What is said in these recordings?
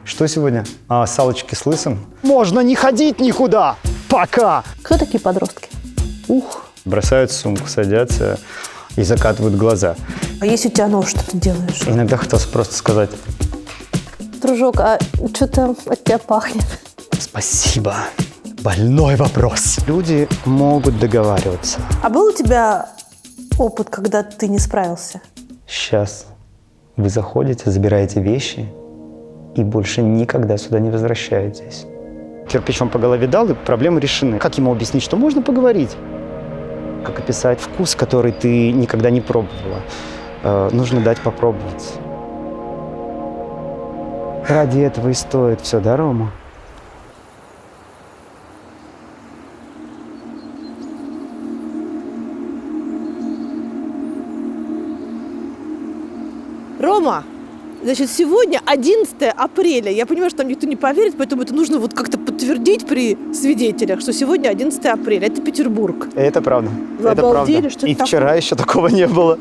Что сегодня? Салочки с лысым? Можно не ходить никуда! Пока! Кто такие подростки? Бросают сумку, садятся и закатывают глаза. А если у тебя нож, что ты делаешь? Иногда хотелось просто сказать Дружок, а что-то от тебя пахнет. спасибо. Больной вопрос. Люди могут договариваться. А был у тебя опыт, когда ты не справился? Сейчас вы заходите, забираете вещи и больше никогда сюда не возвращаетесь. Кирпич вам по голове дал, и проблемы решены. Как ему объяснить, что можно поговорить? Как описать вкус, который ты никогда не пробовала? Нужно дать попробовать. Ради этого и стоит все, да, Рома? Рома, значит, сегодня 11 апреля. Я понимаю, что там никто не поверит, поэтому это нужно вот как-то подтвердить при свидетелях, что сегодня 11 апреля. Это Петербург. Это правда. Вы это обалдели, правда. что И это вчера еще такого не было.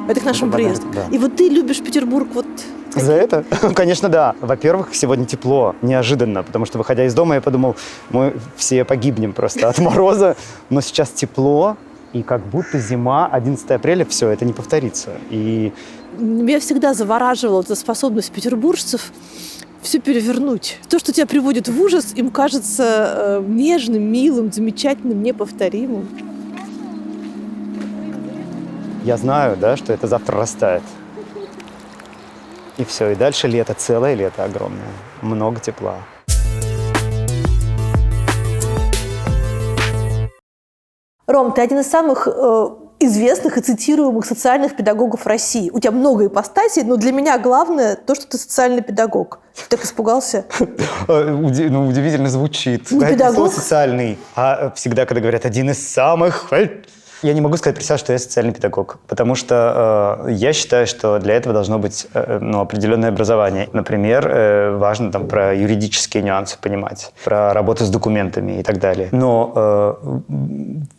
Это к нашему Это приезду. да. И вот ты любишь Петербург вот... За это? Конечно, да. Во-первых, сегодня тепло, неожиданно, потому что, выходя из дома, я подумал, мы все погибнем просто от мороза, но сейчас тепло, и как будто зима, 11 апреля, все, это не повторится. И Меня всегда завораживала эта способность петербуржцев все перевернуть. То, что тебя приводит в ужас, им кажется нежным, милым, замечательным, неповторимым. я знаю, да, что это завтра растает. И все, и дальше лето, целое лето огромное, много тепла. Ром, ты один из самых известных и цитируемых социальных педагогов России. У тебя много ипостасей, но для меня главное то, что ты социальный педагог. Ты так испугался? Удивительно звучит. Не педагог? Слово социальный. А всегда, когда говорят «один из самых», я не могу сказать про себя, что я социальный педагог, потому что я считаю, что для этого должно быть определенное образование. Например, важно там про юридические нюансы понимать, про работу с документами и так далее. Но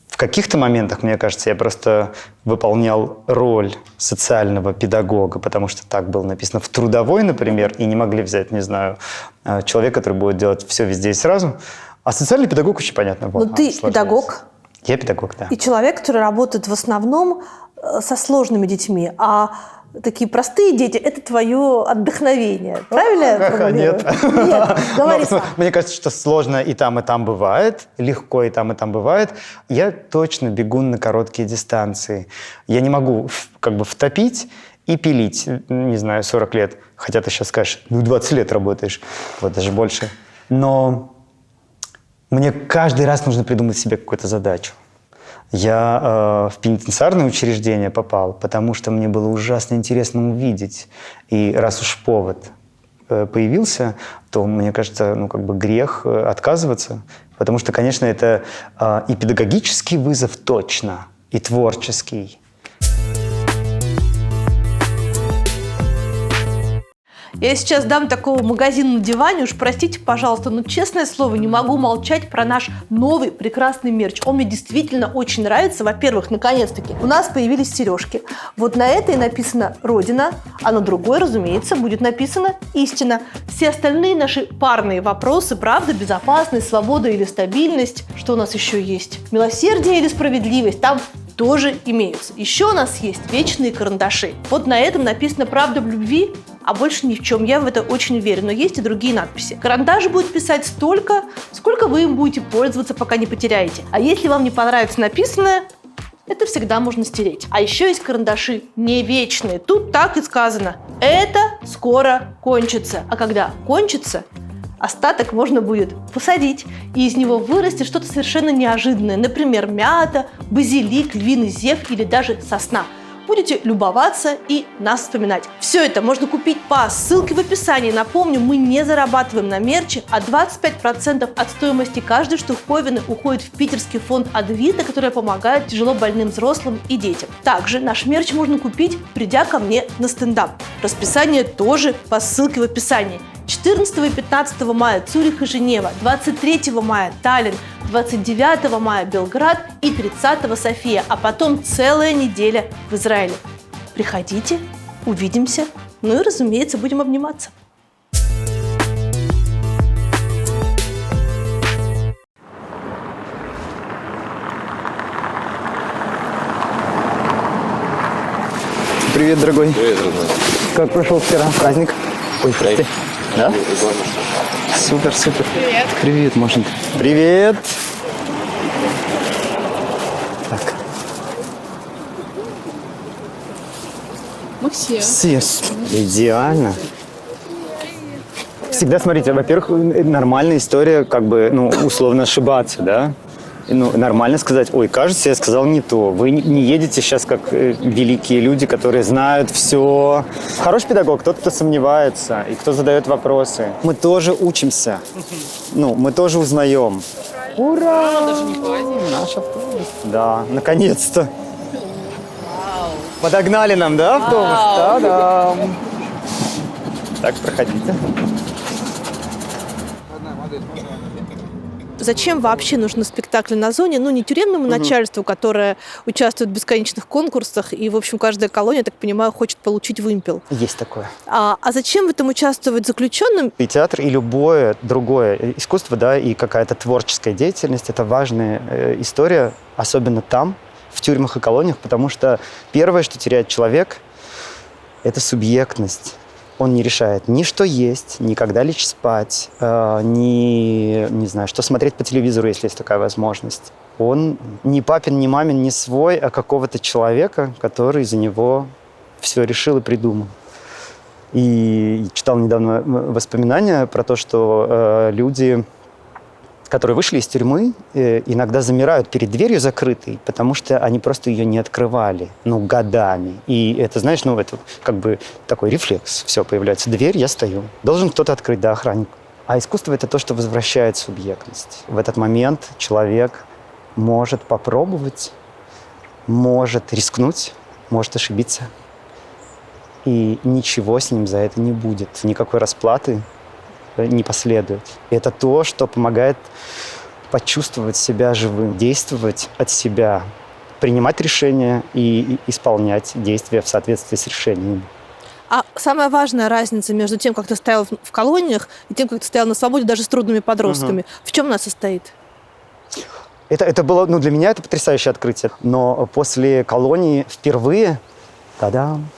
в каких-то моментах, мне кажется, я просто выполнял роль социального педагога, потому что так было написано в трудовой, например, и не могли взять, не знаю, человека, который будет делать все везде и сразу. А социальный педагог очень понятно. Но ты педагог. Я педагог, да. И человек, который работает в основном со сложными детьми, а такие простые дети – это твое отдохновение. Правильно я формулирую? Нет, говори сам. Мне кажется, что сложно и там бывает, легко и там бывает. Я точно бегун на короткие дистанции. Я не могу как бы втопить и пилить, не знаю, 40 лет. Хотя ты сейчас скажешь, 20 лет работаешь, вот даже больше. Но мне каждый раз нужно придумать себе какую-то задачу. Я в пенитенциарное учреждение попал, потому что мне было ужасно интересно увидеть. И раз уж повод появился, то, мне кажется, грех отказываться. Потому что, конечно, это и педагогический вызов точно, и творческий. Я сейчас дам такого магазина на диване, уж простите, пожалуйста, но, честное слово, не могу молчать про наш новый прекрасный мерч. Он мне действительно очень нравится. Во-первых, наконец-таки, у нас появились сережки. Вот на этой написано «Родина», а на другой, разумеется, будет написано «Истина». Все остальные наши парные вопросы, правда, безопасность, свобода или стабильность, что у нас еще есть, милосердие или справедливость, там тоже имеются. Еще у нас есть вечные карандаши. Вот на этом написано «Правда в любви», а больше ни в чем. Я в это очень верю. Но есть и другие надписи. Карандаш будет писать столько, сколько вы им будете пользоваться, пока не потеряете. А если вам не понравится написанное, это всегда можно стереть. А еще есть карандаши не вечные. Тут так и сказано. Это скоро кончится. А когда кончится, остаток можно будет посадить, и из него вырастет что-то совершенно неожиданное. Например, мята, базилик, львиный зев или даже сосна. Будете любоваться и нас вспоминать. Все это можно купить по ссылке в описании. Напомню, мы не зарабатываем на мерче, а 25% от стоимости каждой штуковины уходит в питерский фонд Адвита, который помогает тяжело больным взрослым и детям. Также наш мерч можно купить, придя ко мне на стендап. Расписание тоже по ссылке в описании. 14 и 15 мая Цюрих и Женева, 23 мая Таллин, 29 мая Белград и 30 София, а потом целая неделя в Израиле. Приходите, увидимся, Ну и, разумеется, будем обниматься. Привет, дорогой. Привет, родной. Как прошел вчера праздник? Ой, прости. Да? Супер, супер. Привет. Привет, Машенька. Привет. Так. Мы все. Все. Идеально. Всегда, смотрите, во-первых, нормальная история, как бы, ну, условно ошибаться, да? Ну, нормально сказать, ой, кажется, я сказал не то. Вы не едете сейчас как великие люди, которые знают все. Хороший педагог, тот, кто сомневается и кто задает вопросы. Мы тоже учимся. Ну, мы тоже узнаем. Ура! Даже не праздник. Наш автобус. Да, наконец-то. Подогнали нам, да, автобус? Та-дам! Так, проходите. Зачем вообще нужны спектакли на зоне? Ну, не тюремному начальству, которое участвует в бесконечных конкурсах, и, в общем, каждая колония, я так понимаю, хочет получить вымпел. Есть такое. А зачем в этом участвовать заключенным? И театр, и любое другое искусство, да, и какая-то творческая деятельность – это важная история, особенно там, в тюрьмах и колониях, потому что первое, что теряет человек – это субъектность. Он не решает ни что есть, ни когда лечь спать, ни, не знаю, что смотреть по телевизору, если есть такая возможность. Он не папин, не мамин, не свой, а какого-то человека, который за него все решил и придумал. И читал недавно воспоминания про то, что люди, которые вышли из тюрьмы, иногда замирают перед дверью закрытой, потому что они просто ее не открывали, ну, годами. И это, знаешь, ну, это как бы такой рефлекс. Все, появляется дверь, я стою. Должен кто-то открыть, да, охранник. А искусство – это то, что возвращает субъектность. В этот момент человек может попробовать, может рискнуть, может ошибиться. И ничего с ним за это не будет. Никакой расплаты не последует. И это то, что помогает почувствовать себя живым, действовать от себя, принимать решения и исполнять действия в соответствии с решением. А самая важная разница между тем, как ты стоял в колониях, и тем, как ты стоял на свободе даже с трудными подростками, в чем она состоит? Это было, ну, для меня это потрясающее открытие. Но после колонии впервые, та-дам!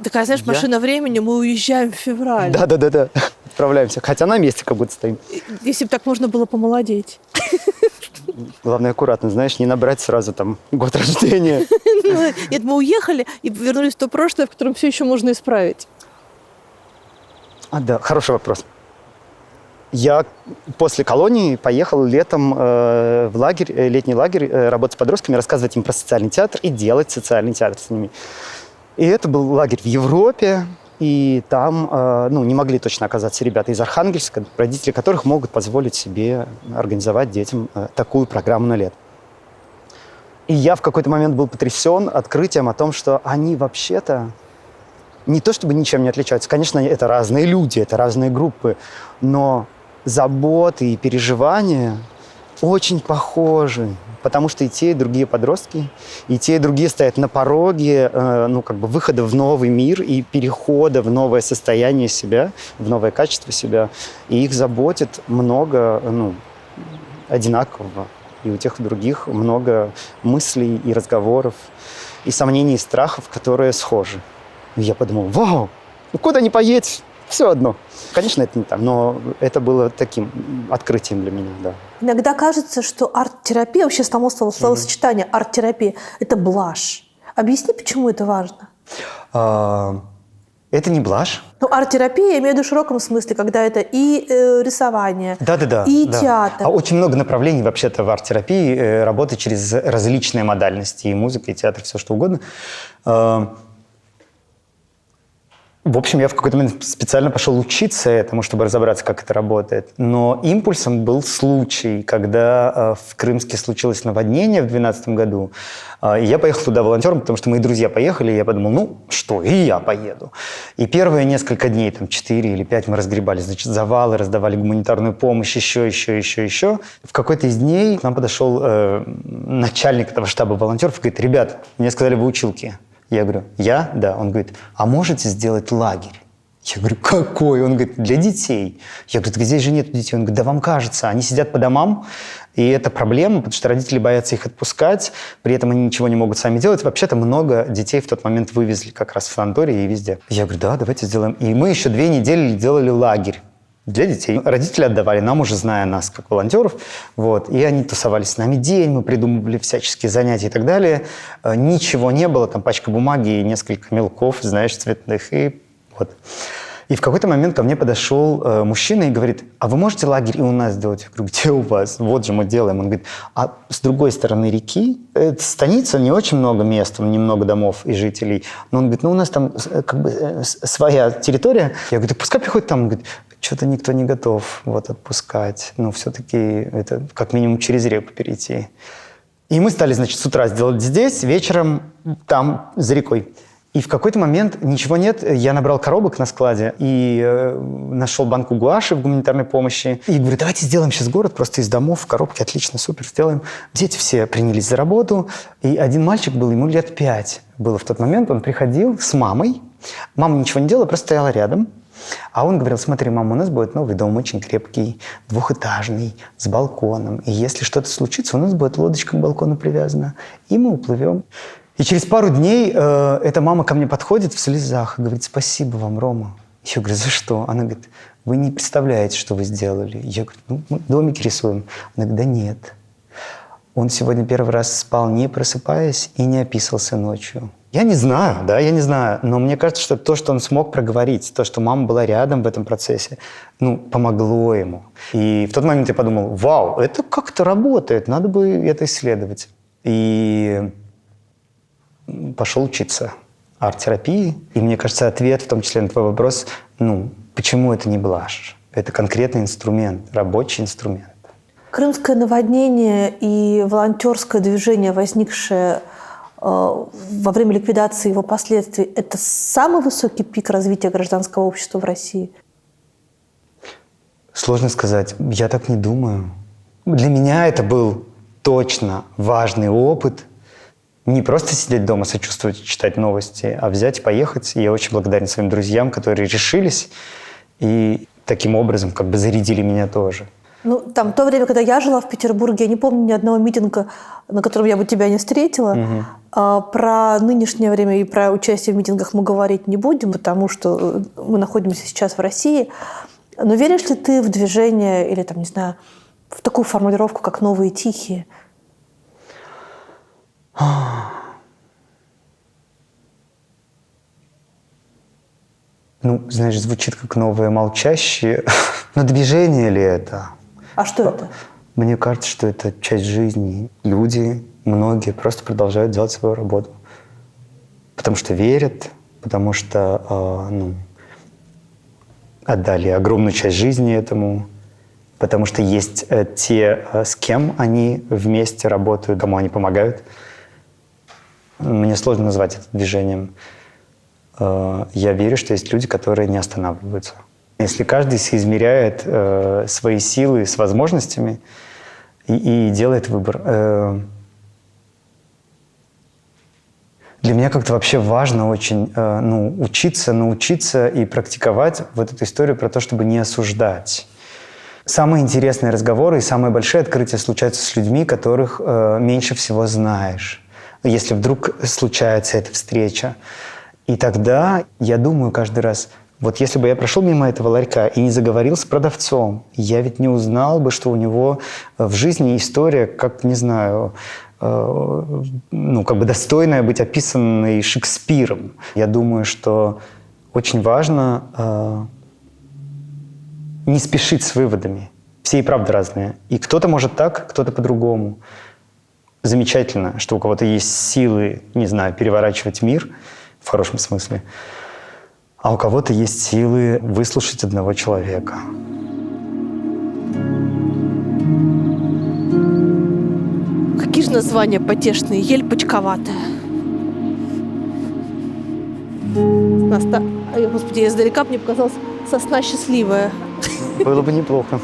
Такая, знаешь, машина времени, мы уезжаем в февраль. Да. Отправляемся. Хотя на месте как будто стоим. Если бы так можно было помолодеть. Главное, аккуратно, знаешь, не набрать сразу там год рождения. Нет, мы уехали и вернулись в то прошлое, в котором все еще можно исправить. Да, хороший вопрос. Я после колонии поехал летом в лагерь, летний лагерь, работать с подростками, рассказывать им про социальный театр и делать социальный театр с ними. И это был лагерь в Европе, и там не могли точно оказаться ребята из Архангельска, родители которых могут позволить себе организовать детям такую программу на лето. И я в какой-то момент был потрясен открытием о том, что они вообще-то не то чтобы ничем не отличаются. Конечно, это разные люди, это разные группы, но заботы и переживания очень похожи. Потому что и те, и другие подростки, и те, и другие стоят на пороге выхода в новый мир и перехода в новое состояние себя, в новое качество себя. И их заботит много одинакового. И у тех, и у других много мыслей и разговоров, и сомнений, и страхов, которые схожи. И я подумал, вау, куда ни поедь, все одно. Конечно, это не так, но это было таким открытием для меня, да. Иногда кажется, что арт-терапия, вообще само словосочетание арт-терапия – это блажь. Объясни, почему это важно? Это не блажь. Ну, арт-терапия, я имею в виду в широком смысле, когда это и рисование, и театр. Очень много направлений вообще-то в арт-терапии, работы через различные модальности, и музыка, и театр, все что угодно. В общем, я в какой-то момент специально пошел учиться этому, чтобы разобраться, как это работает. Но импульсом был случай, когда в Крымске случилось наводнение в 2012 году. И я поехал туда волонтером, потому что мои друзья поехали, и я подумал, и я поеду. И первые несколько дней, 4 или 5, мы разгребали, завалы, раздавали гуманитарную помощь, еще. В какой-то из дней к нам подошел начальник этого штаба волонтеров и говорит, ребят, мне сказали, вы училки. Я говорю, я? Да. Он говорит, а можете сделать лагерь? Я говорю, какой? Он говорит, для детей. Я говорю, так здесь же нет детей. Он говорит, да вам кажется, они сидят по домам, и это проблема, потому что родители боятся их отпускать, при этом они ничего не могут сами делать. Вообще-то много детей в тот момент вывезли как раз в санатории и везде. Я говорю, да, давайте сделаем. И мы еще 2 недели делали лагерь для детей. Родители отдавали нам, уже зная нас как волонтеров. Вот. И они тусовались с нами день, мы придумывали всяческие занятия и так далее. Ничего не было, там пачка бумаги и несколько мелков, знаешь, цветных. И вот. И в какой-то момент ко мне подошел мужчина и говорит, а вы можете лагерь и у нас сделать? Я говорю, где у вас? Вот же мы делаем. Он говорит, а с другой стороны реки, это станица, не очень много мест, немного домов и жителей. Но он говорит, ну у нас там как бы своя территория. Я говорю, так пускай приходит там. Он говорит, что-то никто не готов вот отпускать. Ну все-таки это как минимум через реку перейти. И мы стали, значит, с утра сделать здесь, вечером там, за рекой. И в какой-то момент ничего нет. Я набрал коробок на складе и нашел банку гуаши в гуманитарной помощи. И говорю, давайте сделаем сейчас город просто из домов в коробке. Отлично, супер, сделаем. Дети все принялись за работу. И один мальчик был, ему лет 5 было в тот момент. Он приходил с мамой. Мама ничего не делала, просто стояла рядом. А он говорил, смотри, мама, у нас будет новый дом, очень крепкий, 2-этажный, с балконом. И если что-то случится, у нас будет лодочка к балкону привязана. И мы уплывем. И через пару дней эта мама ко мне подходит в слезах и говорит, спасибо вам, Рома. Я говорю, за что? Она говорит, вы не представляете, что вы сделали. Я говорю, ну, мы домики рисуем. Она говорит, да нет. Он сегодня первый раз спал, не просыпаясь, и не описался ночью. Я не знаю, да, я не знаю, но мне кажется, что то, что он смог проговорить, то, что мама была рядом в этом процессе, ну, помогло ему. И в тот момент я подумал, вау, это как-то работает, надо бы это исследовать. И пошел учиться арт-терапии. И мне кажется, ответ, в том числе на твой вопрос, ну, почему это не блажь? Это конкретный инструмент, рабочий инструмент. Крымское наводнение и волонтерское движение, возникшее во время ликвидации его последствий, это самый высокий пик развития гражданского общества в России? Сложно сказать. Я так не думаю. Для меня это был точно важный опыт. Не просто сидеть дома, сочувствовать, читать новости, а взять и поехать. И я очень благодарен своим друзьям, которые решились и таким образом как бы зарядили меня тоже. Ну, там, то время, когда я жила в Петербурге, я не помню ни одного митинга, на котором я бы тебя не встретила. Про нынешнее время и про участие в митингах мы говорить не будем, потому что мы находимся сейчас в России. Но веришь ли ты в движение или, там, не знаю, в такую формулировку, как «новые тихие»? Ну, знаешь, звучит как «новые молчащие». Но движение ли это? А что это? Мне кажется, что это часть жизни. Люди, многие просто продолжают делать свою работу. Потому что верят, потому что отдали огромную часть жизни этому, потому что есть те, с кем они вместе работают, кому они помогают. Мне сложно назвать это движением. Я верю, что есть люди, которые не останавливаются. Если каждый соизмеряет свои силы с возможностями и делает выбор. Для меня как-то вообще важно очень научиться и практиковать вот эту историю про то, чтобы не осуждать. Самые интересные разговоры и самые большие открытия случаются с людьми, которых меньше всего знаешь. Если вдруг случается эта встреча. И тогда я думаю каждый раз, вот если бы я прошел мимо этого ларька и не заговорил с продавцом, я ведь не узнал бы, что у него в жизни история, как, не знаю, как бы достойная быть описанной Шекспиром. Я думаю, что очень важно не спешить с выводами. Все и правда разные. И кто-то может так, кто-то по-другому. Замечательно, что у кого-то есть силы, не знаю, переворачивать мир в хорошем смысле, а у кого-то есть силы выслушать одного человека. Какие же названия потешные? Ель почковатая. Господи, издалека мне показалось сосна счастливая. Было бы неплохо.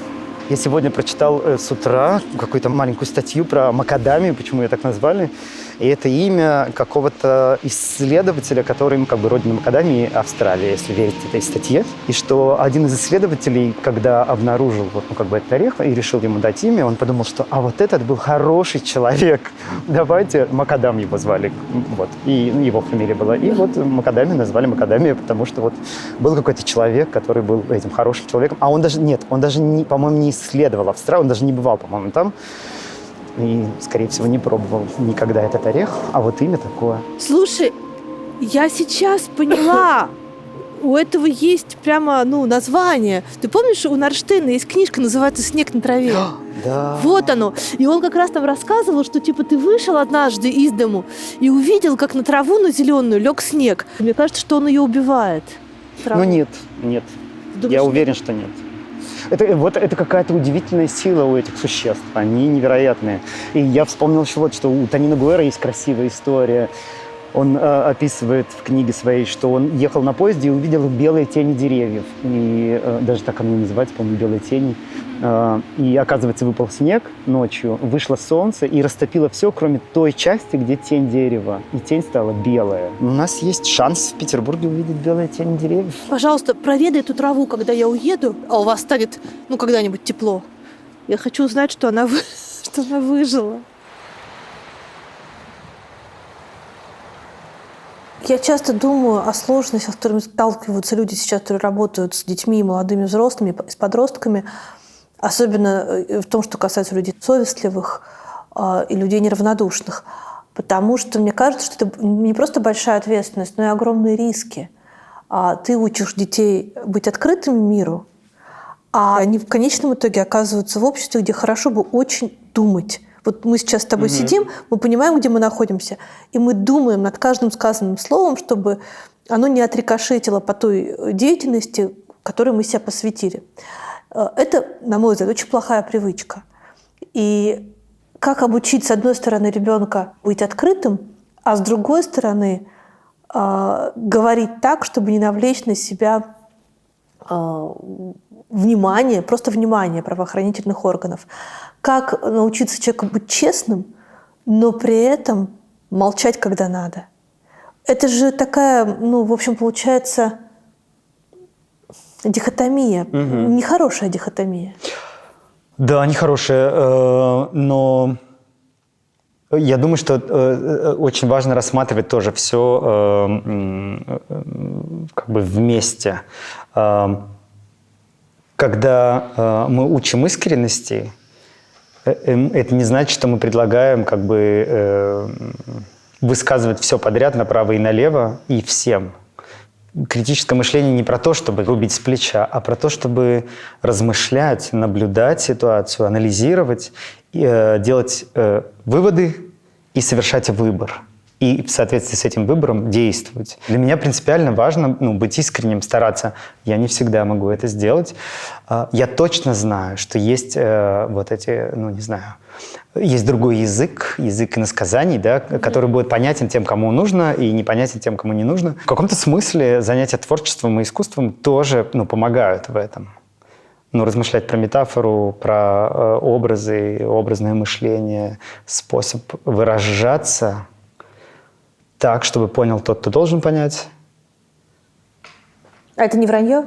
Я сегодня прочитал с утра какую-то маленькую статью про макадамию, почему ее так назвали. И это имя какого-то исследователя, который, как бы, родина макадамии Австралия, если верить этой статье. И что один из исследователей, когда обнаружил вот, этот орех и решил ему дать имя, он подумал, что вот этот был хороший человек. Давайте, Макадам его звали. Вот. И его фамилия была. И вот макадамию назвали макадамия, потому что вот был какой-то человек, который был этим хорошим человеком. А он даже, по-моему, не исследовал Австралию, он даже не бывал, по-моему, там. И, скорее всего, не пробовал никогда этот орех. А вот имя такое. Слушай, я сейчас поняла. У этого есть прямо, название. Ты помнишь, у Нарштейна есть книжка, называется «Снег на траве»? Да. Вот оно. И он как раз там рассказывал, что типа ты вышел однажды из дому и увидел, как на траву, на зеленую, лег снег. Мне кажется, что он ее убивает. Траву. Нет. Думаешь, Я уверен, что нет. Это какая-то удивительная сила у этих существ. Они невероятные. И я вспомнил еще что у Тонина Гуэра есть красивая история. Он описывает в книге своей, что он ехал на поезде и увидел белые тени деревьев. И даже так оно называется, по-моему, белые тени. И, оказывается, выпал снег ночью, вышло солнце и растопило все, кроме той части, где тень дерева. И тень стала белая. У нас есть шанс в Петербурге увидеть белые тени деревьев. Пожалуйста, проведай эту траву, когда я уеду, а у вас станет, когда-нибудь тепло. Я хочу узнать, что она выжила. Я часто думаю о сложностях, с которыми сталкиваются люди сейчас, которые работают с детьми, молодыми взрослыми, с подростками, особенно в том, что касается людей совестливых и людей неравнодушных. Потому что мне кажется, что это не просто большая ответственность, но и огромные риски. Ты учишь детей быть открытыми миру, а они в конечном итоге оказываются в обществе, где хорошо бы очень думать. Вот мы сейчас с тобой сидим, мы понимаем, где мы находимся, и мы думаем над каждым сказанным словом, чтобы оно не отрикошетило по той деятельности, которой мы себя посвятили. Это, на мой взгляд, очень плохая привычка. И как обучить, с одной стороны, ребенка быть открытым, а с другой стороны, говорить так, чтобы не навлечь на себя внимание, просто внимание правоохранительных органов. Как научиться человеку быть честным, но при этом молчать, когда надо. Это же такая, в общем, получается дихотомия. Нехорошая дихотомия. Да, нехорошая, но я думаю, что очень важно рассматривать тоже все вместе. Когда мы учим искренности, это не значит, что мы предлагаем высказывать все подряд направо и налево и всем. Критическое мышление не про то, чтобы рубить с плеча, а про то, чтобы размышлять, наблюдать ситуацию, анализировать, делать выводы и совершать выбор. И в соответствии с этим выбором действовать. Для меня принципиально важно быть искренним, стараться. Я не всегда могу это сделать. Я точно знаю, что есть есть другой язык иносказаний, да, который будет понятен тем, кому нужно, и непонятен тем, кому не нужно. В каком-то смысле занятия творчеством и искусством тоже помогают в этом. Размышлять про метафору, про образы, образное мышление, способ выражаться так, чтобы понял тот, кто должен понять. А это не вранье?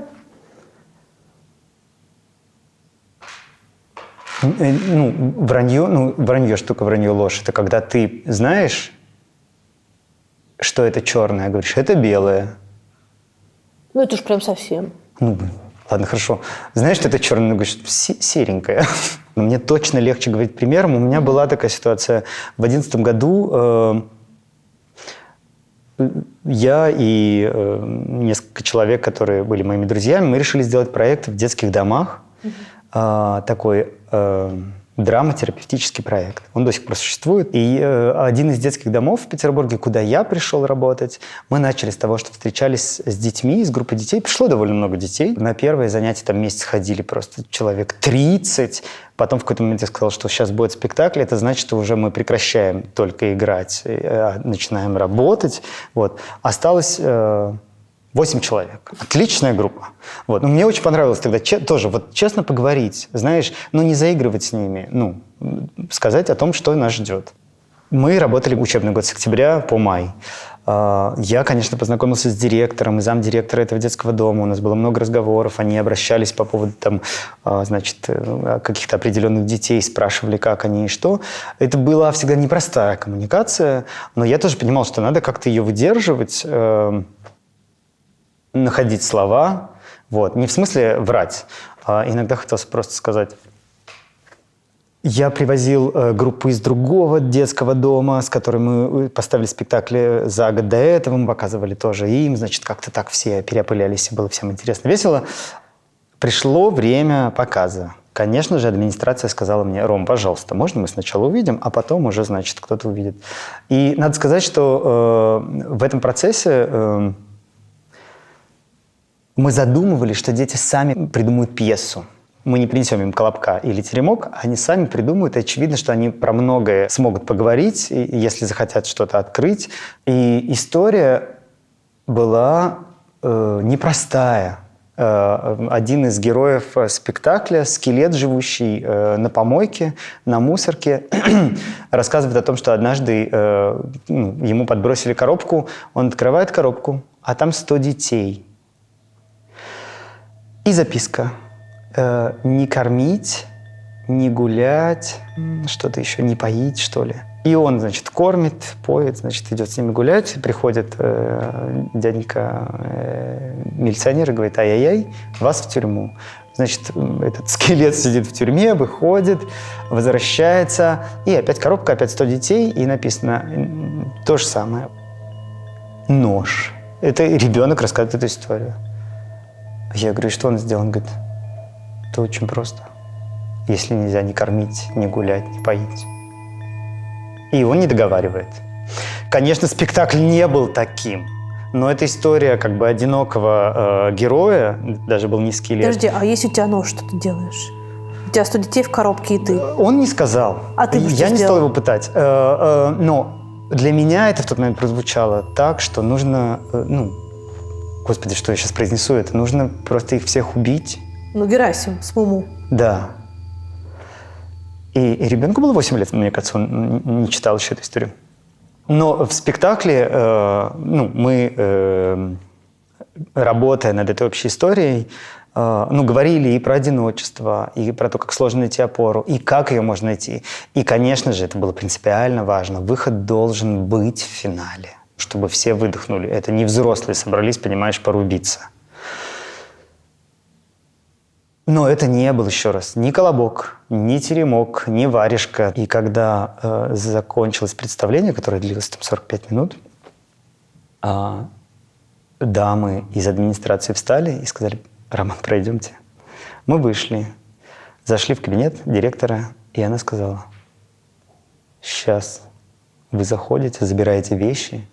Вранье, штука, вранье, ложь. Это когда ты знаешь, что это черное, а говоришь, это белое. Это уж прям совсем. Ладно, хорошо. Знаешь, что это черное, говоришь, серенькое. Но мне точно легче говорить примером. У меня была такая ситуация. В 2011 году я и несколько человек, которые были моими друзьями, мы решили сделать проект в детских домах. Такой драматерапевтический проект. Он до сих пор существует. И один из детских домов в Петербурге, куда я пришел работать, мы начали с того, что встречались с детьми, с группой детей. Пришло довольно много детей. На первое занятие там месяц ходили просто человек 30. Потом в какой-то момент я сказал, что сейчас будет спектакль. Это значит, что уже мы прекращаем только играть, а начинаем работать. Вот. Осталось 8 человек. Отличная группа. Вот. Но мне очень понравилось тогда тоже вот честно поговорить, знаешь, но не заигрывать с ними, сказать о том, что нас ждет. Мы работали учебный год с октября по май. Я, конечно, познакомился с директором и замдиректора этого детского дома. У нас было много разговоров. Они обращались по поводу каких-то определенных детей, спрашивали, как они и что. Это была всегда непростая коммуникация, но я тоже понимал, что надо как-то ее выдерживать, находить слова. Вот. Не в смысле врать, а иногда хотелось просто сказать... Я привозил группу из другого детского дома, с которой мы поставили спектакли за год до этого. Мы показывали тоже им. Значит, как-то так все переопылялись, и было всем интересно, весело. Пришло время показа. Конечно же, администрация сказала мне: Ром, пожалуйста, можно мы сначала увидим, а потом уже, значит, кто-то увидит. И надо сказать, что в этом процессе мы задумывали, что дети сами придумают пьесу. Мы не принесем им колобка или теремок, они сами придумают, и очевидно, что они про многое смогут поговорить, если захотят что-то открыть. И история была непростая. Один из героев спектакля, скелет, живущий на помойке, на мусорке, рассказывает о том, что однажды ему подбросили коробку, он открывает коробку, а там 100 детей. И записка. Не кормить, не гулять, что-то еще, не поить, что ли. И он, значит, кормит, поет, значит, идет с ними гулять. Приходит дяденька-милиционер и говорит: ай-яй-яй, вас в тюрьму. Значит, этот скелет сидит в тюрьме, выходит, возвращается. И опять коробка, опять 100 детей. И написано то же самое. Нож. Это ребенок рассказывает эту историю. Я говорю: что он сделал? Он говорит: это очень просто. Если нельзя ни кормить, ни гулять, ни поить. И он не договаривает. Конечно, спектакль не был таким, но это история как бы одинокого героя, даже был не скелет. Подожди, а если у тебя нож, что ты делаешь? У тебя 100 детей в коробке, и ты? Он не сказал. А ты бы что Я не сделал? стал его пытать. Но для меня это в тот момент прозвучало так, что нужно... Господи, что я сейчас произнесу? Это нужно просто их всех убить. Герасим с Муму. Да. И ребенку было 8 лет, мне кажется, он не читал еще эту историю. Но в спектакле мы, работая над этой общей историей, говорили и про одиночество, и про то, как сложно найти опору, и как ее можно найти. И, конечно же, это было принципиально важно. Выход должен быть в финале, чтобы все выдохнули. Это не взрослые собрались, понимаешь, порубиться. Но это не был, еще раз, ни колобок, ни теремок, ни варежка. И когда закончилось представление, которое длилось 45 минут, дамы из администрации встали и сказали: Роман, пройдемте. Мы вышли, зашли в кабинет директора, и она сказала: сейчас вы заходите, забираете вещи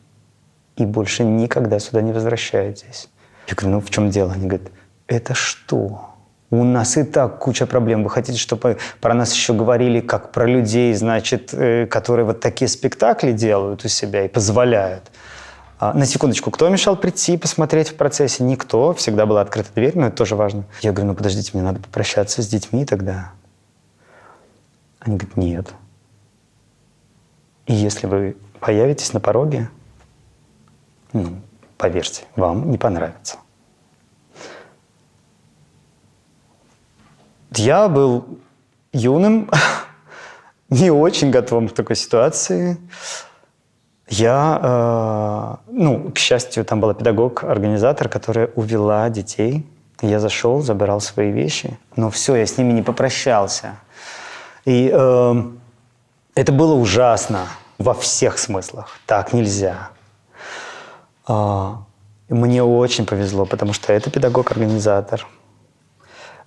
и больше никогда сюда не возвращаетесь. Я говорю: в чем дело? Они говорят: это что? У нас и так куча проблем. Вы хотите, чтобы про нас еще говорили, как про людей, значит, которые вот такие спектакли делают у себя и позволяют? На секундочку, кто мешал прийти и посмотреть в процессе? Никто. Всегда была открыта дверь, но это тоже важно. Я говорю: подождите, мне надо попрощаться с детьми тогда. Они говорят: нет. И если вы появитесь на пороге, поверьте, вам не понравится. Я был юным, не очень готовым к такой ситуации. Я, к счастью, там была педагог-организатор, которая увела детей. Я зашел, забирал свои вещи, но все, я с ними не попрощался. И это было ужасно во всех смыслах. Так нельзя. Мне очень повезло, потому что это педагог-организатор.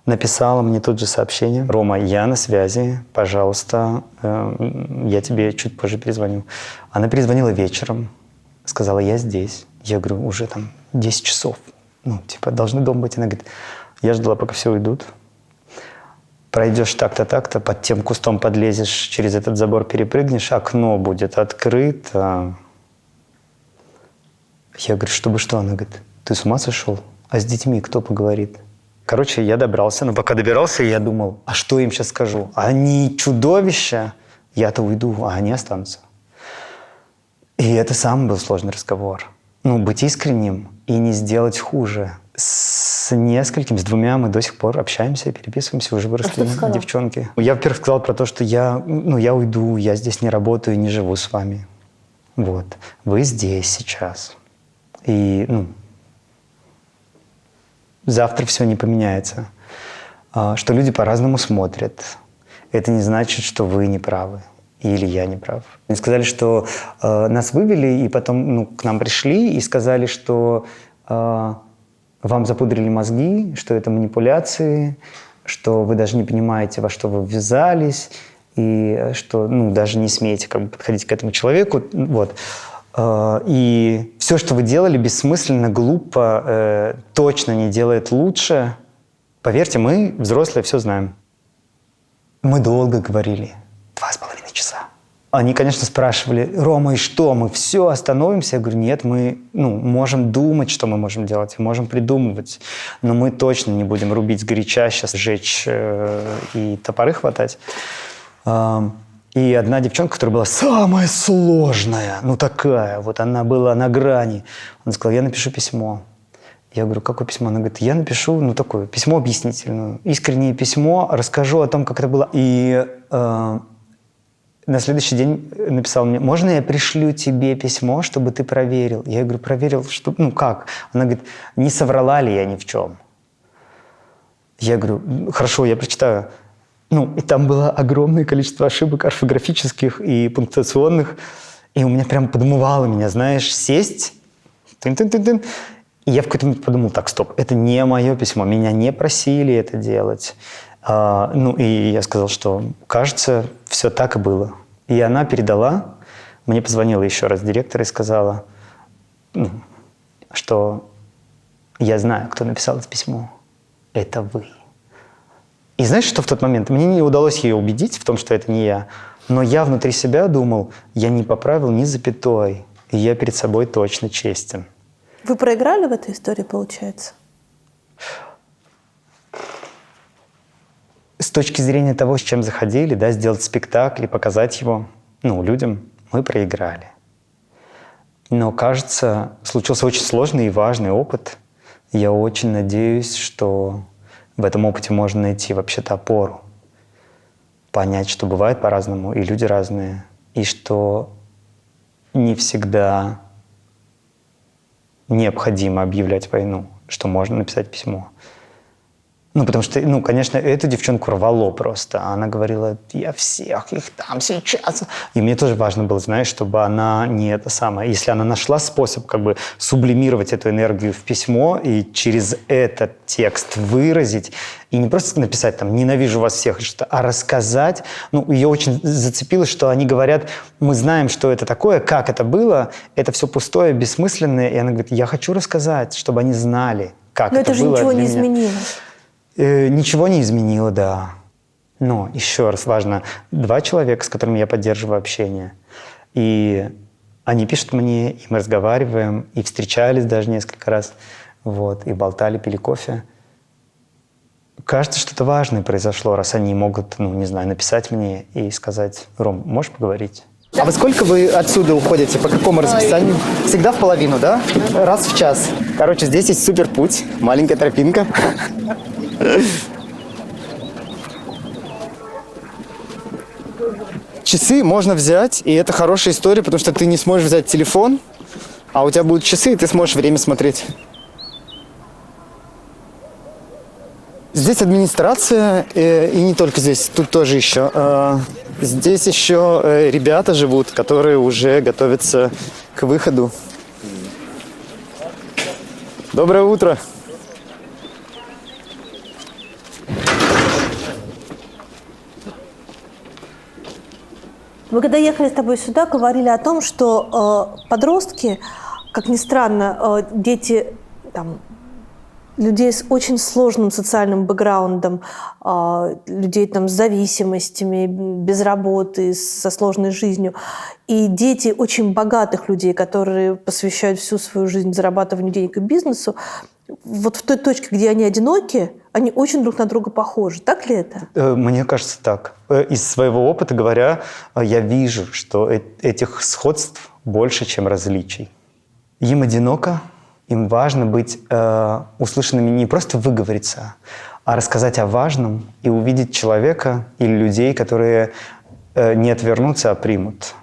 Написала мне тут же сообщение: Рома, я на связи, пожалуйста, я тебе чуть позже перезвоню. Она перезвонила вечером, сказала: я здесь. Я говорю: уже там 10 часов, должны дома быть. Она говорит: я ждала, пока все уйдут. Пройдешь так-то, так-то, под тем кустом подлезешь, через этот забор перепрыгнешь, окно будет открыто. Я говорю: чтобы что? Она говорит: ты с ума сошел? А с детьми кто поговорит? Короче, я добрался, но пока добирался, я думал, а что им сейчас скажу? Они чудовища, я-то уйду, а они останутся. И это самый был сложный разговор. Быть искренним и не сделать хуже. С несколькими, с двумя мы до сих пор общаемся, переписываемся, уже выросли девчонки. Я, во-первых, сказал про то, что я уйду, я здесь не работаю, не живу с вами. Вот. Вы здесь сейчас. И, завтра все не поменяется. Что люди по-разному смотрят. Это не значит, что вы не правы. Или я не прав. Они сказали, что нас вывели, и потом к нам пришли и сказали, что вам запудрили мозги, что это манипуляции, что вы даже не понимаете, во что вы ввязались, и что даже не смеете подходить к этому человеку. Вот. И все, что вы делали, бессмысленно, глупо, точно не делает лучше. Поверьте, мы, взрослые, все знаем. Мы долго говорили. 2,5 часа. Они, конечно, спрашивали: Рома, и что, мы все остановимся? Я говорю: нет, мы можем думать, что мы можем делать, можем придумывать, но мы точно не будем рубить сгоряча, сейчас сжечь и топоры хватать. И одна девчонка, которая была самая сложная, такая, вот она была на грани, она сказала: я напишу письмо. Я говорю: какое письмо? Она говорит: я напишу, такое, письмо объяснительное, искреннее письмо, расскажу о том, как это было. И на следующий день написал мне: можно я пришлю тебе письмо, чтобы ты проверил? Я говорю: проверил, что, как? Она говорит: не соврала ли я ни в чем? Я говорю: хорошо, я прочитаю. И там было огромное количество ошибок орфографических и пунктуационных, и у меня прям подмывало меня, знаешь, сесть, тын-тын-тын-тын. И я в какой-то момент подумал: так, стоп, это не мое письмо, меня не просили это делать. И я сказал, что, кажется, все так и было. И она передала, мне позвонила еще раз директор и сказала, что я знаю, кто написал это письмо. Это вы. И знаешь, что в тот момент? Мне не удалось ее убедить в том, что это не я, но я внутри себя думал: я не поправил ни запятой, и я перед собой точно честен. Вы проиграли в этой истории, получается? С точки зрения того, с чем заходили, сделать спектакль и показать его людям, мы проиграли. Но, кажется, случился очень сложный и важный опыт. Я очень надеюсь, что в этом опыте можно найти вообще-то опору. Понять, что бывает по-разному, и люди разные, и что не всегда необходимо объявлять войну, что можно написать письмо. Потому что, конечно, эту девчонку рвало просто. Она говорила: я всех их там сейчас. И мне тоже важно было, знаешь, чтобы она не это самое. Если она нашла способ сублимировать эту энергию в письмо и через этот текст выразить, и не просто написать «ненавижу вас всех», а рассказать. Ее очень зацепило, что они говорят: мы знаем, что это такое, как это было, это все пустое, бессмысленное. И она говорит: я хочу рассказать, чтобы они знали, как это было. Но это же ничего не изменило. Ничего не изменило, да. Но еще раз важно: 2 человека, с которыми я поддерживаю общение. И они пишут мне, и мы разговариваем, и встречались даже несколько раз. Вот, и болтали, пили кофе. Кажется, что-то важное произошло, раз они могут, написать мне и сказать: Ром, можешь поговорить? А во сколько вы отсюда уходите? По какому расписанию? Всегда в половину, да? Раз в час. Короче, здесь есть супер путь, маленькая тропинка. Часы можно взять, и это хорошая история, потому что ты не сможешь взять телефон, а у тебя будут часы, и ты сможешь время смотреть. Здесь администрация, и не только здесь, тут тоже еще. Здесь еще ребята живут, которые уже готовятся к выходу. Доброе утро. Мы когда ехали с тобой сюда, говорили о том, что подростки, как ни странно, дети людей с очень сложным социальным бэкграундом, людей там с зависимостями, без работы, со сложной жизнью. И дети очень богатых людей, которые посвящают всю свою жизнь зарабатыванию денег и бизнесу, вот в той точке, где они одиноки, они очень друг на друга похожи. Так ли это? Мне кажется, так. Из своего опыта говоря, я вижу, что этих сходств больше, чем различий. Им одиноко, им важно быть услышанными, не просто выговориться, а рассказать о важном и увидеть человека или людей, которые не отвернутся, а примут.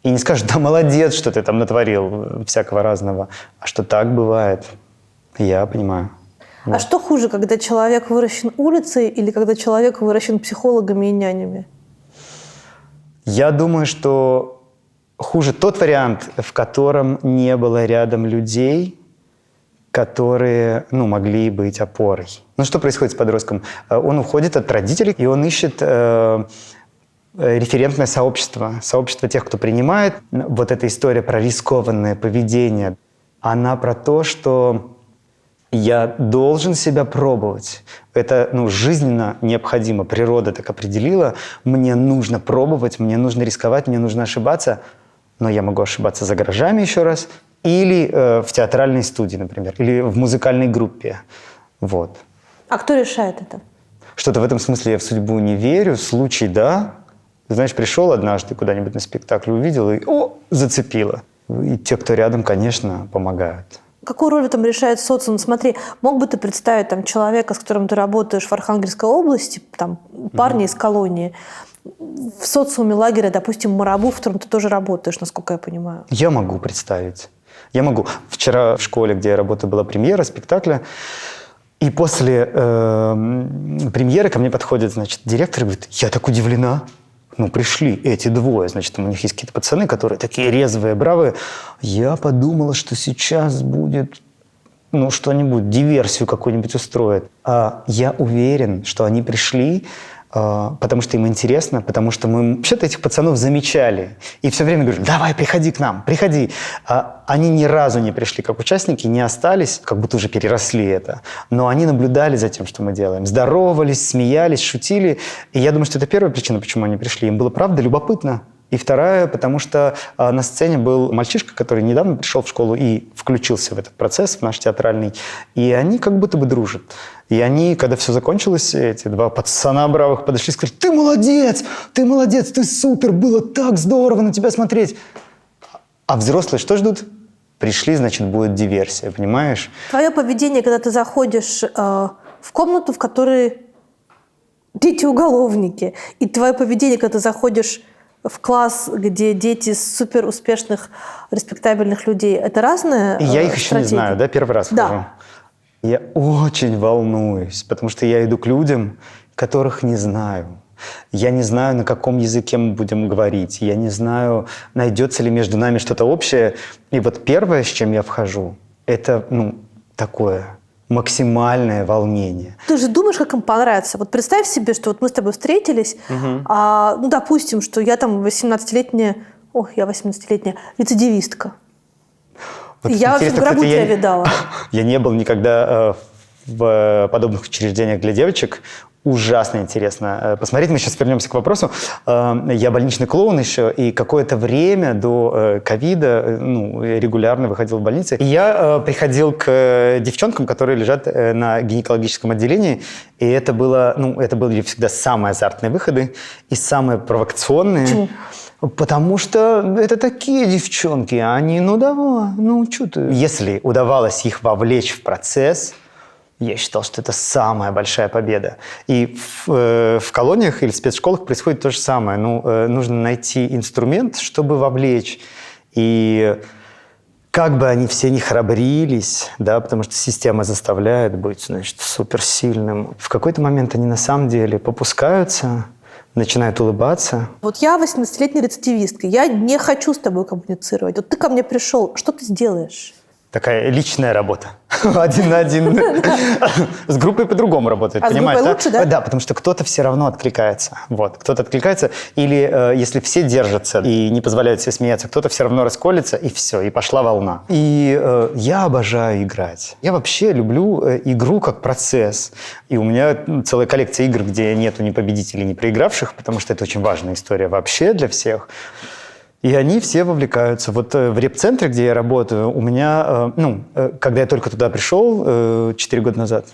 И не скажут: да молодец, что ты там натворил всякого разного, а что так бывает. Я понимаю. А что хуже, когда человек выращен улицей или когда человек выращен психологами и нянями? Я думаю, что хуже тот вариант, в котором не было рядом людей, которые могли быть опорой. Что происходит с подростком? Он уходит от родителей, и он ищет референтное сообщество. Сообщество тех, кто принимает. Вот эта история про рискованное поведение, она про то, что я должен себя пробовать. Это жизненно необходимо. Природа так определила. Мне нужно пробовать, мне нужно рисковать, мне нужно ошибаться. Но я могу ошибаться за гаражами еще раз. Или в театральной студии, например. Или в музыкальной группе. Вот. А кто решает это? Что-то в этом смысле я в судьбу не верю. Случай, да. Ты знаешь, пришел однажды куда-нибудь на спектакль, увидел и зацепило. И те, кто рядом, конечно, помогают. Какую роль в этом решает социум? Смотри, мог бы ты представить человека, с которым ты работаешь в Архангельской области, парня из колонии, в социуме лагеря, допустим, Марабу, в котором ты тоже работаешь, насколько я понимаю? Я могу представить. Я могу. Вчера в школе, где я работаю, была премьера спектакля. И после премьеры ко мне подходит, директор и говорит: я так удивлена. Пришли эти двое, у них есть какие-то пацаны, которые такие резвые, бравые. Я подумала, что сейчас будет, что-нибудь, диверсию какую-нибудь устроят. А я уверен, что они пришли, потому что им интересно, потому что мы вообще-то этих пацанов замечали. И все время говорили: давай, приходи к нам, приходи. А они ни разу не пришли как участники, не остались, как будто уже переросли это. Но они наблюдали за тем, что мы делаем. Здоровались, смеялись, шутили. И я думаю, что это первая причина, почему они пришли. Им было, правда, любопытно. И вторая, потому что на сцене был мальчишка, который недавно пришел в школу и включился в этот процесс, в наш театральный. И они как будто бы дружат. И они, когда все закончилось, эти два пацана бравых подошли и сказали: ты молодец, ты супер, было так здорово на тебя смотреть. А взрослые что ждут? Пришли, значит, будет диверсия, понимаешь? Твое поведение, когда ты заходишь в комнату, в которой дети-уголовники, и твое поведение, когда ты заходишь в класс, где дети супер успешных, респектабельных людей, это разные И я их еще не знаю, да? Первый раз да. хожу. Я очень волнуюсь, потому что я иду к людям, которых не знаю. Я не знаю, на каком языке мы будем говорить. Я не знаю, найдется ли между нами что-то общее. И вот первое, с чем я вхожу, это такое максимальное волнение. Ты же думаешь, как им понравится. Вот представь себе, что мы с тобой встретились, допустим, что я 18-летняя рецидивистка. Вот я вообще в гробу тебя видала. Я не был никогда в подобных учреждениях для девочек. Ужасно интересно посмотреть. Мы сейчас вернемся к вопросу. Я больничный клоун еще, и какое-то время до ковида регулярно выходил в больнице. И я приходил к девчонкам, которые лежат на гинекологическом отделении, и это были всегда самые азартные выходы и самые провокационные. Почему? Потому что это такие девчонки, они, давай, что ты. Если удавалось их вовлечь в процесс, я считал, что это самая большая победа. И в колониях или спецшколах происходит то же самое. Нужно найти инструмент, чтобы вовлечь. И как бы они все не храбрились, да, потому что система заставляет быть, суперсильным, в какой-то момент они на самом деле попускаются, начинают улыбаться. Вот я 18-летняя рецидивистка. Я не хочу с тобой коммуницировать. Вот ты ко мне пришел. Что ты сделаешь? Такая личная работа. Один на один. С группой по-другому работает, А с понимаешь? группой лучше, да? Да, потому что кто-то все равно откликается. Вот, кто-то откликается. Или если все держатся и не позволяют себе смеяться, кто-то все равно расколется, и все, и пошла волна. И я обожаю играть. Я вообще люблю игру как процесс. И у меня целая коллекция игр, где нету ни победителей, ни проигравших, потому что это очень важная история вообще для всех. И они все вовлекаются. Вот в реп-центре, где я работаю, у меня, когда я только туда пришел 4 года назад,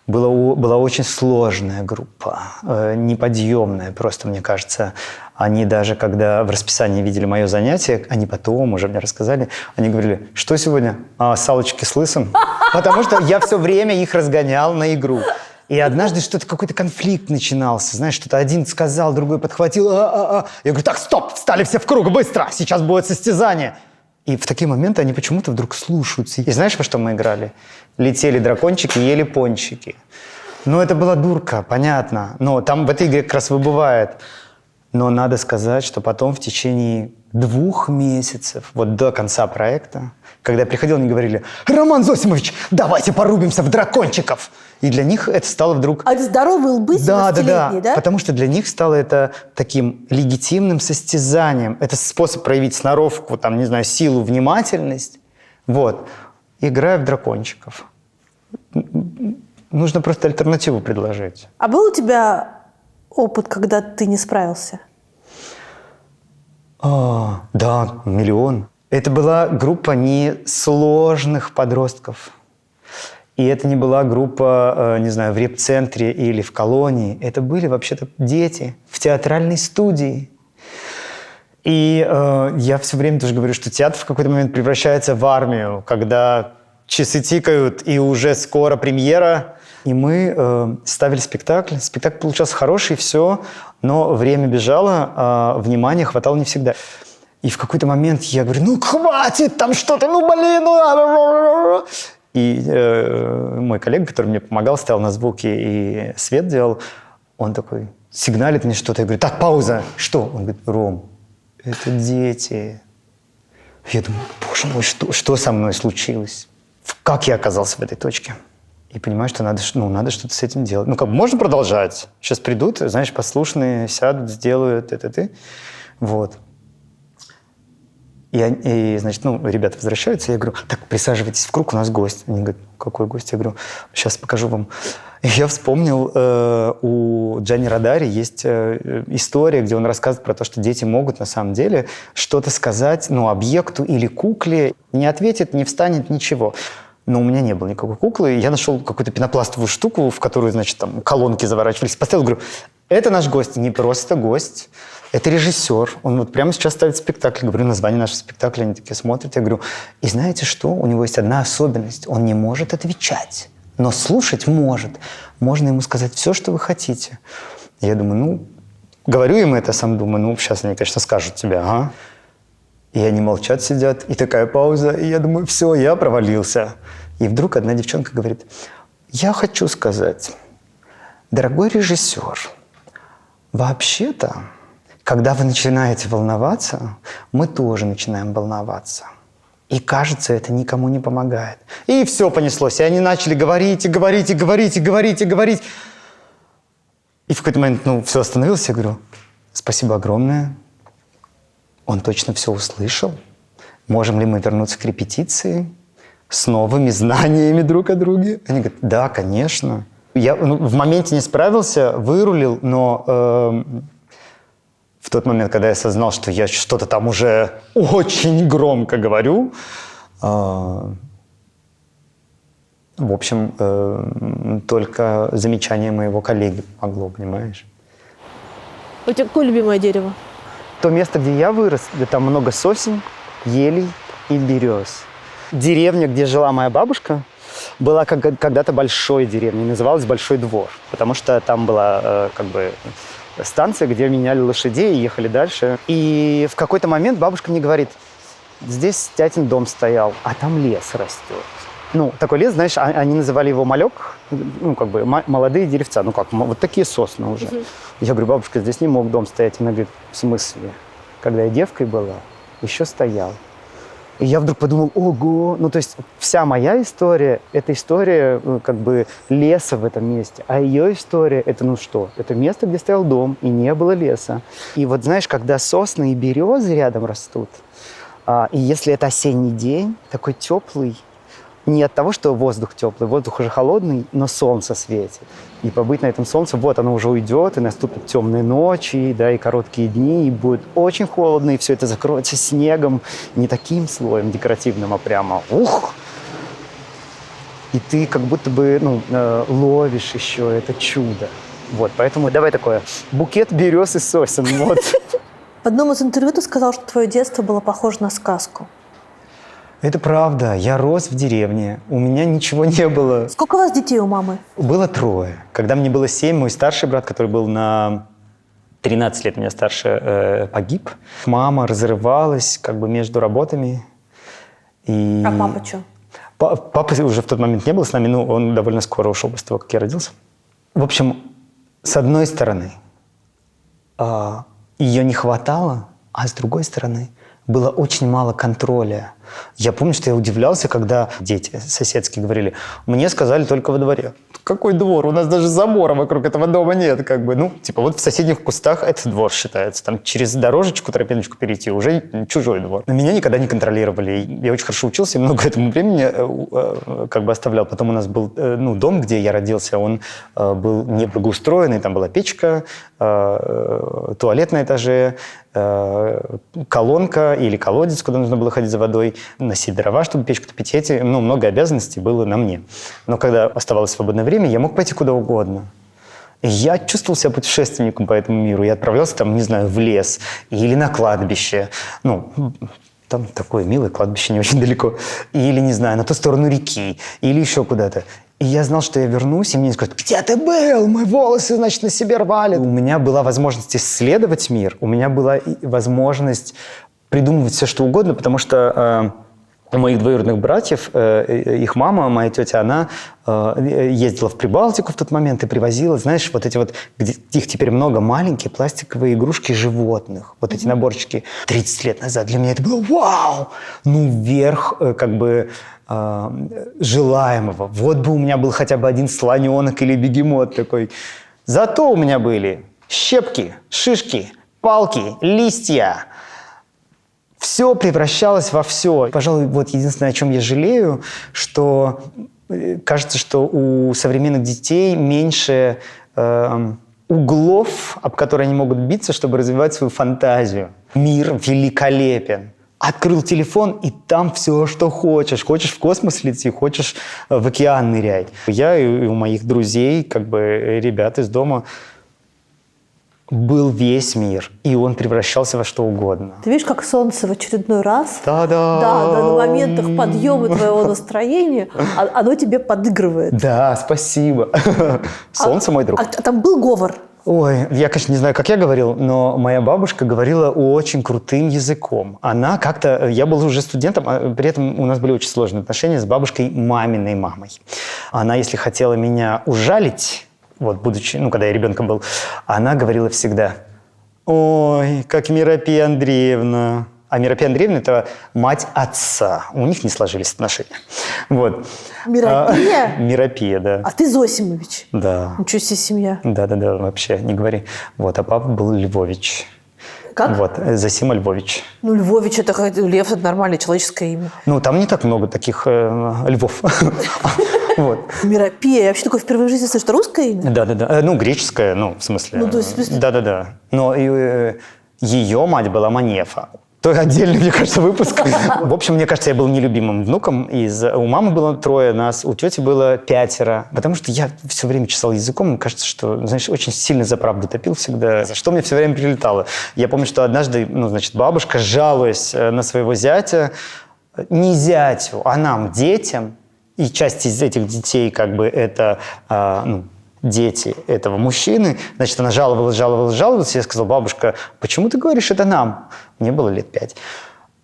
была очень сложная группа, неподъемная просто, мне кажется. Они даже, когда в расписании видели мое занятие, они потом уже мне рассказали, они говорили, что сегодня? Салочки с лысым? Потому что я все время их разгонял на игру. И однажды что-то, какой-то конфликт начинался. Знаешь, что-то один сказал, другой подхватил. Я говорю, так, стоп, встали все в круг, быстро, сейчас будет состязание. И в такие моменты они почему-то вдруг слушаются. И знаешь, во что мы играли? Летели дракончики, ели пончики. Ну, это была дурка, понятно. Но там в этой игре как раз выбывает. Но надо сказать, что потом в течение 2 месяцев, вот до конца проекта, когда я приходил, они говорили, Роман Зосимович, давайте порубимся в дракончиков. И для них это стало вдруг... А это здоровые лбы 17-летние, да? Потому что для них стало это таким легитимным состязанием. Это способ проявить сноровку, там, не знаю, силу, внимательность. Вот. Играя в дракончиков. Нужно просто альтернативу предложить. А был у тебя опыт, когда ты не справился? Да, миллион. Это была группа несложных подростков. И это не была группа, не знаю, в реп-центре или в колонии. Это были вообще-то дети в театральной студии. И я все время тоже говорю, что театр в какой-то момент превращается в армию, когда часы тикают, и уже скоро премьера. И мы ставили спектакль. Спектакль получался хороший, все, но время бежало, а внимания хватало не всегда. И в какой-то момент я говорю, ну хватит, там что-то, ну блин, ну... И мой коллега, который мне помогал, стоял на звуке и свет делал, он такой сигналит мне что-то. Я говорю, так, пауза. Что? Он говорит, Ром, это дети. Я думаю, боже мой, что со мной случилось? Как я оказался в этой точке? И понимаю, что надо что-то с этим делать. Можно продолжать. Сейчас придут, знаешь, послушные, сядут, сделают это. Вот. И, значит, ребята возвращаются, я говорю, так, присаживайтесь в круг, у нас гость. Они говорят, какой гость? Я говорю, сейчас покажу вам. И я вспомнил, у Джани Родари есть история, где он рассказывает про то, что дети могут на самом деле что-то сказать, объекту или кукле, не ответит, не встанет, ничего. Но у меня не было никакой куклы, и я нашел какую-то пенопластовую штуку, в которую, значит, там колонки заворачивались, поставил, говорю, это наш гость, не просто гость, это режиссер, он вот прямо сейчас ставит спектакль, говорю, название нашего спектакля, они такие смотрят, я говорю, и знаете что, у него есть одна особенность, он не может отвечать, но слушать может, можно ему сказать все, что вы хотите. Я думаю, говорю им это, сам думаю, сейчас они, конечно, скажут тебе, ага. И они молчат, сидят, и такая пауза, и я думаю, все, я провалился. И вдруг одна девчонка говорит, я хочу сказать, дорогой режиссер, вообще-то, когда вы начинаете волноваться, мы тоже начинаем волноваться. И кажется, это никому не помогает. И все понеслось, и они начали говорить, и говорить, и говорить, и говорить, и говорить. И в какой-то момент, все остановилось, я говорю, спасибо огромное. Он точно все услышал. Можем ли мы вернуться к репетиции с новыми знаниями друг о друге? Они говорят, да, конечно. Я в моменте не справился, вырулил, но в тот момент, когда я осознал, что я что-то там уже очень громко говорю, в общем, только замечание моего коллеги помогло, понимаешь? У тебя какое любимое дерево? То место, где я вырос, где там много сосен, елей и берез. Деревня, где жила моя бабушка, была когда-то большой деревней, называлась Большой двор, потому что там была станция, где меняли лошадей и ехали дальше. И в какой-то момент бабушка мне говорит, здесь тятин дом стоял, а там лес растет. Такой лес, знаешь, они называли его малек, молодые деревца, вот такие сосны уже. Я говорю, бабушка, здесь не мог дом стоять. Она говорит, в смысле? Когда я девкой была, еще стоял. И я вдруг подумал, ого, ну то есть вся моя история, это история как бы леса в этом месте, а ее история, это ну что? Это место, где стоял дом, и не было леса. И вот знаешь, когда сосны и березы рядом растут, и если это осенний день, такой теплый, не от того, что воздух теплый, воздух уже холодный, но солнце светит. И побыть на этом солнце, вот оно уже уйдет, и наступят темные ночи, да, и короткие дни, и будет очень холодно, и все это закроется снегом, не таким слоем декоративным, а прямо ух! И ты как будто бы ловишь еще это чудо. Вот, поэтому давай такое, букет берез и сосен, вот. В одном из интервью ты сказал, что твое детство было похоже на сказку. Это правда. Я рос в деревне. У меня ничего не было. Сколько у вас детей у мамы? Было 3. Когда мне было 7, мой старший брат, который был на 13 лет меня старше, погиб. Мама разрывалась как бы между работами. И... А папа что? Папы уже в тот момент не был с нами, но он довольно скоро ушел после того, как я родился. В общем, с одной стороны, ее не хватало, а с другой стороны, было очень мало контроля. Я помню, что я удивлялся, когда дети соседские говорили, мне сказали только во дворе. Какой двор? У нас даже забора вокруг этого дома нет. Как бы. Ну, типа вот в соседних кустах это двор считается. Там через дорожечку, тропиночку перейти уже чужой двор. Но меня никогда не контролировали. Я очень хорошо учился, и много этому времени как бы оставлял. Потом у нас был дом, где я родился, он был неблагоустроенный. Там была печка, туалет на этаже, колонка или колодец, куда нужно было ходить за водой, носить дрова, чтобы печку топить. Много обязанностей было на мне. Но когда оставалось свободное время, я мог пойти куда угодно. И я чувствовал себя путешественником по этому миру. Я отправлялся там, не знаю, в лес или на кладбище. Там такое милое кладбище, не очень далеко. Или, не знаю, на ту сторону реки. Или еще куда-то. И я знал, что я вернусь, и мне скажут, где ты был? Мои волосы, значит, на себе рвали. У меня была возможность исследовать мир, у меня была возможность придумывать все, что угодно, потому что у моих двоюродных братьев, их мама, моя тетя, она ездила в Прибалтику в тот момент и привозила, знаешь, вот эти вот, где их теперь много, маленькие пластиковые игрушки животных. Вот эти наборчики 30 лет назад. Для меня это было вау! Верх как бы желаемого. Вот бы у меня был хотя бы один слоненок или бегемот такой. Зато у меня были щепки, шишки, палки, листья. Все превращалось во все. Пожалуй, вот единственное, о чем я жалею, что кажется, что у современных детей меньше углов, об которые они могут биться, чтобы развивать свою фантазию. Мир великолепен. Открыл телефон, и там все, что хочешь. Хочешь в космос лети, хочешь в океан ныряй. Я и у моих друзей, как бы ребят из дома, был весь мир, и он превращался во что угодно. Ты видишь, как солнце в очередной раз, Та-да! да, на моментах подъема твоего настроения, оно тебе подыгрывает. Да, спасибо. Солнце мой друг. А там был говор? Ой, я, конечно, не знаю, как я говорил, но моя бабушка говорила очень крутым языком. Она как-то... Я был уже студентом, а при этом у нас были очень сложные отношения с бабушкой маминой мамой. Она, если хотела меня ужалить, вот, будучи, когда я ребенком был, она говорила всегда: «Ой, как Миропия Андреевна». А Миропия Андреевна – это мать отца. У них не сложились отношения. Вот. Миропия? Миропия, да. А ты Зосимович? Да. Ничего себе семья. Да, вообще, не говори. Вот, а папа был Львович. Как? Вот, Зосима Львович. Львович – это Лев, это нормальное человеческое имя. Там не так много таких львов. Вот. Миропия. Я вообще такое впервые в жизни слышу. Это русское имя? Да. Греческое, в смысле. То есть, в смысле? Да. Но ее мать была Манефа. То отдельный, мне кажется, выпуск. В общем, мне кажется, я был нелюбимым внуком. У мамы было 3 нас, у тети было 5. Потому что я все время чесал языком. Мне кажется, что, знаешь, очень сильно за правду топил всегда. За что мне все время прилетало. Я помню, что однажды, бабушка, жалуясь на своего зятя, не зятю, а нам, детям, и часть из этих детей, как бы, это... дети этого мужчины. Значит, она жаловалась. Я сказал: бабушка, почему ты говоришь это нам? Мне было лет 5.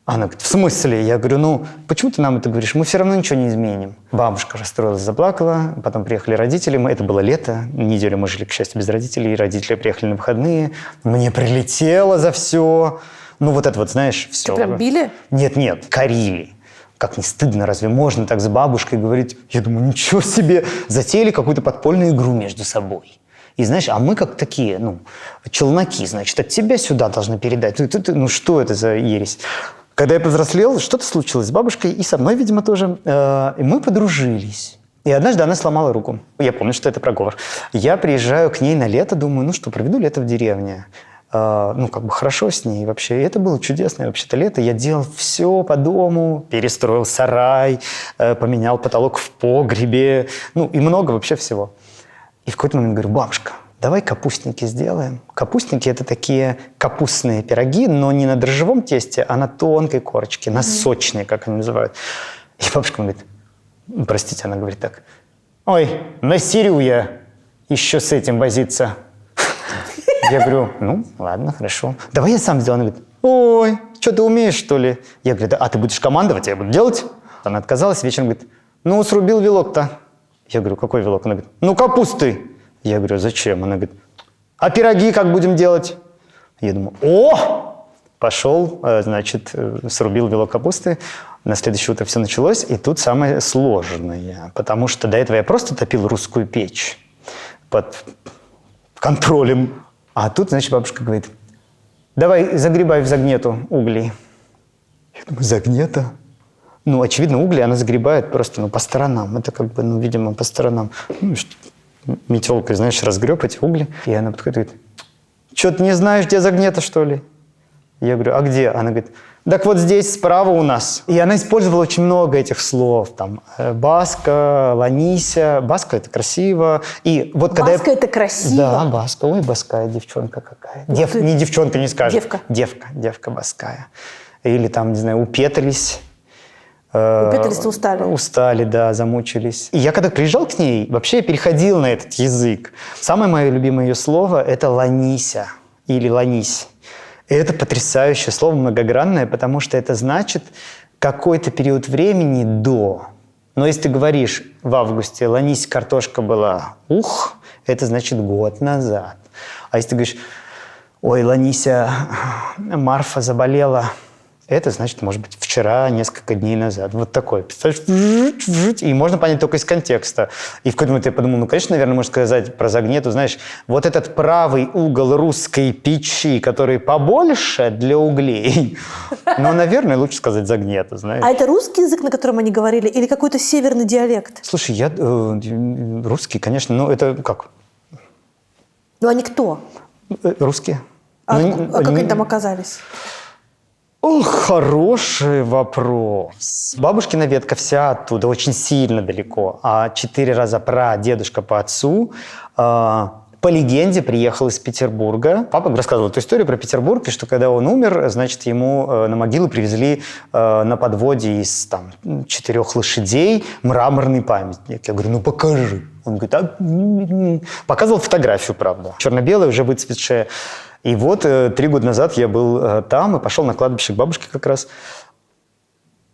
Она говорит: в смысле? Я говорю: почему ты нам это говоришь? Мы все равно ничего не изменим. Бабушка расстроилась, заплакала. Потом приехали родители. Это было лето. Неделю мы жили, к счастью, без родителей. Родители приехали на выходные. Мне прилетело за все. Ну, вот это вот, знаешь, все. Прям били? Нет, корили. Как не стыдно, разве можно так с бабушкой говорить? Я думаю, ничего себе, затеяли какую-то подпольную игру между собой. И знаешь, а мы как такие, челноки, значит, от тебя сюда должны передать. Ну, что это за ересь? Когда я повзрослел, что-то случилось с бабушкой и со мной, видимо, тоже. И мы подружились. И однажды она сломала руку. Я помню, что это проговор. Я приезжаю к ней на лето, думаю, проведу лето в деревне. Хорошо с ней вообще. И это было чудесное вообще-то лето. Я делал все по дому, перестроил сарай, поменял потолок в погребе. И много вообще всего. И в какой-то момент говорю, бабушка, давай капустники сделаем. Капустники – это такие капустные пироги, но не на дрожжевом тесте, а на тонкой корочке, на сочной, как они называют. И бабушка говорит, простите, она говорит так, ой, насерю я еще с этим возиться. Я говорю, ладно, хорошо. Давай я сам сделаю. Она говорит, ой, что ты умеешь, что ли? Я говорю, да, а ты будешь командовать, я буду делать? Она отказалась, вечером говорит, срубил вилок-то. Я говорю, какой вилок? Она говорит, капусты. Я говорю, зачем? Она говорит, а пироги как будем делать? Я думаю, пошел, значит, срубил вилок капусты. На следующее утро все началось, и тут самое сложное, потому что до этого я просто топил русскую печь под контролем. А тут, значит, бабушка говорит, давай загребай в загнету угли. Я думаю, загнета? Очевидно, угли она загребает просто, по сторонам. Это видимо, по сторонам. Метелкой, знаешь, разгреб эти угли. И она подходит и говорит, что ты не знаешь, где загнета, что ли? Я говорю, а где? Она говорит, так вот здесь, справа у нас. И она использовала очень много этих слов. Там, баска, ланися. Баска – это красиво. И вот Баска – это красиво? Да, баска. Ой, баская девчонка какая. Не девчонка, не скажешь. Девка баская. Или там, не знаю, упетрились. Упетрились-то устали. Устали, да, замучились. И я когда приезжал к ней, вообще я переходил на этот язык. Самое мое любимое ее слово – это ланися или ланись. И это потрясающее слово, многогранное, потому что это значит какой-то период времени до. Но если ты говоришь в августе «ланись, картошка была, это значит год назад. А если ты говоришь «ой, Ланися, Марфа заболела», это значит, может быть, вчера, несколько дней назад. Вот такой. Представляешь? И можно понять только из контекста. И в какой-то момент я подумал, конечно, наверное, можно сказать про загнету, знаешь, вот этот правый угол русской печи, который побольше для углей, наверное, лучше сказать загнету, знаешь. А это русский язык, на котором они говорили, или какой-то северный диалект? Слушай, я русский, конечно, но это как? Они кто? Русские. А как они там оказались? Хороший вопрос. Бабушкина ветка вся оттуда, очень сильно далеко. А 4 раза прадедушка по отцу, по легенде, приехал из Петербурга. Папа рассказывал эту историю про Петербург, и что когда он умер, значит, ему на могилу привезли на подводе из 4 лошадей мраморный памятник. Я говорю, покажи. Он говорит, показывал фотографию, правда. Черно-белая, уже выцветшая. И вот 3 года назад я был там и пошел на кладбище к бабушке как раз.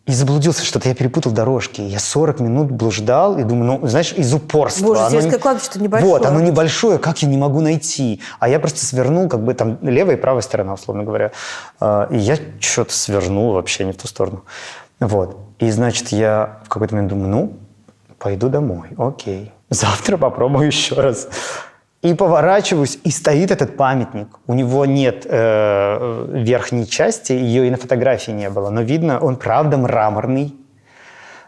И заблудился что-то, я перепутал дорожки. Я 40 минут блуждал и думаю, знаешь, из упорства. Боже, сельское кладбище-то небольшое. Вот, оно небольшое, как я не могу найти? А я просто свернул, там левая и правая сторона, условно говоря. И я что-то свернул вообще не в ту сторону. Вот. И, значит, я в какой-то момент думаю, пойду домой, окей. Завтра попробую еще раз. И поворачиваюсь, и стоит этот памятник. У него нет верхней части, ее и на фотографии не было. Но видно, он правда мраморный,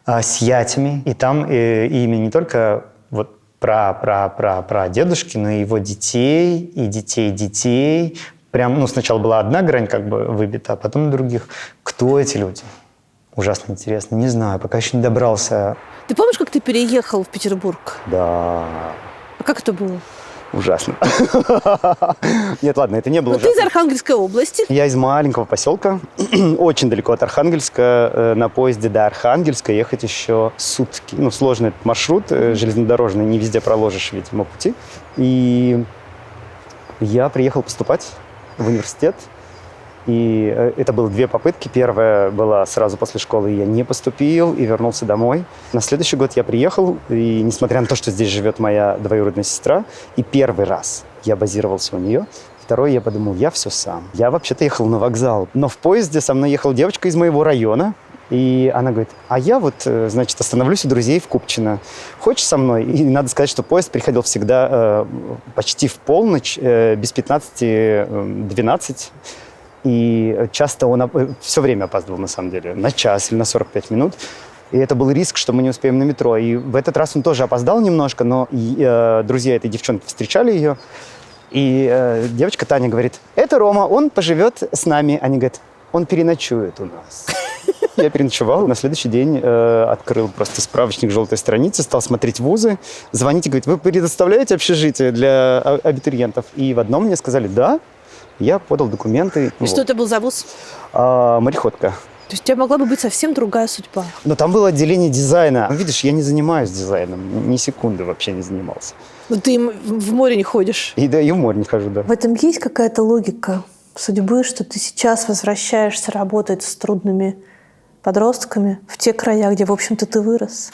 с ятями. И там имя не только прадедушки, но и его детей, и детей. Прям, сначала была одна грань выбита, а потом других. Кто эти люди? Ужасно интересно. Не знаю, пока еще не добрался. Ты помнишь, как ты переехал в Петербург? Да. А как это было? Ужасно. Нет, ладно, это не было ужасно. Ты из Архангельской области. Я из маленького поселка, очень далеко от Архангельска. На поезде до Архангельска ехать еще сутки. Сложный этот маршрут железнодорожный, не везде проложишь, видимо, пути. И я приехал поступать в университет. И это было 2 попытки. Первая была сразу после школы, и я не поступил, и вернулся домой. На следующий год я приехал, и несмотря на то, что здесь живет моя двоюродная сестра, и первый раз я базировался у нее, Второй я подумал, я все сам. Я вообще-то ехал на вокзал, но в поезде со мной ехала девочка из моего района. И она говорит, а я вот, значит, остановлюсь у друзей в Купчино. Хочешь со мной? И надо сказать, что поезд приходил всегда почти в полночь, без 15-12. И часто он все время опаздывал, на самом деле, на час или на 45 минут. И это был риск, что мы не успеем на метро. И в этот раз он тоже опоздал немножко, но друзья этой девчонки встречали ее. И девочка Таня говорит, это Рома, он поживет с нами. Они говорят, он переночует у нас. Я переночевал. На следующий день открыл просто справочник желтой страницы, стал смотреть вузы, звонить и говорить, вы предоставляете общежитие для абитуриентов? И в одном мне сказали, да. Я подал документы. И что это был за вуз? Мореходка. То есть у тебя могла бы быть совсем другая судьба. Но там было отделение дизайна. Видишь, я не занимаюсь дизайном. Ни секунды вообще не занимался. Ну ты в море не ходишь. И да, и в море не хожу, да. В этом есть какая-то логика судьбы, что ты сейчас возвращаешься работать с трудными подростками в те края, где, в общем-то, ты вырос?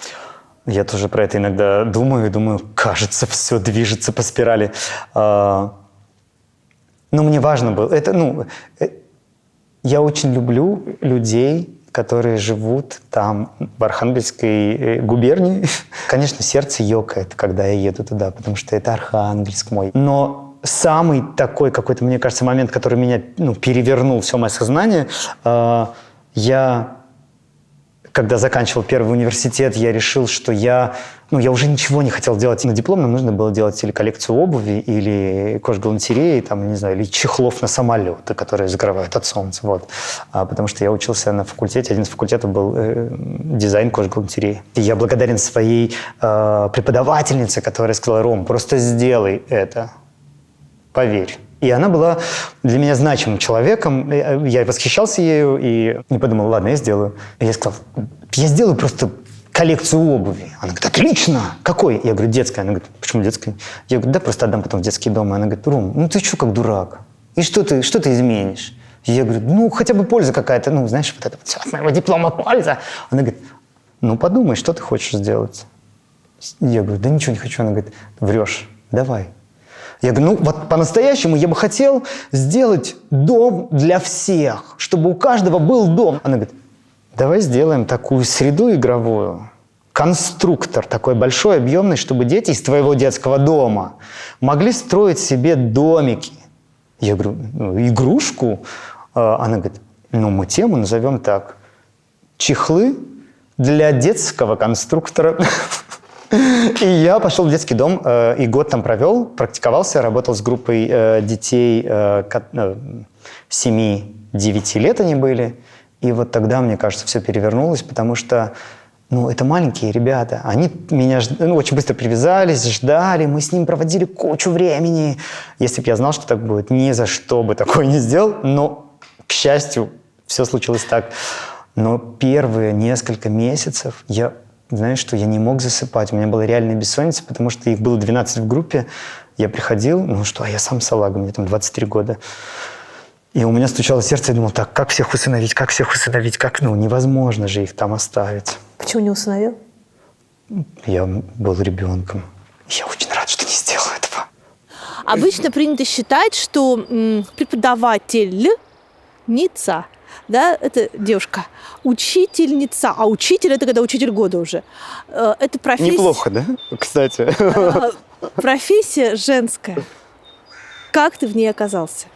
Я тоже про это иногда думаю, кажется, все движется по спирали. Но мне важно было. Я очень люблю людей, которые живут там, в Архангельской губернии. Конечно, сердце ёкает, когда я еду туда, потому что это Архангельск мой. Но самый такой какой-то, мне кажется, момент, который меня перевернул все мое сознание, когда заканчивал первый университет, я решил, что я уже ничего не хотел делать. На диплом нам нужно было делать или коллекцию обуви, или кожгалантереи, или чехлов на самолеты, которые закрывают от солнца. Вот. Потому что я учился на факультете, один из факультетов был дизайн кожгалантереи. И я благодарен своей преподавательнице, которая сказала, Ром, просто сделай это, поверь. И она была для меня значимым человеком. Я восхищался ею и не подумал, ладно, я сделаю. И я сказал, я сделаю просто коллекцию обуви. Она говорит, отлично! Какой? Я говорю, детская. Она говорит, почему детская? Я говорю, да, просто отдам потом в детский дом. Она говорит, Ром, ты что, как дурак? И что ты изменишь? Я говорю, хотя бы польза какая-то. Знаешь, вот это вот все от моего диплома польза. Она говорит, подумай, что ты хочешь сделать? Я говорю, да ничего не хочу. Она говорит, врешь, давай. Я говорю, вот по-настоящему я бы хотел сделать дом для всех, чтобы у каждого был дом. Она говорит, давай сделаем такую среду игровую, конструктор такой большой, объемный, чтобы дети из твоего детского дома могли строить себе домики. Я говорю, игрушку? Она говорит, мы тему назовем так. Чехлы для детского конструктора. И я пошел в детский дом и год там провел, практиковался, работал с группой детей 7-9 лет они были. И вот тогда, мне кажется, все перевернулось, потому что это маленькие ребята. Они меня очень быстро привязались, ждали, мы с ним проводили кучу времени. Если бы я знал, что так будет, ни за что бы такое не сделал. Но, к счастью, все случилось так. Но первые несколько месяцев я не мог засыпать. У меня была реальная бессонница, потому что их было 12 в группе. Я приходил, я сам салага, мне там 23 года. И у меня стучало сердце, я думал, так, как всех усыновить, как невозможно же их там оставить. Почему не усыновил? Я был ребенком. Я очень рад, что не сделал этого. Обычно принято считать, что преподавательница, да, это девушка, учительница, а учитель – это когда учитель года уже. Это профессия… Неплохо, да, кстати? Профессия женская. Как ты в ней оказался?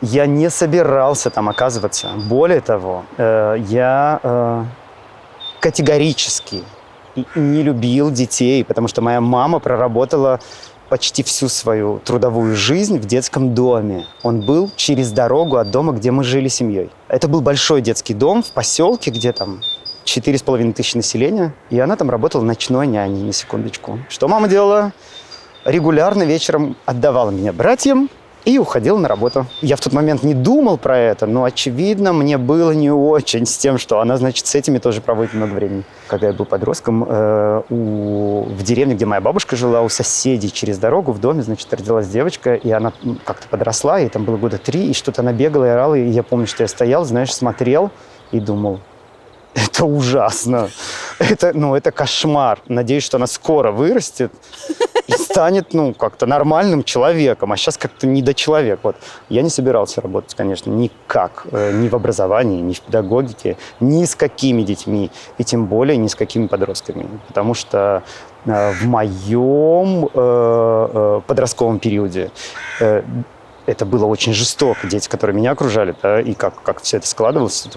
Я не собирался там оказываться. Более того, я категорически не любил детей, потому что моя мама проработала почти всю свою трудовую жизнь в детском доме. Он был через дорогу от дома, где мы жили семьей. Это был большой детский дом в поселке, где там 4500 населения. И она там работала ночной няней, на секундочку. Что мама делала? Регулярно вечером отдавала меня братьям и уходила на работу. Я в тот момент не думал про это, но, очевидно, мне было не очень с тем, что она, значит, с этими тоже проводит много времени. Когда я был подростком, в деревне, где моя бабушка жила, у соседей через дорогу в доме, значит, родилась девочка, и она как-то подросла, ей там было года 3, и что-то она бегала и орала, и я помню, что я стоял, смотрел и думал, это ужасно, это кошмар. Надеюсь, что она скоро вырастет и станет, как-то нормальным человеком, а сейчас как-то недочеловек. Вот. Я не собирался работать, конечно, никак, ни в образовании, ни в педагогике, ни с какими детьми, и тем более ни с какими подростками, потому что в моем подростковом периоде это было очень жестоко. Дети, которые меня окружали, да, и как все это складывалось,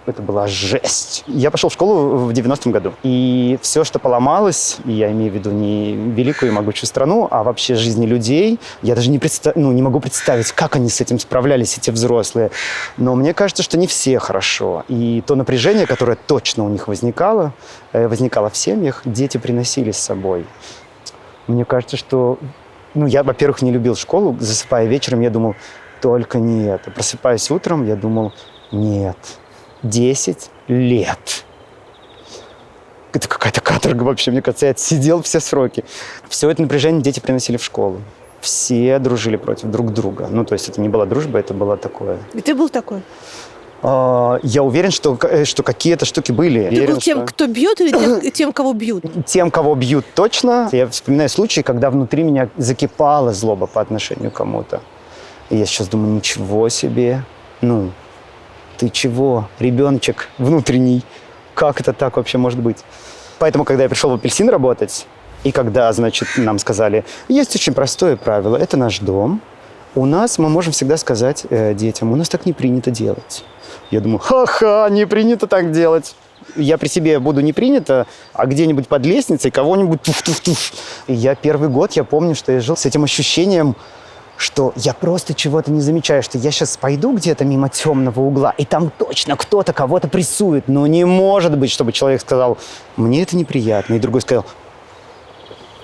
это была жесть. Я пошел в школу в 90-м году. И все, что поломалось, и я имею в виду не великую и могучую страну, а вообще жизни людей, я даже не могу представить, как они с этим справлялись, эти взрослые. Но мне кажется, что не все хорошо. И то напряжение, которое точно у них возникало в семьях, дети приносили с собой. Мне кажется, что... я, во-первых, не любил школу. Засыпая вечером, я думал, только не это. Просыпаясь утром, я думал, нет, 10 лет. Это какая-то каторга вообще, мне кажется. Я отсидел все сроки. Все это напряжение дети приносили в школу. Все дружили против друг друга. То есть это не была дружба, это было такое. И ты был такой? Я уверен, что какие-то штуки были. Ты был тем, кто бьет, или тем, кого бьют? Тем, кого бьют, точно. Я вспоминаю случаи, когда внутри меня закипала злоба по отношению к кому-то. И я сейчас думаю, ничего себе. Ты чего, ребеночек внутренний? Как это так вообще может быть? Поэтому, когда я пришел в «Апельсин» работать, и когда, нам сказали, есть очень простое правило, это наш дом, мы можем всегда сказать детям, у нас так не принято делать. Я думаю, ха-ха, не принято так делать. Я при себе буду не принято, а где-нибудь под лестницей кого-нибудь туф-туф-туф. И я первый год, я помню, что я жил с этим ощущением, что я просто чего-то не замечаю, что я сейчас пойду где-то мимо темного угла, и там точно кто-то кого-то прессует. Но не может быть, чтобы человек сказал, мне это неприятно, и другой сказал,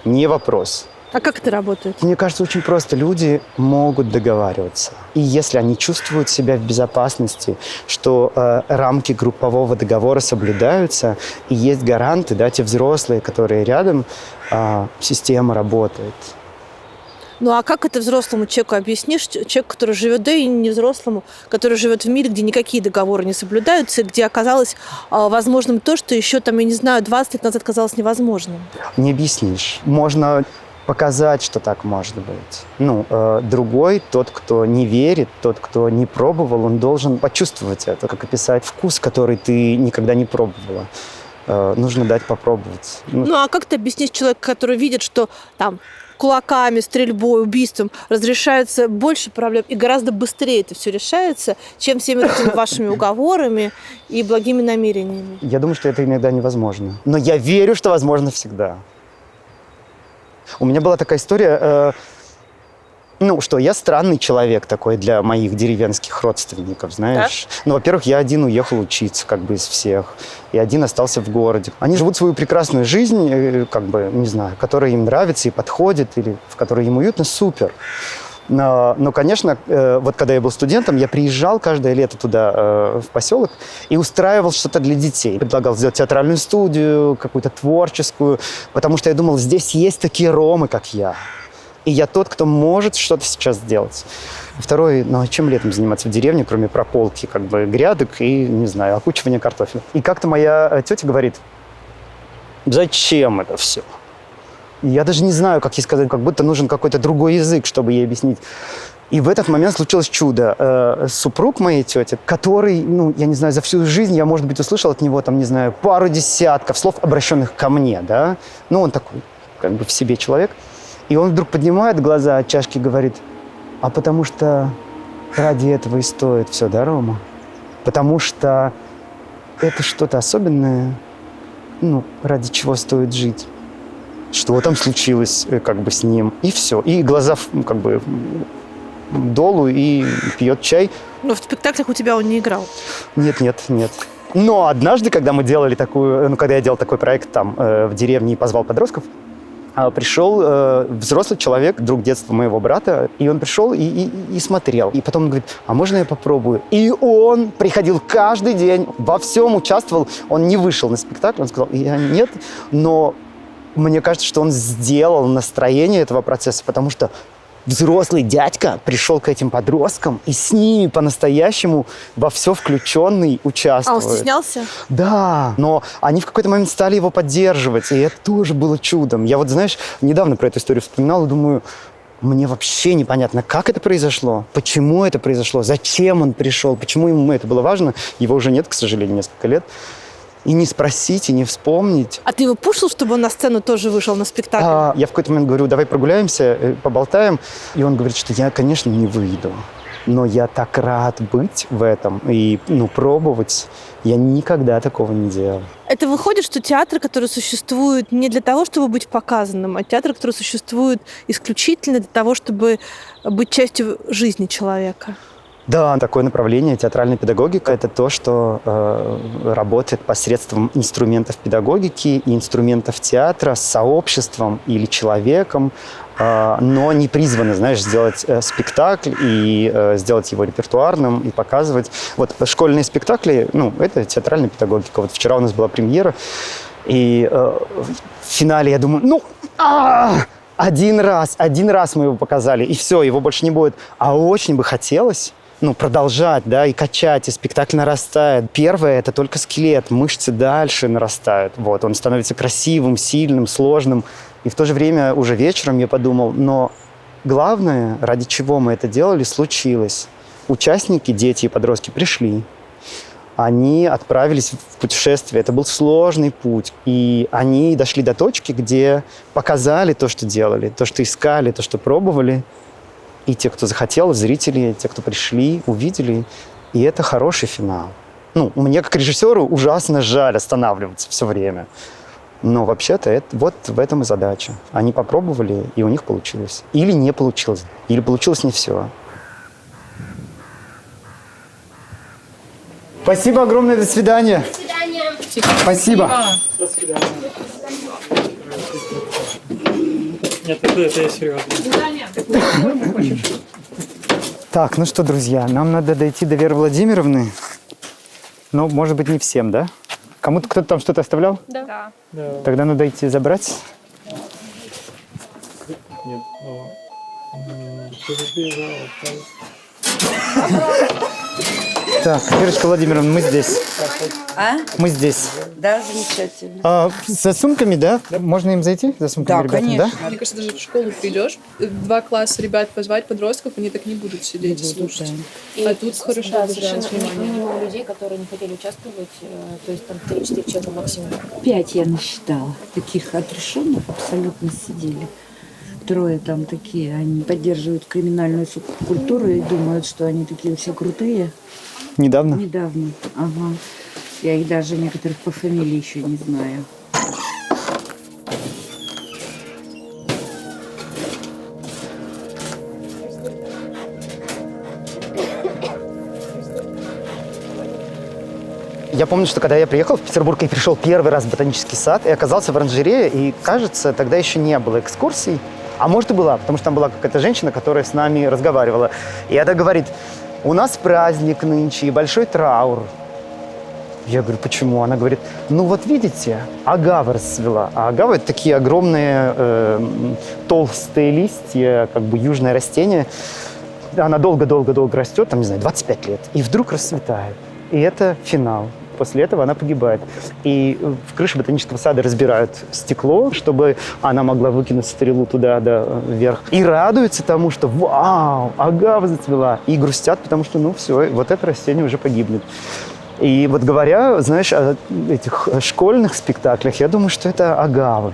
не вопрос. А как это работает? Мне кажется, очень просто. Люди могут договариваться. И если они чувствуют себя в безопасности, что рамки группового договора соблюдаются, и есть гаранты, те взрослые, которые рядом, система работает. А как это взрослому человеку объяснишь? Человек, который живет, да и не взрослому, который живет в мире, где никакие договоры не соблюдаются, где оказалось возможным то, что еще, 20 лет назад казалось невозможным. Не объяснишь. Можно показать, что так может быть. Другой, тот, кто не верит, тот, кто не пробовал, он должен почувствовать это, как описать вкус, который ты никогда не пробовала. Нужно дать попробовать. А как ты объяснишь человеку, который видит, что кулаками, стрельбой, убийством разрешается больше проблем и гораздо быстрее это все решается, чем всеми этими вашими уговорами и благими намерениями? Я думаю, что это иногда невозможно. Но я верю, что возможно всегда. У меня была такая история, что я странный человек такой для моих деревенских родственников, знаешь. Во-первых, я один уехал учиться, из всех, и один остался в городе. Они живут свою прекрасную жизнь, не знаю, которая им нравится и подходит, или в которой им уютно, супер. Но, конечно, когда я был студентом, я приезжал каждое лето туда, в поселок, и устраивал что-то для детей. Предлагал сделать театральную студию, какую-то творческую, потому что я думал, здесь есть такие ромы, как я. И я тот, кто может что-то сейчас сделать. Второй, а чем летом заниматься в деревне, кроме прополки, грядок и, не знаю, окучивания картофеля. И как-то моя тетя говорит, зачем это все? Я даже не знаю, как ей сказать, как будто нужен какой-то другой язык, чтобы ей объяснить. И в этот момент случилось чудо. Супруг моей тети, который, я не знаю, за всю жизнь я, может быть, услышал от него, пару десятков слов, обращенных ко мне, да? Он такой, в себе человек. И он вдруг поднимает глаза от чашки и говорит, а потому что ради этого и стоит все, да, Рома? Потому что это что-то особенное, ради чего стоит жить. Что там случилось с ним, и все. И глаза долу, и пьет чай. Но в спектаклях у тебя он не играл? Нет. Но однажды, когда мы делали когда я делал такой проект в деревне и позвал подростков, пришел взрослый человек, друг детства моего брата, и он пришел и смотрел. И потом он говорит, а можно я попробую? И он приходил каждый день, во всем участвовал. Он не вышел на спектакль, он сказал, я нет, но мне кажется, что он сделал настроение этого процесса, потому что взрослый дядька пришел к этим подросткам и с ними по-настоящему во все включенный А участвует. он стеснялся? Да, но они в какой-то момент стали его поддерживать, и это тоже было чудом. Я вот, знаешь, недавно про эту историю вспоминал и думаю, мне вообще непонятно, как это произошло, почему это произошло, зачем он пришел, почему ему это было важно. Его уже нет, к сожалению, несколько лет. И не спросить, и не вспомнить. А ты его пушил, чтобы он на сцену тоже вышел на спектакль? Я в какой-то момент говорю, давай прогуляемся, поболтаем. И он говорит, что я, конечно, не выйду. Но я так рад быть в этом и пробовать. Я никогда такого не делал. Это выходит, что театр, который существует не для того, чтобы быть показанным, а театр, который существует исключительно для того, чтобы быть частью жизни человека. Да, такое направление, театральная педагогика, это то, что работает посредством инструментов педагогики и инструментов театра с сообществом или человеком, но не призваны, знаешь, сделать спектакль и сделать его репертуарным и показывать. Вот школьные спектакли, это театральная педагогика. Вот вчера у нас была премьера, и в финале я думаю, один раз мы его показали, и все, его больше не будет. А очень бы хотелось продолжать, да, и качать, и спектакль нарастает. Первое – это только скелет, мышцы дальше нарастают. Вот, он становится красивым, сильным, сложным. И в то же время уже вечером я подумал, но главное, ради чего мы это делали, случилось. Участники, дети и подростки пришли. Они отправились в путешествие. Это был сложный путь. И они дошли до точки, где показали то, что делали, то, что искали, то, что пробовали. И те, кто захотел, зрители, те, кто пришли, увидели. И это хороший финал. Мне, как режиссеру, ужасно жаль останавливаться все время. Но вообще-то вот в этом и задача. Они попробовали, и у них получилось. Или не получилось. Или получилось не все. Спасибо огромное. До свидания. До свидания. Спасибо. До свидания. Нет, это я серьезно. Так, ну что, друзья, нам надо дойти до Веры Владимировны. Ну, может быть, не всем, да? Кому-то кто-то там что-то оставлял? Да. Тогда надо идти забрать. Нет, Так, Верочка Владимировна, мы здесь. А? Мы здесь. Да, замечательно. За сумками, да? Можно им зайти? За сумками, Да, ребятам, конечно. да? Мне кажется, даже в школу придешь, 2 класса ребят позвать, подростков, они так не будут сидеть и слушать. А тут хорошо да, обращают совершенно внимание. минимум людей, которые не хотели участвовать, то есть там 3-4 человека максимум. 5 я насчитала. Таких отрешенных абсолютно сидели. 3 там такие, они поддерживают криминальную субкультуру и думают, что они такие все крутые. Недавно? Недавно. Ага. Я их даже некоторых по фамилии еще не знаю. Я помню, что когда я приехал в Петербург и пришел первый раз в ботанический сад и оказался в оранжерее, и, кажется, тогда еще не было экскурсий. А может и была, потому что там была какая-то женщина, которая с нами разговаривала. И она говорит, у нас праздник нынче и большой траур. Я говорю, почему? Она говорит, ну вот видите, агава расцвела. А агава – это такие огромные толстые листья, как бы южное растение. Она долго-долго-долго растет, там, не знаю, 25 лет. И вдруг расцветает. И это финал. После этого она погибает. И в крыше ботанического сада разбирают стекло, чтобы она могла выкинуть стрелу туда, вверх. И радуются тому, что вау, агава зацвела. И грустят, потому что, ну все, вот это растение уже погибнет. И вот говоря, знаешь, о этих школьных спектаклях, я думаю, что это агавы.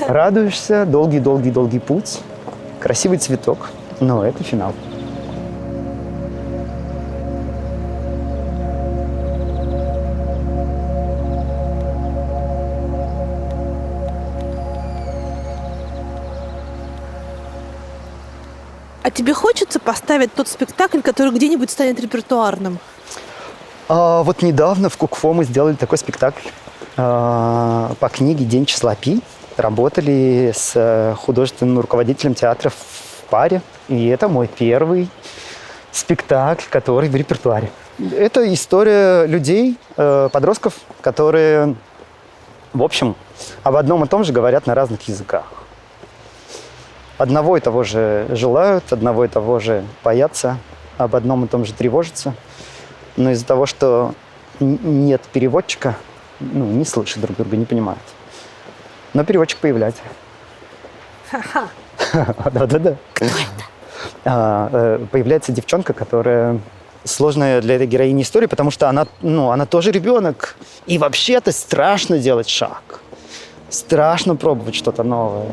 Радуешься, долгий-долгий-долгий путь, красивый цветок, но это финал. А тебе хочется поставить тот спектакль, который где-нибудь станет репертуарным? Вот недавно в Кукфо мы сделали такой спектакль по книге «День числа Пи». Работали с художественным руководителем театра в паре. И это мой первый спектакль, который в репертуаре. Это история людей, подростков, которые, в общем, об одном и том же говорят на разных языках. одного и того же желают, одного и того же боятся, об одном и том же тревожатся. Но из-за того, что нет переводчика, не слышат друг друга, не понимают. Но переводчик появляется. Ха-ха. Да-да-да. Появляется девчонка, которая сложная для этой героини история, потому что она тоже ребенок. И вообще-то страшно делать шаг. Страшно пробовать что-то новое.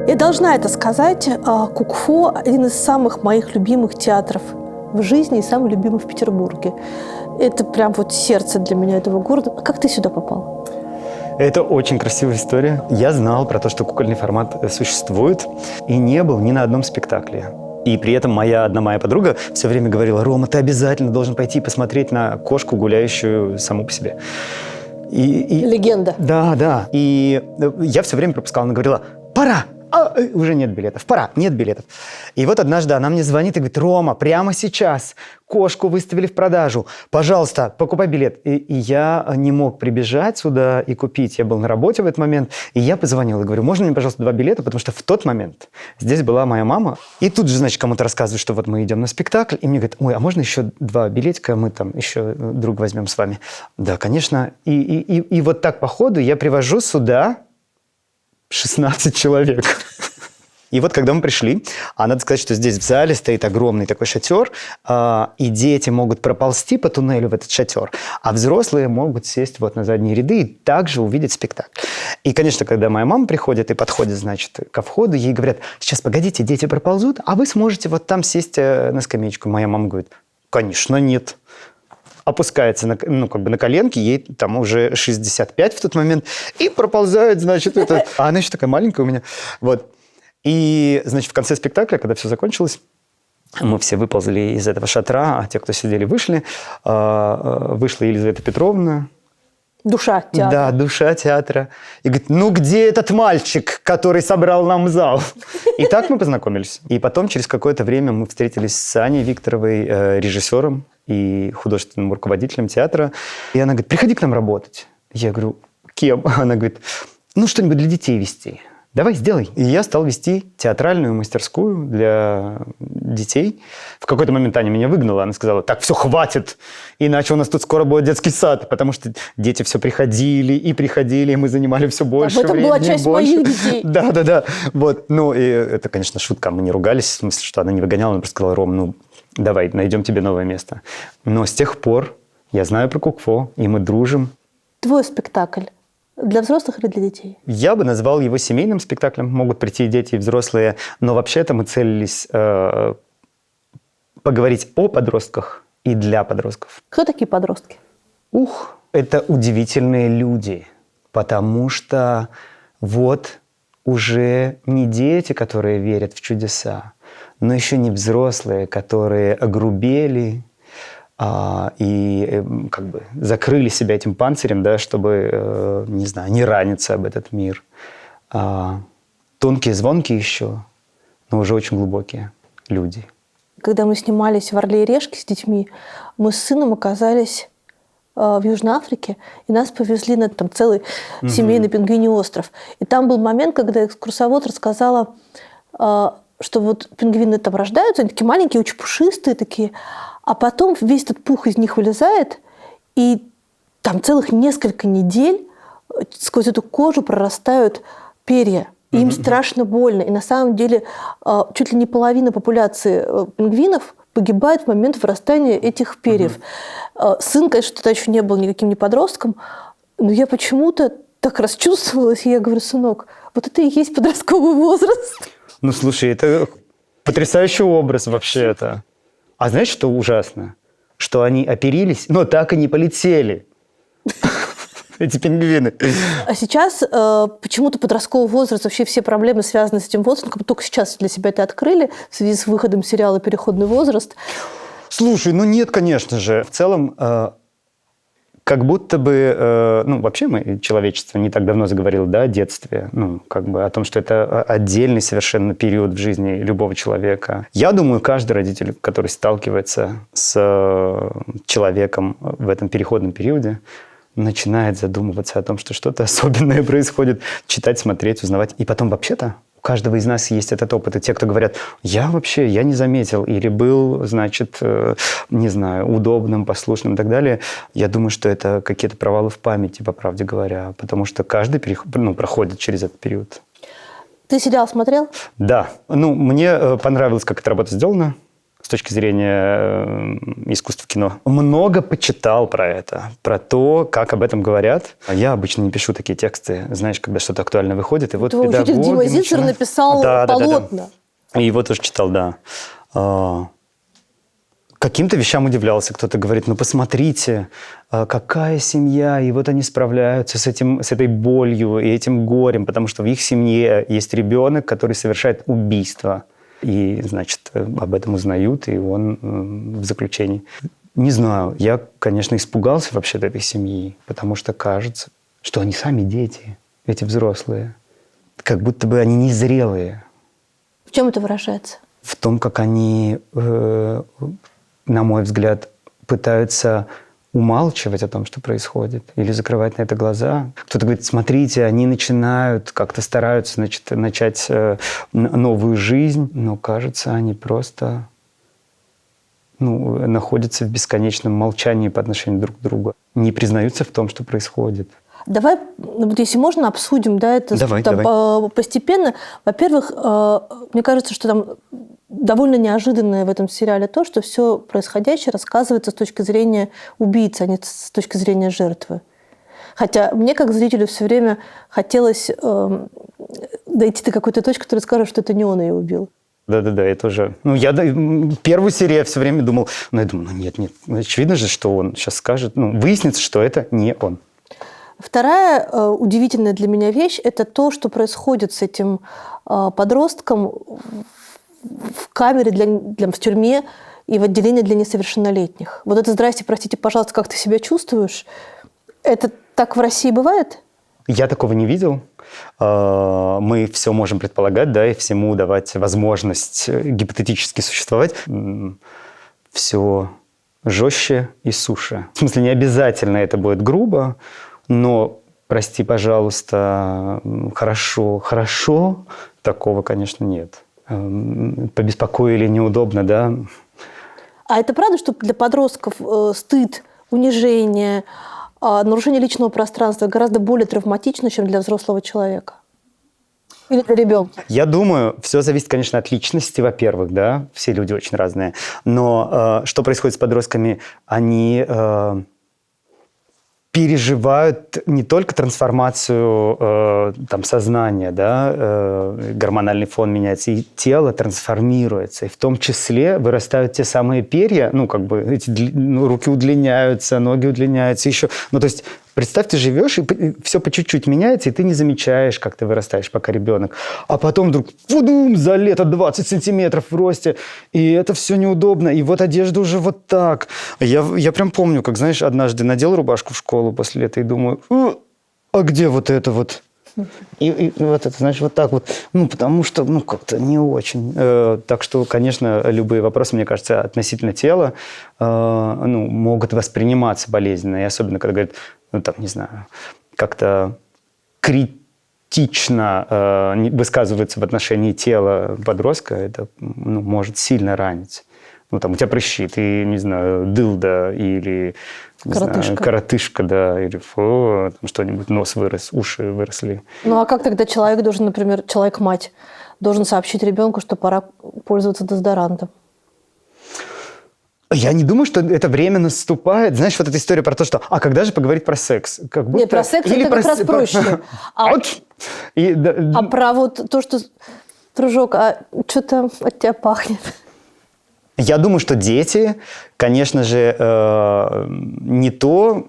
Я должна это сказать. Кукфо – один из самых моих любимых театров в жизни и самый любимый в Петербурге. Это прям вот сердце для меня этого города. А как ты сюда попал? Это очень красивая история. Я знал про то, что кукольный формат существует, и не был ни на одном спектакле. И при этом моя подруга все время говорила: «Рома, ты обязательно должен пойти посмотреть на кошку, гуляющую саму по себе». Легенда. Да. И я все время пропускал. Она говорила: «Пора! Уже нет билетов. Пора! Нет билетов». И вот однажды она мне звонит и говорит: «Рома, прямо сейчас кошку выставили в продажу. Пожалуйста, покупай билет». И я не мог прибежать сюда и купить. Я был на работе в этот момент. И я позвонил и говорю: «Можно мне, пожалуйста, 2 билета?» Потому что в тот момент здесь была моя мама. И тут же, значит, кому-то рассказываю, что вот мы идем на спектакль. И мне говорят: «Ой, а можно еще 2 билетика? Мы там еще друг возьмем с вами». Да, конечно. И вот так по ходу я привожу сюда 16 человек. И вот когда мы пришли, надо сказать, что здесь в зале стоит огромный такой шатер, и дети могут проползти по туннелю в этот шатер, а взрослые могут сесть вот на задние ряды и также увидеть спектакль. И, конечно, когда моя мама приходит и подходит, значит, ко входу, ей говорят: «Сейчас, погодите, дети проползут, а вы сможете вот там сесть на скамеечку». Моя мама говорит: «Конечно, нет». Опускается на коленки, ей там уже 65 в тот момент, и проползает, значит, это. А она еще такая маленькая у меня. Вот. И, значит, в конце спектакля, когда все закончилось, мы все выползли из этого шатра, а те, кто сидели, вышли. Вышла Елизавета Петровна. Душа театра. Да, душа театра. И говорит: «Ну где этот мальчик, который собрал нам зал?» И так мы познакомились. И потом, через какое-то время, мы встретились с Аней Викторовой, режиссером и художественным руководителем театра. И она говорит: «Приходи к нам работать». Я говорю: «Кем?» Она говорит: «Что-нибудь для детей вести. Давай, сделай». И я стал вести театральную мастерскую для детей. В какой-то момент Аня меня выгнала. Она сказала: «Так, все, хватит, иначе у нас тут скоро будет детский сад». Потому что дети все приходили, и мы занимали все больше времени. В этом была часть моих детей. Да. Вот. И это, конечно, шутка. Мы не ругались, в смысле, что она не выгоняла. Она просто сказала: «Ром, давай, найдем тебе новое место». Но с тех пор я знаю про Кукфо, и мы дружим. Твой спектакль для взрослых или для детей? Я бы назвал его семейным спектаклем. Могут прийти и дети, и взрослые. Но вообще-то мы целились поговорить о подростках и для подростков. Кто такие подростки? Это удивительные люди. Потому что вот уже не дети, которые верят в чудеса, но еще не взрослые, которые огрубели и как бы закрыли себя этим панцирем, да, чтобы, не знаю, не раниться об этот мир. Тонкие, звонкие еще, но уже очень глубокие люди. Когда мы снимались в «Орле и Решке» с детьми, мы с сыном оказались в Южной Африке, и нас повезли на там целый семейный пингвиний остров. И там был момент, когда экскурсовод рассказала, что вот пингвины там рождаются, они такие маленькие, очень пушистые такие, а потом весь этот пух из них вылезает, и там целых несколько недель сквозь эту кожу прорастают перья. И им страшно больно. И на самом деле чуть ли не половина популяции пингвинов погибает в момент вырастания этих перьев. Сын, конечно, тогда еще не был никаким не подростком, но я почему-то так расчувствовалась, и я говорю: «Сынок, вот это и есть подростковый возраст». Слушай, это потрясающий образ вообще-то. А знаешь, что ужасно? Что они оперились, но так и не полетели. Эти пингвины. А сейчас почему-то подростковый возраст, вообще все проблемы, связанные с этим возрастом, только сейчас для себя это открыли в связи с выходом сериала «Переходный возраст». Слушай, нет, конечно же. В целом, как будто бы, вообще человечество не так давно заговорило, да, о детстве, как бы о том, что это отдельный совершенно период в жизни любого человека. Я думаю, каждый родитель, который сталкивается с человеком в этом переходном периоде, начинает задумываться о том, что что-то особенное происходит, читать, смотреть, узнавать. И потом вообще-то у каждого из нас есть этот опыт. И те, кто говорят, я не заметил, или был, значит, не знаю, удобным, послушным и так далее, я думаю, что это какие-то провалы в памяти, по правде говоря, потому что каждый проходит через этот период. Ты сериал смотрел? Да. Мне понравилось, как эта работа сделана с точки зрения искусства кино. Много почитал про это, про то, как об этом говорят. Я обычно не пишу такие тексты, знаешь, когда что-то актуально выходит. И вот Твой учитель педагоги Дима Зицер начинают... написал полотна. И его тоже читал, да. Каким-то вещам удивлялся. Кто-то говорит, посмотрите, какая семья, и вот они справляются с этой болью и этим горем, потому что в их семье есть ребенок, который совершает убийство. И, значит, об этом узнают, и он в заключении. Не знаю, я, конечно, испугался вообще-то этой семьи, потому что кажется, что они сами дети, эти взрослые. Как будто бы они незрелые. В чем это выражается? В том, как они, на мой взгляд, пытаются умалчивать о том, что происходит, или закрывать на это глаза. Кто-то говорит, смотрите, они начинают, как-то стараются, значит, начать новую жизнь, но, кажется, они просто находятся в бесконечном молчании по отношению друг к другу, не признаются в том, что происходит. Давай, если можно, обсудим, это давай. Постепенно. Во-первых, мне кажется, что там довольно неожиданное в этом сериале то, что все происходящее рассказывается с точки зрения убийцы, а не с точки зрения жертвы. Хотя мне, как зрителю, все время хотелось дойти до какой-то точки, которая скажет, что это не он ее убил. Да, я тоже. Первую серию я все время думал, нет, очевидно же, что он сейчас скажет, выяснится, что это не он. Вторая удивительная для меня вещь – это то, что происходит с этим подростком в камере, в тюрьме и в отделении для несовершеннолетних. Вот это «здрасте, простите, пожалуйста, как ты себя чувствуешь?» Это так в России бывает? Я такого не видел. Мы все можем предполагать, и всему давать возможность гипотетически существовать. Все жестче и суше. В смысле, не обязательно это будет грубо, но, прости, пожалуйста, хорошо, такого, конечно, нет. Побеспокоили неудобно, да. А это правда, что для подростков стыд, унижение, нарушение личного пространства гораздо более травматично, чем для взрослого человека? Или для ребенка? Я думаю, все зависит, конечно, от личности, во-первых, да. Все люди очень разные. Но что происходит с подростками? Они переживают не только трансформацию сознания, гормональный фон меняется, и тело трансформируется, и в том числе вырастают те самые перья, руки удлиняются, ноги удлиняются еще. То есть представь, ты живешь, и все по чуть-чуть меняется, и ты не замечаешь, как ты вырастаешь, пока ребенок. А потом вдруг за лето 20 сантиметров в росте, и это все неудобно, и вот одежда уже вот так. Я прям помню, как, знаешь, однажды надел рубашку в школу после лета и думаю, а где вот это вот? И вот это, значит, вот так вот. Потому что, как-то не очень. Так что, конечно, любые вопросы, мне кажется, относительно тела, могут восприниматься болезненно. И особенно, когда говорят, не знаю, как-то критично высказывается в отношении тела подростка, это, может сильно ранить. У тебя прыщи, ты, не знаю, дылда или... коротышка, или что-нибудь, нос вырос, уши выросли. А как тогда человек должен, например, человек-мать, должен сообщить ребенку, что пора пользоваться дезодорантом? Я не думаю, что это время наступает. Знаешь, вот эта история про то, что когда же поговорить про секс? Нет, про секс это как раз проще. А про вот то, что, дружок, что-то от тебя пахнет. Я думаю, что дети, конечно же, не то,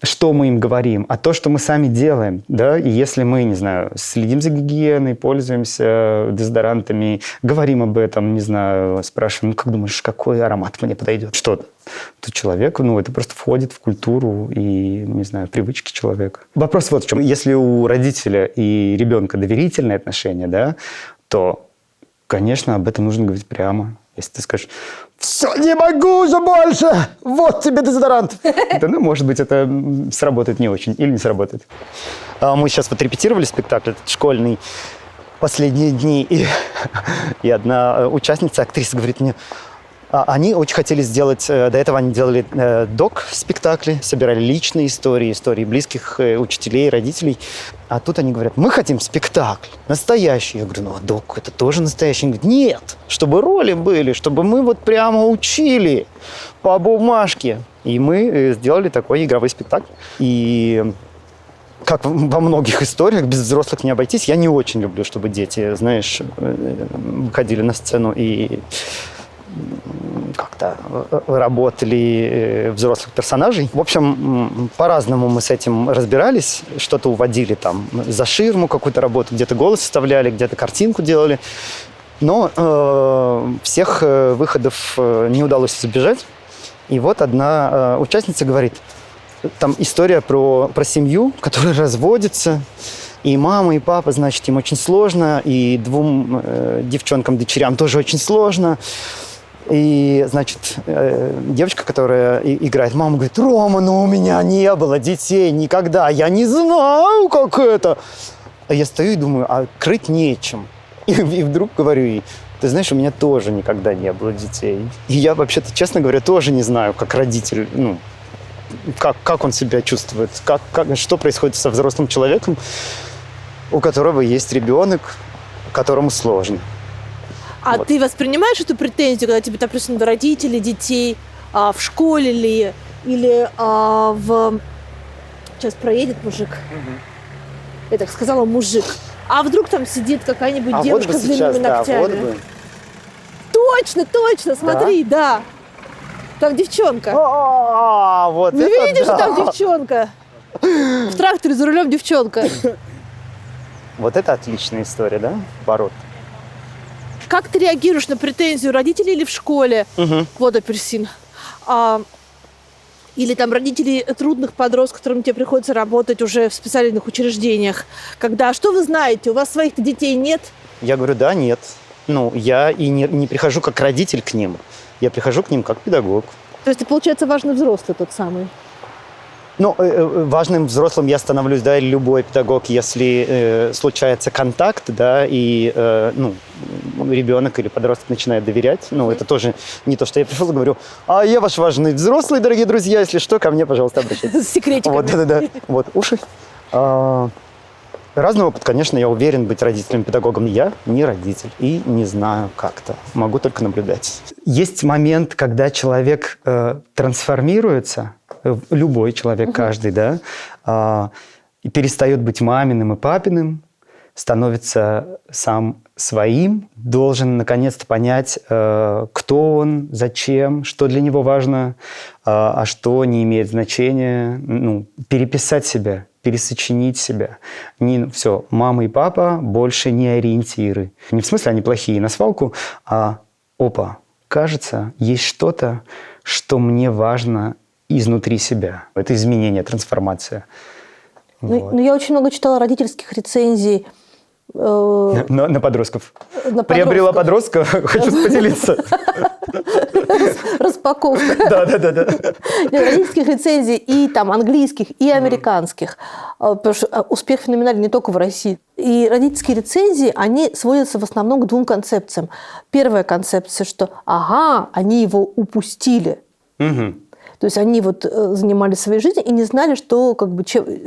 что мы им говорим, а то, что мы сами делаем. Да? И если мы, не знаю, следим за гигиеной, пользуемся дезодорантами, говорим об этом, не знаю, спрашиваем, как думаешь, какой аромат мне подойдет? Что-то. То человек, это просто входит в культуру и, не знаю, привычки человека. Вопрос вот в чем. Если у родителя и ребенка доверительные отношения, да, то, конечно, об этом нужно говорить прямо. Если ты скажешь, все, не могу уже больше, вот тебе дезодорант. Да, ну, может быть, это сработает не очень или не сработает. Мы сейчас вот репетировали спектакль этот школьный последние дни, и одна участница, актриса, говорит мне, они очень хотели сделать, до этого они делали док-спектакли, собирали личные истории, истории близких учителей, родителей. А тут они говорят, мы хотим спектакль настоящий. Я говорю, ну а док это тоже настоящий? Они говорят, нет, чтобы роли были, чтобы мы вот прямо учили по бумажке. И мы сделали такой игровой спектакль. И как во многих историях, без взрослых не обойтись. Я не очень люблю, чтобы дети, знаешь, выходили на сцену и как-то работали взрослых персонажей. В общем, по-разному мы с этим разбирались. Что-то уводили там за ширму, какую-то работу, где-то голос вставляли, где-то картинку делали. Но всех выходов не удалось избежать. И вот одна участница говорит, там история про семью, которая разводится. И мама, и папа, значит, им очень сложно. И двум девчонкам-дочерям тоже очень сложно. И, значит, девочка, которая играет, мама говорит, Рома, ну у меня не было детей никогда, я не знаю, как это. А я стою и думаю, а крыть нечем. И вдруг говорю ей, ты знаешь, у меня тоже никогда не было детей. И я вообще-то, честно говоря, тоже не знаю, как родитель, ну, как он себя чувствует, что происходит со взрослым человеком, у которого есть ребенок, которому сложно. А вот. Ты воспринимаешь эту претензию, когда тебе, допустим, родители детей в школе ли, или в... Сейчас проедет мужик. Угу. Я так сказала, мужик. А вдруг там сидит какая-нибудь девушка вот с длинными ногтями? Вот бы. Точно, смотри, да. Там девчонка. Вот не видишь, да. Там девчонка? В тракторе за рулем девчонка. Вот это отличная история, да? Оборот. Как ты реагируешь на претензию родителей или в школе? Угу. Вот апельсин. Или там родителей трудных подростков, которым тебе приходится работать уже в специальных учреждениях. Когда, что вы знаете, у вас своих-то детей нет? Я говорю, да, нет. Ну, я и не прихожу как родитель к ним. Я прихожу к ним как педагог. То есть ты, получается, важный взрослый тот самый? Ну, важным взрослым я становлюсь, да, любой педагог, если случается контакт, да, и ребенок или подросток начинает доверять. Ну, это тоже не то, что я пришел и говорю, а я ваш важный взрослый, дорогие друзья, если что, ко мне, пожалуйста, обращайтесь. С секретиками. Вот, да. Вот, уши. Разный опыт, конечно, я уверен, быть родителем-педагогом. Я не родитель и не знаю как-то. Могу только наблюдать. Есть момент, когда человек трансформируется, любой человек, каждый, да, и перестает быть маминым и папиным, становится сам своим, должен наконец-то понять, кто он, зачем, что для него важно, а что не имеет значения, переписать себя, пересочинить себя. Все, мама и папа больше не ориентиры. Не в смысле они плохие на свалку, а кажется, есть что-то, что мне важно изнутри себя. Это изменение, трансформация. Вот. Я очень много читала родительских рецензий. На подростков. Приобрела подростка, хочу поделиться. Распаковка. Да. Родительских рецензий и там английских, и американских. Потому что успех феноменальный не только в России. И родительские рецензии, они сводятся в основном к двум концепциям. Первая концепция, что они его упустили. То есть они занимались своей жизнью и не знали, что,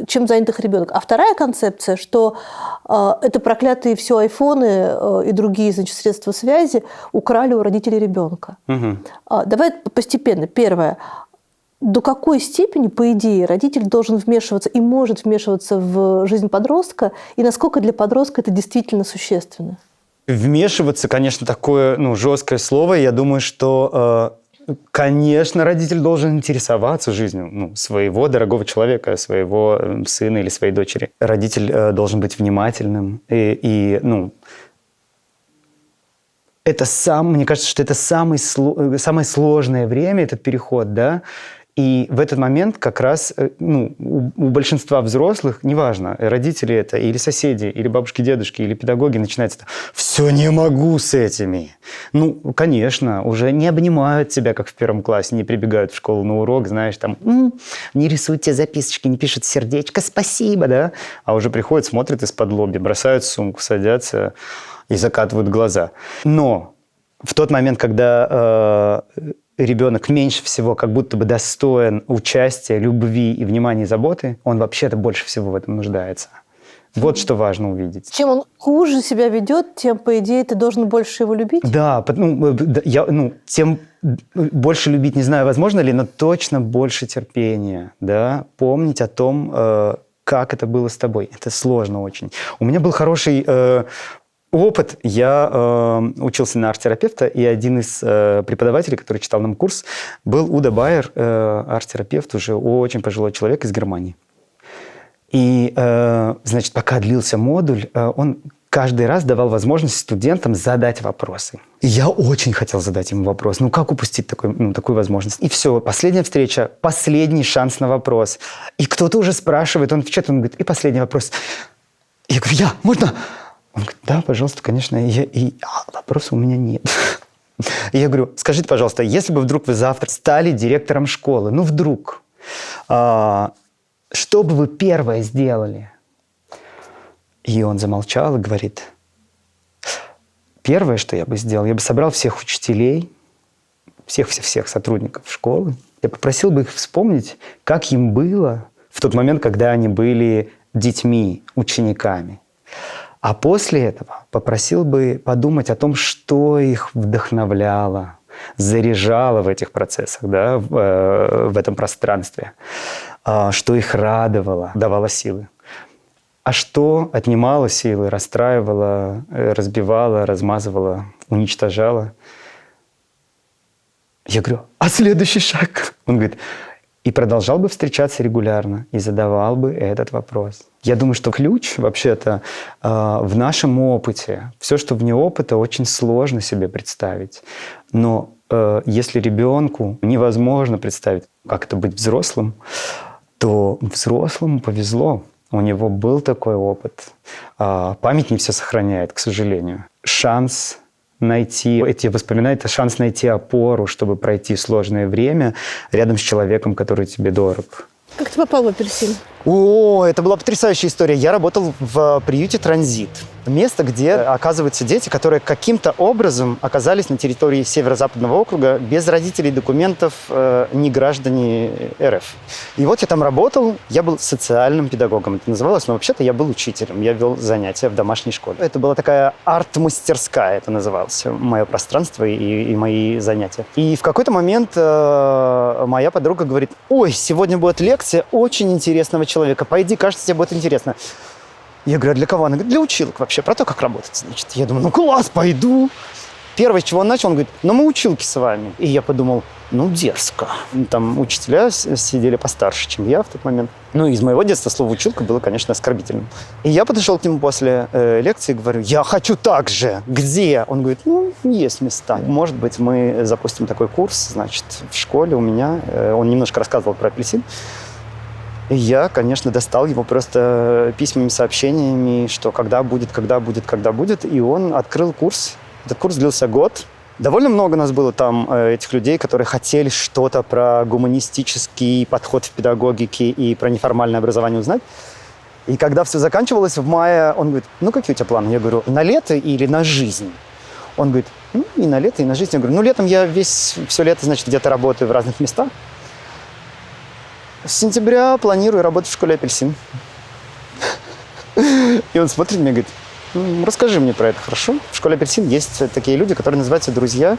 чем занят их ребенок. А вторая концепция, что это проклятые все айфоны и другие, средства связи украли у родителей ребенка. Давай постепенно. Первое. До какой степени, по идее, родитель должен вмешиваться и может вмешиваться в жизнь подростка, и насколько для подростка это действительно существенно? Вмешиваться, конечно, такое жесткое слово. Я думаю, что... Конечно, родитель должен интересоваться жизнью своего дорогого человека, своего сына или своей дочери. Родитель должен быть внимательным. Это мне кажется, что это самое сложное время, этот переход, да. И в этот момент как раз у большинства взрослых, неважно, родители это или соседи, или бабушки, дедушки, или педагоги, начинается «все не могу с этими». Ну, конечно, уже не обнимают тебя, как в первом классе, не прибегают в школу на урок, знаешь, там не рисуют тебе записочки, не пишут сердечко «спасибо», да? А уже приходят, смотрят из-под лобья, бросают сумку, садятся и закатывают глаза. Но в тот момент, когда ребенок меньше всего как будто бы достоин участия, любви и внимания и заботы, он вообще-то больше всего в этом нуждается. Вот что важно увидеть. Чем он хуже себя ведет, тем, по идее, ты должен больше его любить? Да, тем больше любить, не знаю, возможно ли, но точно больше терпения, да, помнить о том, как это было с тобой. Это сложно очень. У меня был хороший опыт. Я учился на арт-терапевта, и один из преподавателей, который читал нам курс, был Уда Байер, арт-терапевт, уже очень пожилой человек из Германии. И, значит, пока длился модуль, он каждый раз давал возможность студентам задать вопросы. И я очень хотел задать ему вопрос. Ну, как упустить такую возможность? И все, последняя встреча, последний шанс на вопрос. И кто-то уже спрашивает, он в чат, он говорит, и последний вопрос. Я говорю, можно? Он говорит, да, пожалуйста, конечно. Вопроса у меня нет. И я говорю, скажите, пожалуйста, если бы вдруг вы завтра стали директором школы, ну, вдруг, что бы вы первое сделали? И он замолчал и говорит, первое, что я бы сделал, я бы собрал всех учителей, всех сотрудников школы, я попросил бы их вспомнить, как им было в тот момент, когда они были детьми, учениками. А после этого попросил бы подумать о том, что их вдохновляло, заряжало в этих процессах, да, в этом пространстве, что их радовало, давало силы. А что отнимало силы, расстраивало, разбивало, размазывало, уничтожало? Я говорю, а следующий шаг? Он говорит, и продолжал бы встречаться регулярно, и задавал бы этот вопрос. Я думаю, что ключ вообще-то в нашем опыте. Все, что вне опыта, очень сложно себе представить. Но если ребенку невозможно представить, как это быть взрослым, то взрослому повезло. У него был такой опыт. Память не все сохраняет, к сожалению. Шанс найти эти воспоминания, это шанс найти опору, чтобы пройти сложное время рядом с человеком, который тебе дорог. Как ты попал в апельсин? О, это была потрясающая история. Я работал в приюте «Транзит». Место, где оказываются дети, которые каким-то образом оказались на территории Северо-Западного округа без родителей, документов, не граждане РФ. И вот я там работал, я был социальным педагогом, это называлось, но вообще-то я был учителем, я вел занятия в домашней школе. Это была такая арт-мастерская, это называлось, мое пространство и мои занятия. И в какой-то момент моя подруга говорит, ой, сегодня будет лекция очень интересного человека, пойди, кажется, тебе будет интересно. Я говорю, а для кого? Она говорит, для училок вообще, про то, как работать, значит. Я думаю, ну класс, пойду. Первое, с чего он начал, он говорит, ну мы училки с вами. И я подумал, ну дерзко. Там учителя сидели постарше, чем я в тот момент. Ну из моего детства слово «училка» было, конечно, оскорбительным. И я подошел к нему после лекции и говорю, я хочу так же. Где? Он говорит, ну есть места. Может быть, мы запустим такой курс, значит, в школе у меня. Он немножко рассказывал про апельсин. И я, конечно, достал его просто письменными сообщениями, что когда будет. И он открыл курс. Этот курс длился год. Довольно много у нас было там этих людей, которые хотели что-то про гуманистический подход в педагогике и про неформальное образование узнать. И когда все заканчивалось в мае, он говорит, ну какие у тебя планы? Я говорю, на лето или на жизнь? Он говорит, ну и на лето, и на жизнь. Я говорю, ну летом я все лето, значит, где-то работаю в разных местах. С сентября планирую работать в школе «Апельсин». И он смотрит на меня и говорит, расскажи мне про это, хорошо? В школе «Апельсин» есть такие люди, которые называются друзья.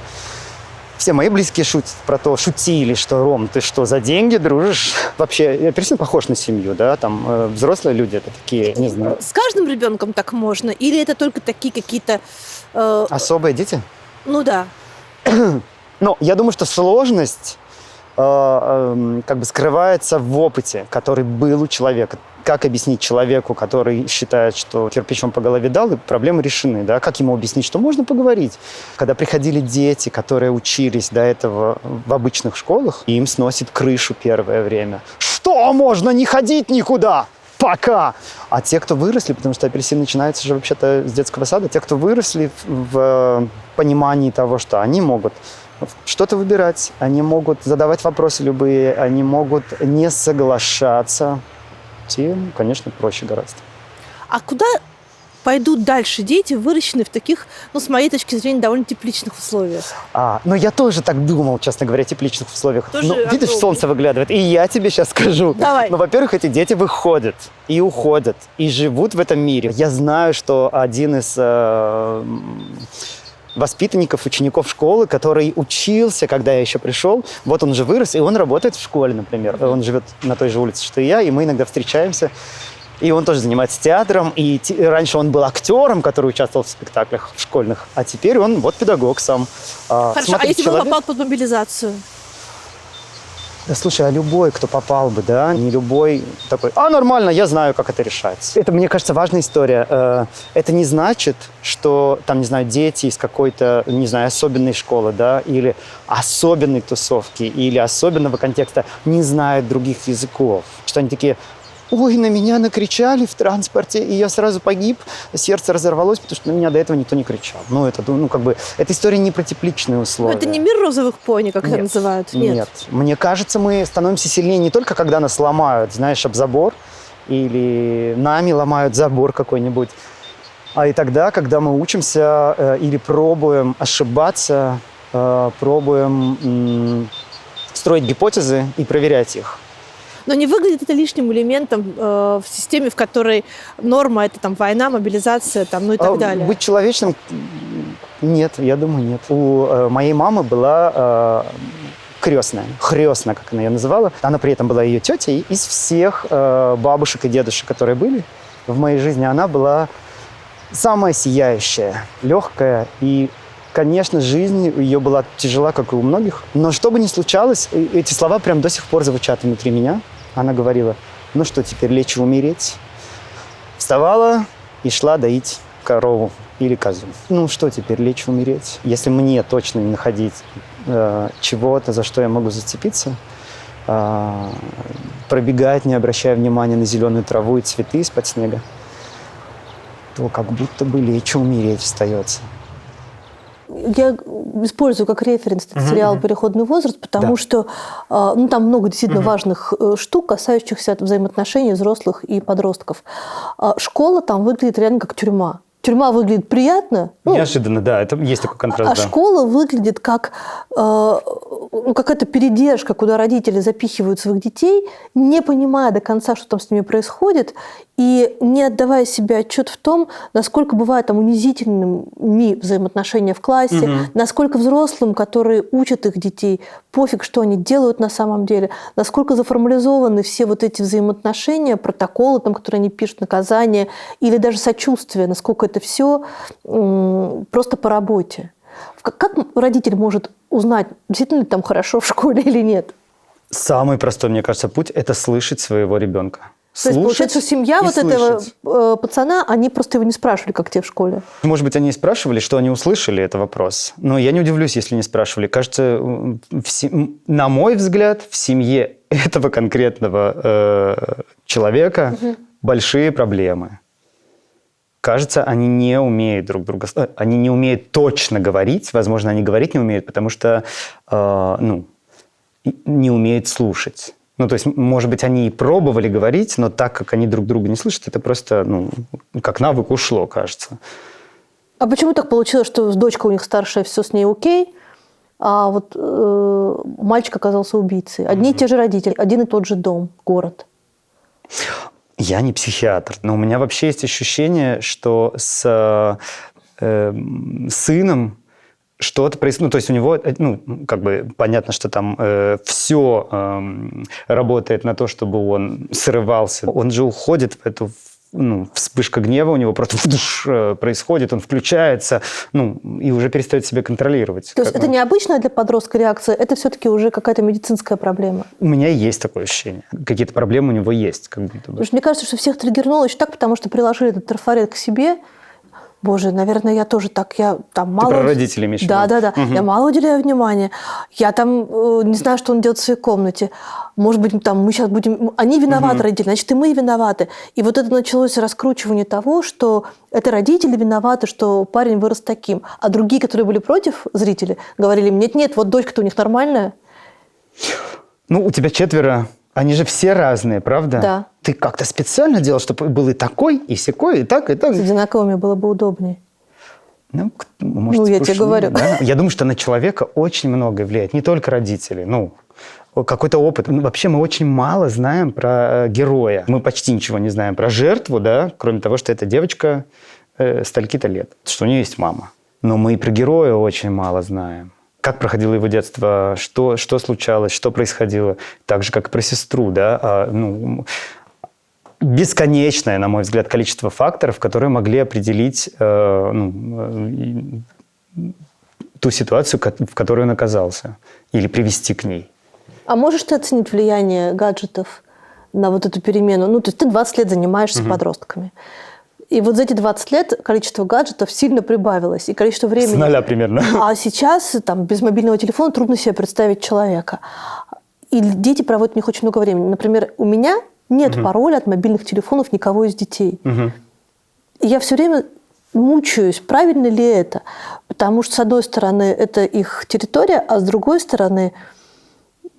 Все мои близкие шутили, что, Ром, ты что, за деньги дружишь? Вообще, «Апельсин» похож на семью, да? Там взрослые люди, это такие, не знаю. С каждым ребенком так можно? Или это только такие какие-то... Особые дети? Ну да. Ну, я думаю, что сложность как бы скрывается в опыте, который был у человека. как объяснить человеку, который считает, что кирпичом по голове дал, и проблемы решены, да? Как ему объяснить, что можно поговорить? Когда приходили дети, которые учились до этого в обычных школах, им сносит крышу первое время. Что можно не ходить никуда? Пока! А те, кто выросли, потому что апельсин начинается же вообще-то с детского сада, те, кто выросли в понимании того, что они могут что-то выбирать, они могут задавать вопросы любые, они могут не соглашаться, тем, конечно, проще гораздо. А куда пойдут дальше дети, выращенные в таких, ну, с моей точки зрения, довольно тепличных условиях? Ну, я тоже так думал, честно говоря, в тепличных условиях. Тоже Ну, видишь, огромный. солнце выглядывает, и я тебе сейчас скажу. Давай. Ну, во-первых, эти дети выходят и уходят, и живут в этом мире. Я знаю, что один из воспитанников, учеников школы, который учился, когда я еще пришел, вот он уже вырос, и он работает в школе, например. Он живет на той же улице, что и я, и мы иногда встречаемся. И он тоже занимается театром, и раньше он был актером, который участвовал в спектаклях школьных, а теперь он вот педагог сам. Хорошо, Смотри, а если бы он человек- попал под мобилизацию? Да, слушай, а любой, кто попал бы, да, не любой такой, нормально, я знаю, как это решается. Это, мне кажется, важная история. Это не значит, что, там, не знаю, дети из какой-то, не знаю, особенной школы, да, или особенной тусовки, или особенного контекста не знают других языков. Что они такие: ой, на меня накричали в транспорте, и я сразу погиб, сердце разорвалось, потому что на меня до этого никто не кричал. Эта история не про тепличные Ну, условия. это не мир розовых пони, как это Нет, называют. Нет. Мне кажется, мы становимся сильнее не только, когда нас ломают, знаешь, об забор, или нами ломают забор какой-нибудь, а и тогда, когда мы учимся или пробуем ошибаться, пробуем строить гипотезы и проверять их. Но не выглядит это лишним элементом в системе, в которой норма – это там война, мобилизация, там, ну и так далее. Быть человечным? Нет, я думаю, нет. У моей мамы была крестная, как она ее называла. Она при этом была ее тетей. Из всех бабушек и дедушек, которые были в моей жизни, она была самая сияющая, легкая. И, конечно, жизнь ее была тяжела, как и у многих. Но что бы ни случалось, эти слова прям до сих пор звучат внутри меня. Она говорила: ну что, теперь лечь и умереть? Вставала и шла доить корову или козу. Ну что теперь, лечь и умереть? Если мне точно не находить чего-то, за что я могу зацепиться, пробегать, не обращая внимания на зеленую траву и цветы из-под снега, то как будто бы лечь и умереть остается. Я использую как референс этот сериал «Переходный возраст», потому что там много действительно важных штук, касающихся взаимоотношений взрослых и подростков. Школа там выглядит реально как тюрьма. Тюрьма выглядит приятно. Неожиданно, да, это есть такой контраст. А школа выглядит как какая-то передержка, куда родители запихивают своих детей, не понимая до конца, что там с ними происходит, и не отдавая себе отчет в том, насколько бывают там унизительными взаимоотношения в классе, насколько взрослым, которые учат их детей, пофиг, что они делают на самом деле, насколько заформализованы все вот эти взаимоотношения, протоколы, там, которые они пишут, наказания, или даже сочувствие, насколько это все просто по работе. Как родитель может узнать, действительно ли там хорошо в школе или нет? Самый простой, мне кажется, путь – это слышать своего ребенка. То есть, получается, семья и вот слышать. этого пацана, они просто его не спрашивали, как тебе в школе? Может быть, они и спрашивали, что они услышали, это вопрос. Но я не удивлюсь, если не спрашивали. Кажется, на мой взгляд, в семье этого конкретного человека большие проблемы. Кажется, они не умеют друг друга... Они не умеют точно говорить. Возможно, они говорить не умеют, потому что не умеют слушать. То есть, может быть, они и пробовали говорить, но так как они друг друга не слышат, это просто, как навык ушло, кажется. А почему так получилось, что дочка у них старшая, все с ней окей, а вот мальчик оказался убийцей? Одни и те же родители, один и тот же дом, город. Я не психиатр, но у меня вообще есть ощущение, что с сыном что-то происходит. То есть у него, понятно, что там все работает на то, чтобы он срывался. Он же уходит в эту вспышка гнева у него просто происходит, он включается, и уже перестает себя контролировать. То есть это необычная для подростка реакция, это все-таки уже какая-то медицинская проблема? У меня есть такое ощущение. Какие-то проблемы у него есть, как будто бы. Потому что мне кажется, что всех триггернуло еще так, потому что приложили этот трафарет к себе. Боже, наверное, я тоже так, я там мало... Ты про родителей имеешь в виду? Да. Угу. Я мало уделяю внимания. Я там не знаю, что он делает в своей комнате. Может быть, там мы сейчас будем... Они виноваты, родители, значит, и мы виноваты. И вот это началось раскручивание того, что это родители виноваты, что парень вырос таким. А другие, которые были против, зрители, говорили, нет, вот дочка-то у них нормальная. У тебя 4... Они же все разные, правда? Да. Ты как-то специально делал, чтобы был и такой, и сякой, и так, и так? С одинаковыми было бы удобнее. Может, я тебе говорю. Да? Я думаю, что на человека очень многое влияет, не только родители. Какой-то опыт. Вообще мы очень мало знаем про героя. Мы почти ничего не знаем про жертву, да, кроме того, что эта девочка стольки-то лет, что у нее есть мама. Но мы и про героя очень мало знаем. Как проходило его детство, что случалось, что происходило. Так же, как и про сестру, да. Бесконечное, на мой взгляд, количество факторов, которые могли определить ту ситуацию, в которой он оказался, или привести к ней. А можешь ты оценить влияние гаджетов на вот эту перемену? То есть ты 20 лет занимаешься подростками. И вот за эти 20 лет количество гаджетов сильно прибавилось, и количество времени... С 0 примерно. А сейчас без мобильного телефона трудно себе представить человека. И дети проводят в них очень много времени. Например, у меня нет пароля от мобильных телефонов никого из детей. И я все время мучаюсь, правильно ли это. Потому что, с одной стороны, это их территория, а с другой стороны...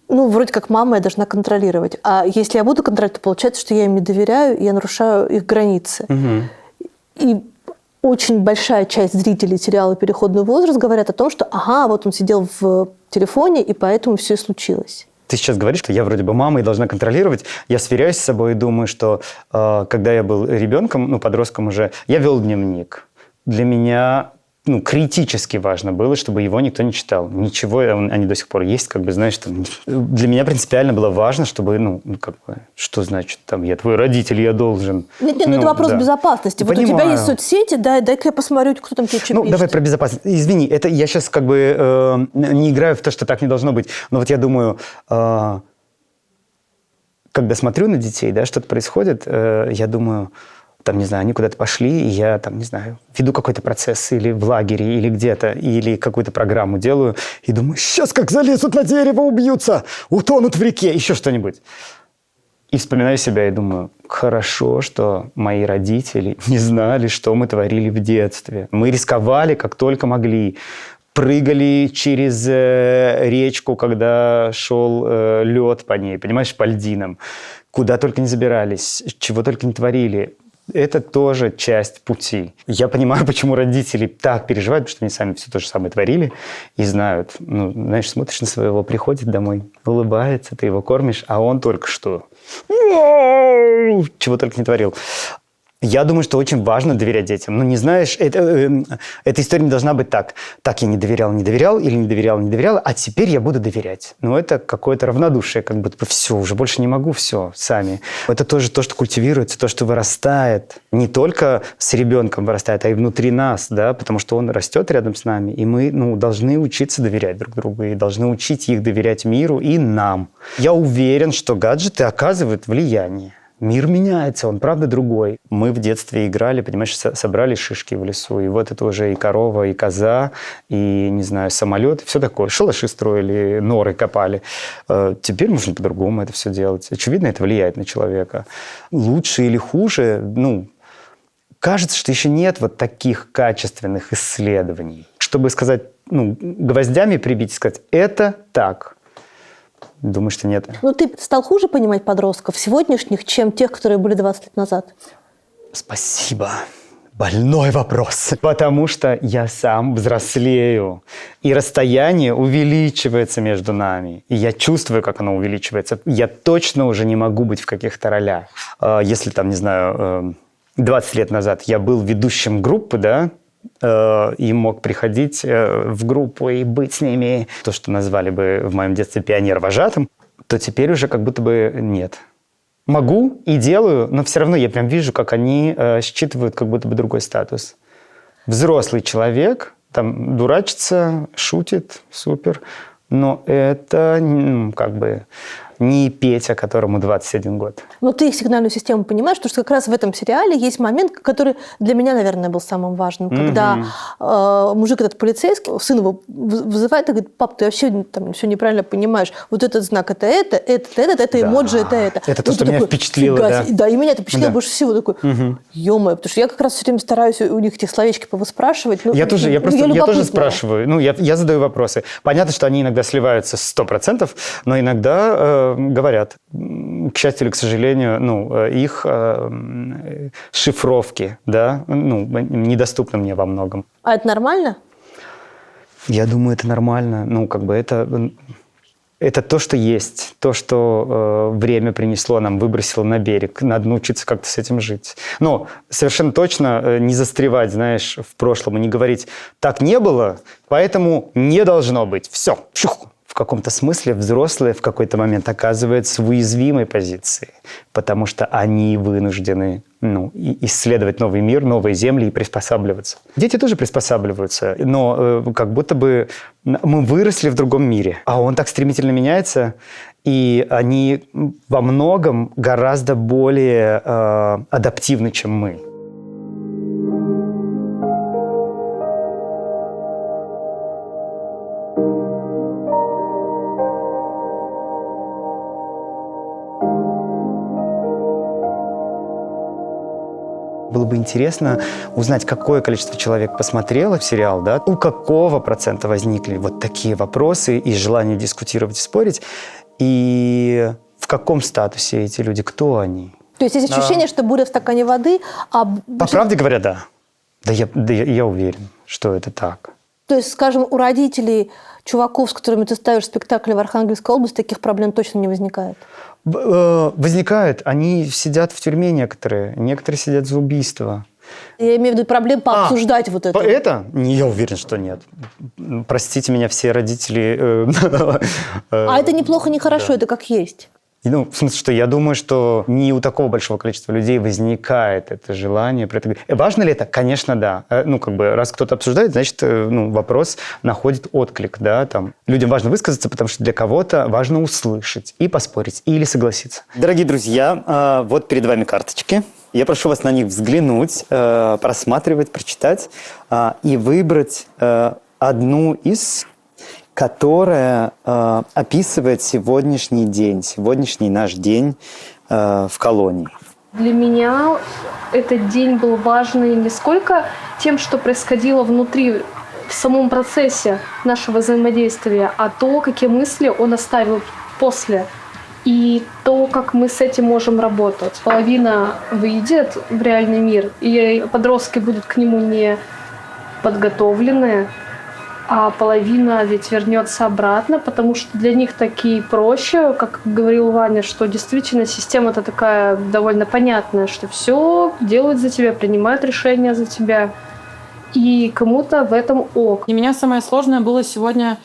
вроде как мама я должна контролировать. А если я буду контролировать, то получается, что я им не доверяю, и я нарушаю их границы. И очень большая часть зрителей сериала «Переходный возраст» говорят о том, что вот он сидел в телефоне, и поэтому все и случилось. Ты сейчас говоришь, что я вроде бы мама и должна контролировать. Я сверяюсь с собой и думаю, что когда я был ребенком, подростком уже, я вел дневник. Для меня... критически важно было, чтобы его никто не читал. Ничего, они до сих пор есть, для меня принципиально было важно, чтобы, что значит, я твой родитель, я должен. Нет, это вопрос безопасности. Вот Понимаю. у тебя есть соцсети, дай-ка я посмотрю, кто там тебе что пишет. Давай про безопасность. Извини, это я сейчас не играю в то, что так не должно быть. Но вот я думаю, когда смотрю на детей, да, что-то происходит, я думаю... они куда-то пошли, и я, веду какой-то процесс или в лагере, или где-то, или какую-то программу делаю, и думаю, сейчас как залезут на дерево, убьются, утонут в реке, еще что-нибудь. И вспоминаю себя и думаю, хорошо, что мои родители не знали, что мы творили в детстве. Мы рисковали, как только могли. Прыгали через речку, когда шел лед по ней, понимаешь, по льдинам. Куда только не забирались, чего только не творили. Это тоже часть пути. Я понимаю, почему родители так переживают, потому что они сами все то же самое творили и знают. Смотришь на своего, приходит домой, улыбается, ты его кормишь, а он только что чего только не творил. Я думаю, что очень важно доверять детям. Не знаешь, эта история не должна быть так. Так я не доверял, или не доверял, а теперь я буду доверять. Это какое-то равнодушие, как будто все, уже больше не могу, все, сами. Это тоже то, что культивируется, то, что вырастает. Не только с ребенком вырастает, а и внутри нас, да, потому что он растет рядом с нами, и мы должны учиться доверять друг другу, и должны учить их доверять миру и нам. Я уверен, что гаджеты оказывают влияние. Мир меняется, он правда другой. Мы в детстве играли, понимаешь, собрали шишки в лесу, и вот это уже и корова, и коза, и, самолет, все такое. Шалаши строили, норы копали. Теперь можно по-другому это все делать. Очевидно, это влияет на человека. Лучше или хуже, кажется, что еще нет вот таких качественных исследований. Чтобы сказать, гвоздями прибить и сказать, это так. Думаю, что нет. Ты стал хуже понимать подростков сегодняшних, чем тех, которые были 20 лет назад? Спасибо. Больной вопрос. Потому что я сам взрослею. И расстояние увеличивается между нами. И я чувствую, как оно увеличивается. Я точно уже не могу быть в каких-то ролях. Если 20 лет назад я был ведущим группы, да, и мог приходить в группу и быть с ними, то, что назвали бы в моем детстве пионер-вожатым, то теперь уже как будто бы нет. могу и делаю, но все равно я прям вижу, как они считывают как будто бы другой статус. Взрослый человек, там, дурачится, шутит, супер, но это как бы не Петя, которому 21 год. Но ты их сигнальную систему понимаешь, потому что как раз в этом сериале есть момент, который для меня, наверное, был самым важным. Когда мужик этот полицейский, сын его вызывает и говорит: пап, ты вообще там все неправильно понимаешь. Вот этот знак это эмоджи это. Это то, что меня впечатлило, да. Да, и меня это впечатлило больше всего. Такой, ё-моё, потому что я как раз все время стараюсь у них эти словечки повыспрашивать. Я тоже спрашиваю. Ну, я задаю вопросы. Понятно, что они иногда сливаются 100%, но иногда говорят. К счастью или к сожалению, их шифровки, да, недоступны мне во многом. А это нормально? Я думаю, это нормально. Это то, что есть, то, что время принесло нам, выбросило на берег. Надо научиться как-то с этим жить. Но совершенно точно не застревать, знаешь, в прошлом и не говорить: так не было, поэтому не должно быть. Все. В каком-то смысле взрослые в какой-то момент оказываются в уязвимой позиции, потому что они вынуждены исследовать новый мир, новые земли и приспосабливаться. Дети тоже приспосабливаются, но как будто бы мы выросли в другом мире, а он так стремительно меняется, и они во многом гораздо более адаптивны, чем мы. Было бы интересно узнать, какое количество человек посмотрело сериал, да, у какого процента возникли вот такие вопросы и желание дискутировать и спорить, и в каком статусе эти люди, кто они. То есть есть ощущение, что буря в стакане воды, По правде говоря, да. Я уверен, что это так. То есть, скажем, у родителей чуваков, с которыми ты ставишь спектакль в Архангельской области, таких проблем точно не возникает? Возникает. Они сидят в тюрьме некоторые сидят за убийство. Я имею в виду проблем пообсуждать вот это. Это? Я уверен, что нет. Простите меня, все родители. А это неплохо, не хорошо, это как есть. В смысле, что я думаю, что не у такого большого количества людей возникает это желание. Важно ли это? Конечно, да. Раз кто-то обсуждает, значит, вопрос находит отклик, да, там. Людям важно высказаться, потому что для кого-то важно услышать и поспорить, или согласиться. Дорогие друзья, вот перед вами карточки. Я прошу вас на них взглянуть, просматривать, прочитать и выбрать одну из, которая описывает сегодняшний день, сегодняшний наш день в колонии. Для меня этот день был важный не сколько тем, что происходило внутри, в самом процессе нашего взаимодействия, а то, какие мысли он оставил после. И то, как мы с этим можем работать. Половина выйдет в реальный мир, и подростки будут к нему не подготовлены, а половина ведь вернется обратно, потому что для них такие проще, как говорил Ваня, что действительно система-то такая довольно понятная, что все делают за тебя, принимают решения за тебя, и кому-то в этом ок. Для меня самое сложное было сегодня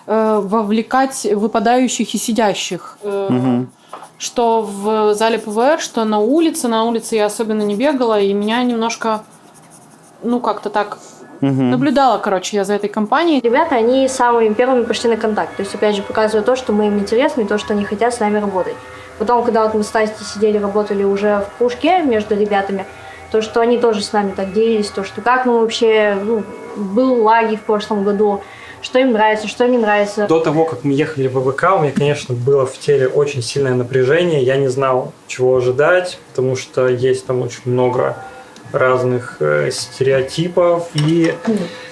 вовлекать выпадающих и сидящих. Что в зале ПВР, что на улице. На улице я особенно не бегала, и меня немножко, как-то так наблюдала, я за этой компанией. Ребята, они самыми первыми пошли на контакт. То есть, опять же, показывают то, что мы им интересны, и то, что они хотят с нами работать. Потом, когда вот мы с Настей сидели, работали уже в кружке между ребятами, то, что они тоже с нами так делились, то, что как мы вообще, был лагерь в прошлом году, что им нравится, что им не нравится. До того, как мы ехали в ВВК, у меня, конечно, было в теле очень сильное напряжение. Я не знал, чего ожидать, потому что есть там очень много разных стереотипов. И,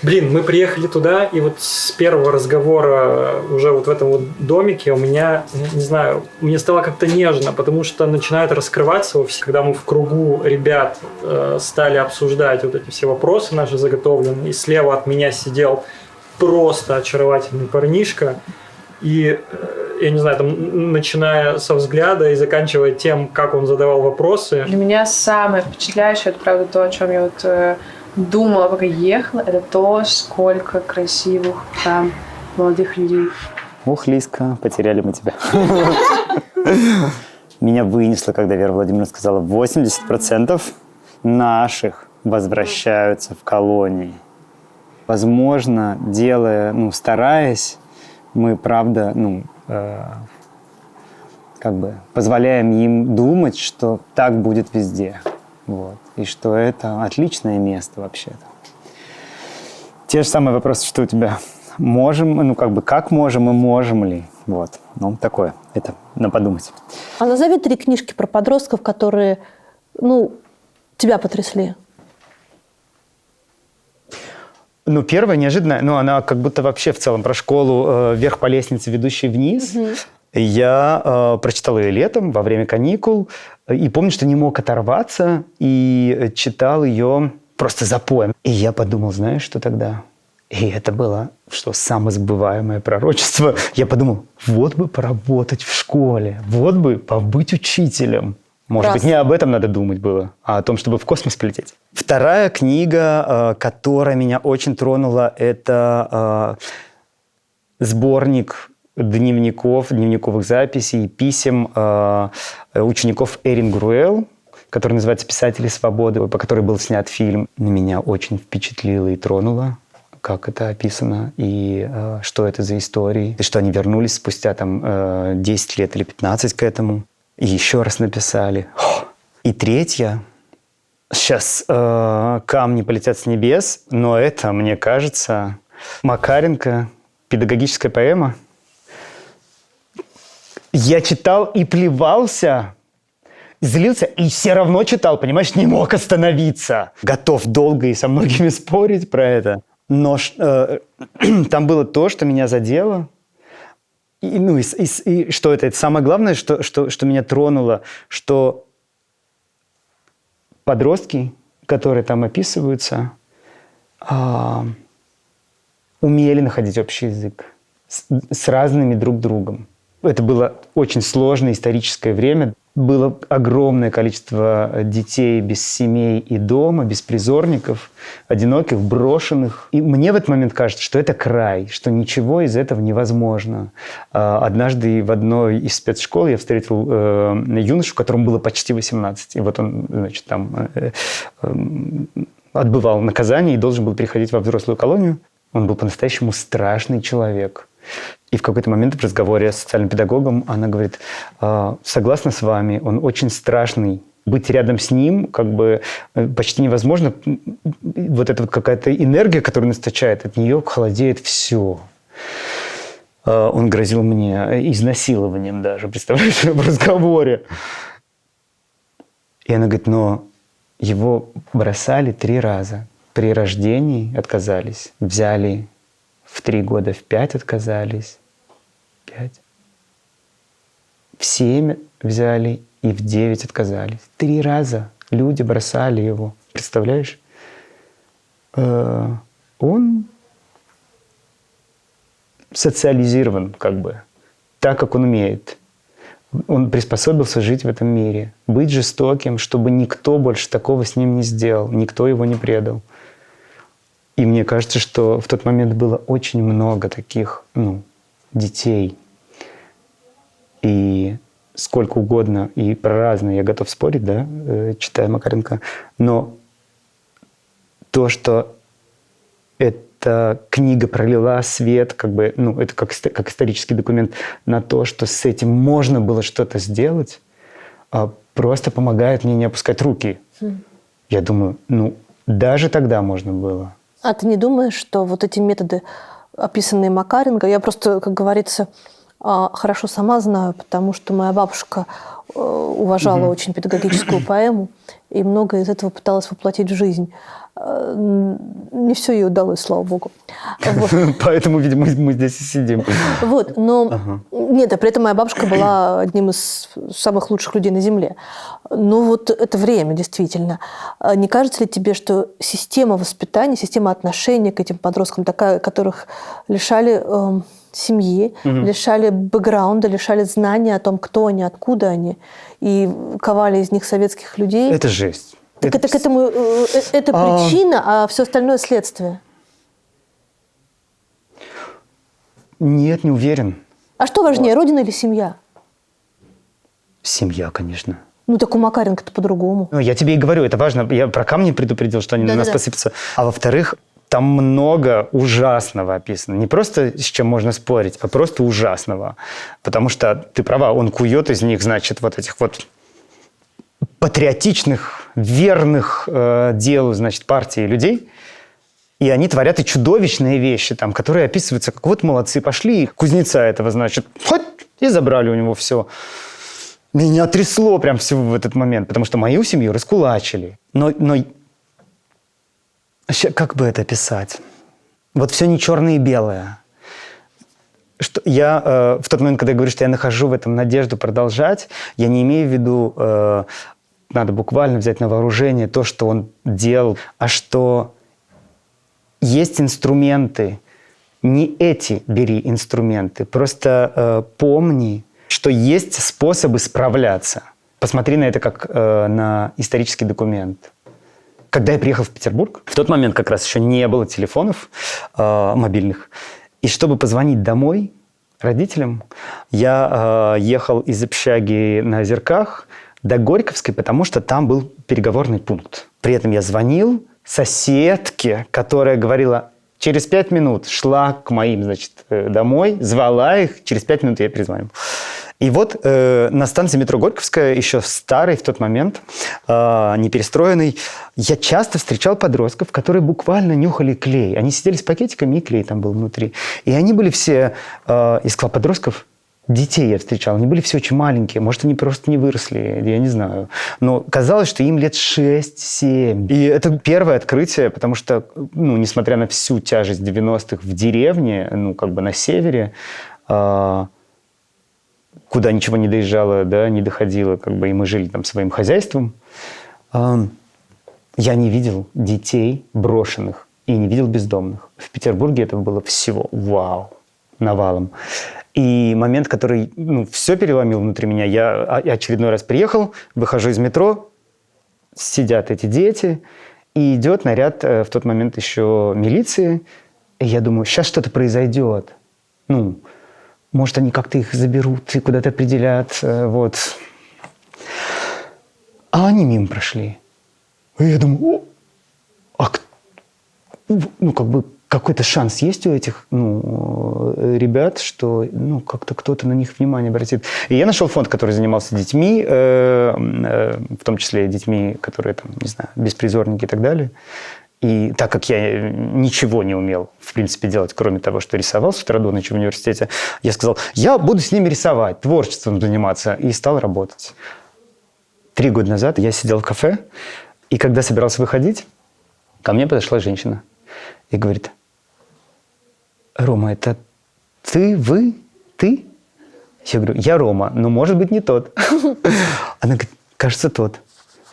мы приехали туда, и вот с первого разговора уже вот в этом вот домике у меня, не знаю, мне стало как-то нежно, потому что начинают раскрываться, когда мы в кругу ребят стали обсуждать вот эти все вопросы наши заготовленные, и слева от меня сидел просто очаровательный парнишка. И, я не знаю, там, начиная со взгляда и заканчивая тем, как он задавал вопросы. Для меня самое впечатляющее, это правда то, о чем я думала, пока ехала, это то, сколько красивых там молодых людей. Лиска, потеряли мы тебя. Меня вынесло, когда Вера Владимировна сказала, 80% наших возвращаются в колонии. Возможно, делая, стараясь, мы, правда, позволяем им думать, что так будет везде. Вот. И что это отличное место вообще-то. Те же самые вопросы, что у тебя. Можем, как можем и можем ли. Вот. Такое. Это надо подумать. А назови 3 книжки про подростков, которые, тебя потрясли. Первая неожиданная, она как будто вообще в целом про школу вверх по лестнице, ведущей вниз. Я прочитал ее летом, во время каникул, и помню, что не мог оторваться, и читал ее просто запоем. И я подумал, знаешь, что тогда? И это было, самозабываемое пророчество. Я подумал, вот бы поработать в школе, вот бы побыть учителем. Может быть, не об этом надо думать было, а о том, чтобы в космос полететь. Вторая книга, которая меня очень тронула, это сборник дневниковых записей, писем учеников Эрин Груэлл, который называется «Писатели свободы», по которой был снят фильм. Меня очень впечатлило и тронуло, как это описано, и что это за истории, и что они вернулись спустя 10 лет или 15 к этому, и еще раз написали. И третья, сейчас камни полетят с небес, но это, мне кажется, Макаренко, педагогическая поэма. Я читал и плевался, злился, и все равно читал, понимаешь, не мог остановиться. Готов долго и со многими спорить про это. Но там было то, что меня задело. И что это самое главное, что меня тронуло, что подростки, которые там описываются, умели находить общий язык с разными друг другом. Это было очень сложное историческое время. Было огромное количество детей без семей и дома, беспризорников, одиноких, брошенных. И мне в этот момент кажется, что это край, что ничего из этого невозможно. Однажды в одной из спецшкол я встретил юношу, которому было почти 18. И вот он, там отбывал наказание и должен был переходить во взрослую колонию. Он был по-настоящему страшный человек. И в какой-то момент в разговоре с социальным педагогом она говорит, согласна с вами, он очень страшный. Быть рядом с ним почти невозможно. Вот эта какая-то энергия, которую он источает, от нее холодеет все. Он грозил мне изнасилованием даже, представляешь, в разговоре. И она говорит, но его бросали 3 раза. При рождении отказались, взяли в 3 года, в 5 отказались, 5. В 7 взяли и в 9 отказались. 3 раза люди бросали его. Представляешь? Он социализирован так, как он умеет. Он приспособился жить в этом мире. Быть жестоким, чтобы никто больше такого с ним не сделал, никто его не предал. И мне кажется, что в тот момент было очень много таких, детей. И сколько угодно, и про разное я готов спорить, да, читая Макаренко. Но то, что эта книга пролила свет, это как исторический документ, на то, что с этим можно было что-то сделать, просто помогает мне не опускать руки. Я думаю, даже тогда можно было. А ты не думаешь, что вот эти методы, описанные Макаренко, я просто, как говорится, хорошо сама знаю, потому что моя бабушка уважала очень педагогическую поэму и многое из этого пыталась воплотить в жизнь. Не все ей удалось, слава богу. Вот. Поэтому, видимо, мы здесь и сидим. Вот, но нет, а при этом моя бабушка была одним из самых лучших людей на Земле. Вот это время, действительно. Не кажется ли тебе, что система воспитания, система отношения к этим подросткам такая, которых лишали семьи, лишали бэкграунда, лишали знания о том, кто они, откуда они, и ковали из них советских людей? Это жесть. Это причина, а все остальное следствие. Нет, не уверен. А что важнее, родина или семья? Семья, конечно. Ну, так у Макаренко-то по-другому. Ну, я тебе и говорю, это важно. Я про камни предупредил, что они на нас посыпятся. А во-вторых, там много ужасного описано. Не просто с чем можно спорить, а просто ужасного. Потому что, ты права, он кует из них, значит, вот этих вот патриотичных, верных делу, значит, партии людей. И они творят и чудовищные вещи, там, которые описываются как вот молодцы, пошли кузнеца этого, значит, хоть, и забрали у него все. Меня трясло прям всего в этот момент, потому что мою семью раскулачили. Но как бы это описать? Вот все не черное и белое. Что я в тот момент, когда я говорю, что я нахожу в этом надежду продолжать, я не имею в виду, надо буквально взять на вооружение то, что он делал, а что есть инструменты. Не эти бери инструменты, просто помни, что есть способы справляться. Посмотри на это как на исторический документ. Когда я приехал в Петербург, в тот момент как раз еще не было телефонов мобильных. И чтобы позвонить домой родителям, я ехал из общаги на Озерках до Горьковской, потому что там был переговорный пункт. При этом я звонил соседке, которая говорила... Через 5 минут шла к моим, значит, домой, звала их, через 5 минут я перезвонил. И вот на станции метро Горьковская, еще старой в тот момент, не перестроенной, я часто встречал подростков, которые буквально нюхали клей. Они сидели с пакетиками, и клей там был внутри. И они были все, я сказал, подростков, детей я встречал, они были все очень маленькие, может, они просто не выросли, я не знаю. Но казалось, что им лет 6-7. И это первое открытие, потому что, ну, несмотря на всю тяжесть 90-х в деревне, ну, как бы на севере, куда ничего не доезжало, да, не доходило, как бы, и мы жили там своим хозяйством, я не видел детей брошенных и не видел бездомных. В Петербурге этого было всего вау, навалом. И момент, который, ну, все переломил внутри меня, я очередной раз приехал, выхожу из метро, сидят эти дети, и идет наряд в тот момент еще милиции, и я думаю, сейчас что-то произойдет. Ну, может, они как-то их заберут и куда-то определят, вот. А они мимо прошли. И я думаю, ну, как бы, какой-то шанс есть у этих, ну, ребят, что, ну, как-то кто-то на них внимание обратит. И я нашел фонд, который занимался детьми, в том числе детьми, которые, там, не знаю, беспризорники и так далее. И так как я ничего не умел, в принципе, делать, кроме того, что рисовал с утра до ночи в университете, я сказал, я буду с ними рисовать, творчеством заниматься. И стал работать. 3 года назад я сидел в кафе, и когда собирался выходить, ко мне подошла женщина и говорит, Рома, это ты, ты? Я говорю, я Рома, но может быть не тот. Она говорит, кажется, тот.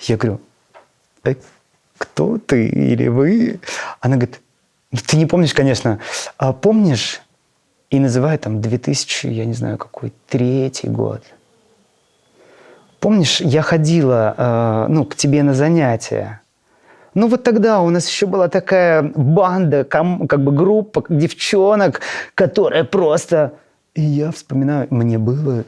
Я говорю, кто ты или вы? Она говорит, ну, ты не помнишь, конечно, а помнишь? И называет там 2000, я не знаю какой, 3-й год. Помнишь, я ходила, ну, к тебе на занятия. Ну, вот тогда у нас еще была такая банда, как бы группа девчонок, которая просто... И я вспоминаю, мне было...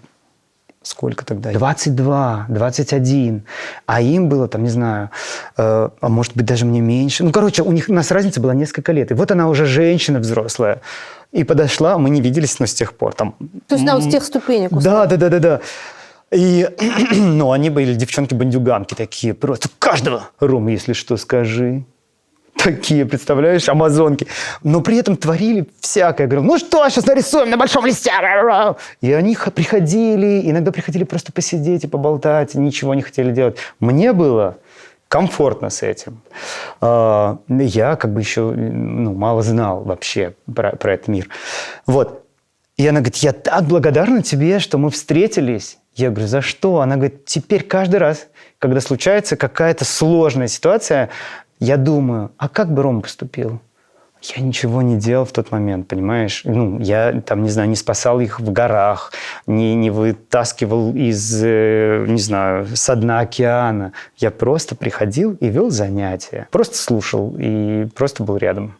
Сколько тогда? 22, 21. А им было, там, не знаю, а может быть, даже мне меньше. Ну, короче, у нас разница была несколько лет. И вот она уже женщина взрослая. И подошла, мы не виделись, но с тех пор там... То есть она вот с тех ступенек. Да. И, ну, они были девчонки-бандюганки такие, просто каждого. Рома, если что, скажи. Такие, представляешь, амазонки. Но при этом творили всякое. Я говорю, ну что, сейчас нарисуем на большом листе. И они приходили, иногда приходили просто посидеть и поболтать, ничего не хотели делать. Мне было комфортно с этим. Я как бы еще, ну, мало знал вообще про этот мир. Вот. И она говорит, я так благодарна тебе, что мы встретились. Я говорю, за что? Она говорит, теперь каждый раз, когда случается какая-то сложная ситуация, я думаю, а как бы Рома поступил? Я ничего не делал в тот момент, понимаешь? Ну, я там, не знаю, не спасал их в горах, не вытаскивал из, не знаю, со дна океана. Я просто приходил и вел занятия. Просто слушал и просто был рядом.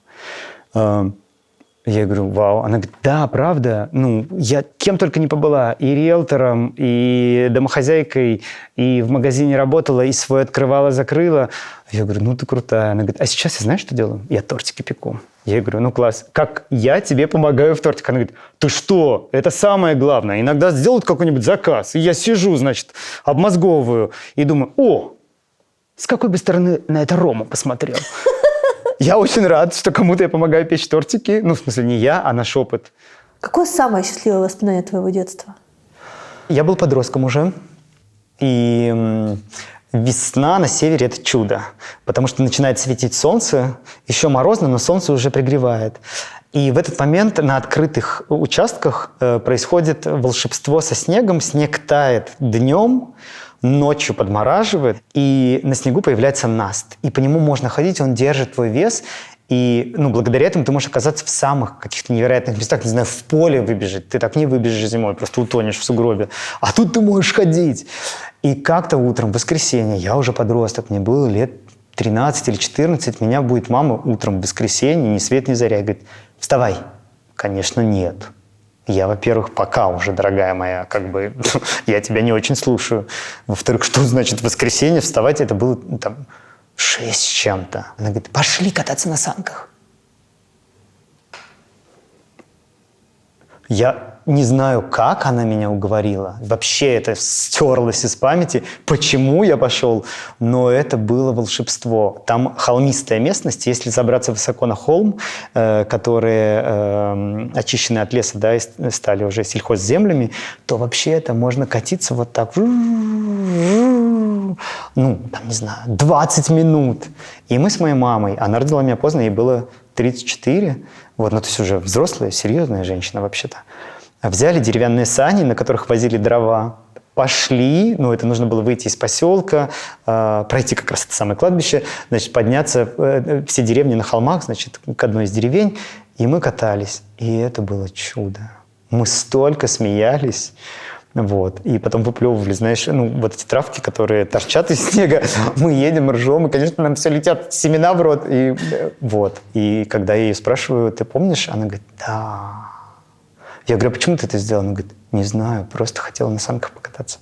Я говорю, вау. Она говорит, да, правда. Ну, я кем только не побыла. И риэлтором, и домохозяйкой, и в магазине работала, и свой открывала, закрыла. Я говорю, ну ты крутая. Она говорит, а сейчас я знаешь, что делаю? Я тортики пеку. Я говорю, ну класс. Как я тебе помогаю в тортик? Она говорит, ты что? Это самое главное. Иногда сделают какой-нибудь заказ. И я сижу, значит, обмозговываю. И думаю, о, с какой бы стороны на это Рома посмотрел? Я очень рад, что кому-то я помогаю печь тортики. Ну, в смысле, не я, а наш опыт. Какое самое счастливое воспоминание твоего детства? Я был подростком уже. И весна на севере – это чудо. Потому что начинает светить солнце. Еще морозно, но солнце уже пригревает. И в этот момент на открытых участках происходит волшебство со снегом. Снег тает днем, ночью подмораживает, и на снегу появляется наст. И по нему можно ходить, он держит твой вес, и благодаря этому ты можешь оказаться в самых каких-то невероятных местах, не знаю, в поле выбежать. Ты так не выбежишь зимой, просто утонешь в сугробе. А тут ты можешь ходить. И как-то утром, в воскресенье, я уже подросток, мне было лет 13 или 14, меня будет мама утром в воскресенье, ни свет ни заря, говорит, вставай. Конечно, нет. Я, во-первых, пока уже, дорогая моя, я тебя не очень слушаю. Во-вторых, что значит воскресенье вставать? Это было 6 с чем-то. Она говорит, пошли кататься на санках. Я не знаю, как она меня уговорила. Вообще это стерлось из памяти, почему я пошел. Но это было волшебство. Там холмистая местность. Если забраться высоко на холм, которые очищены от леса, да, и стали уже сельхозземлями, то вообще это можно катиться вот так. 20 минут. И мы с моей мамой, она родила меня поздно, ей было 34, то есть уже взрослая, серьезная женщина вообще-то, взяли деревянные сани, на которых возили дрова, пошли, это нужно было выйти из поселка, пройти как раз это самое кладбище, значит, подняться все деревни на холмах, значит, к одной из деревень, и мы катались. И это было чудо. Мы столько смеялись. И потом выплевывали, знаешь, эти травки, которые торчат из снега. Мы едем, ржем, и, конечно, нам все летят семена в рот. И когда я ее спрашиваю, ты помнишь? Она говорит, да. Я говорю, а почему ты это сделала? Она говорит, не знаю, просто хотела на санках покататься.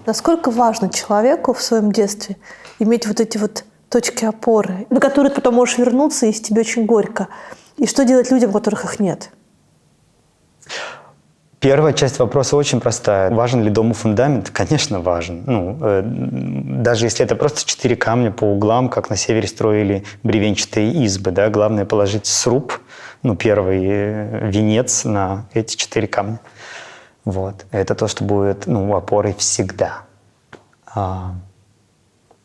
Насколько важно человеку в своем детстве иметь эти точки опоры, на которые ты потом можешь вернуться, и тебе очень горько? И что делать людям, у которых их нет? Первая часть вопроса очень простая. Важен ли дому фундамент? Конечно, важен. Даже если это просто 4 камня по углам, как на севере строили бревенчатые избы, да, главное положить сруб, первый венец на эти 4 камня. Это то, что будет, опорой всегда.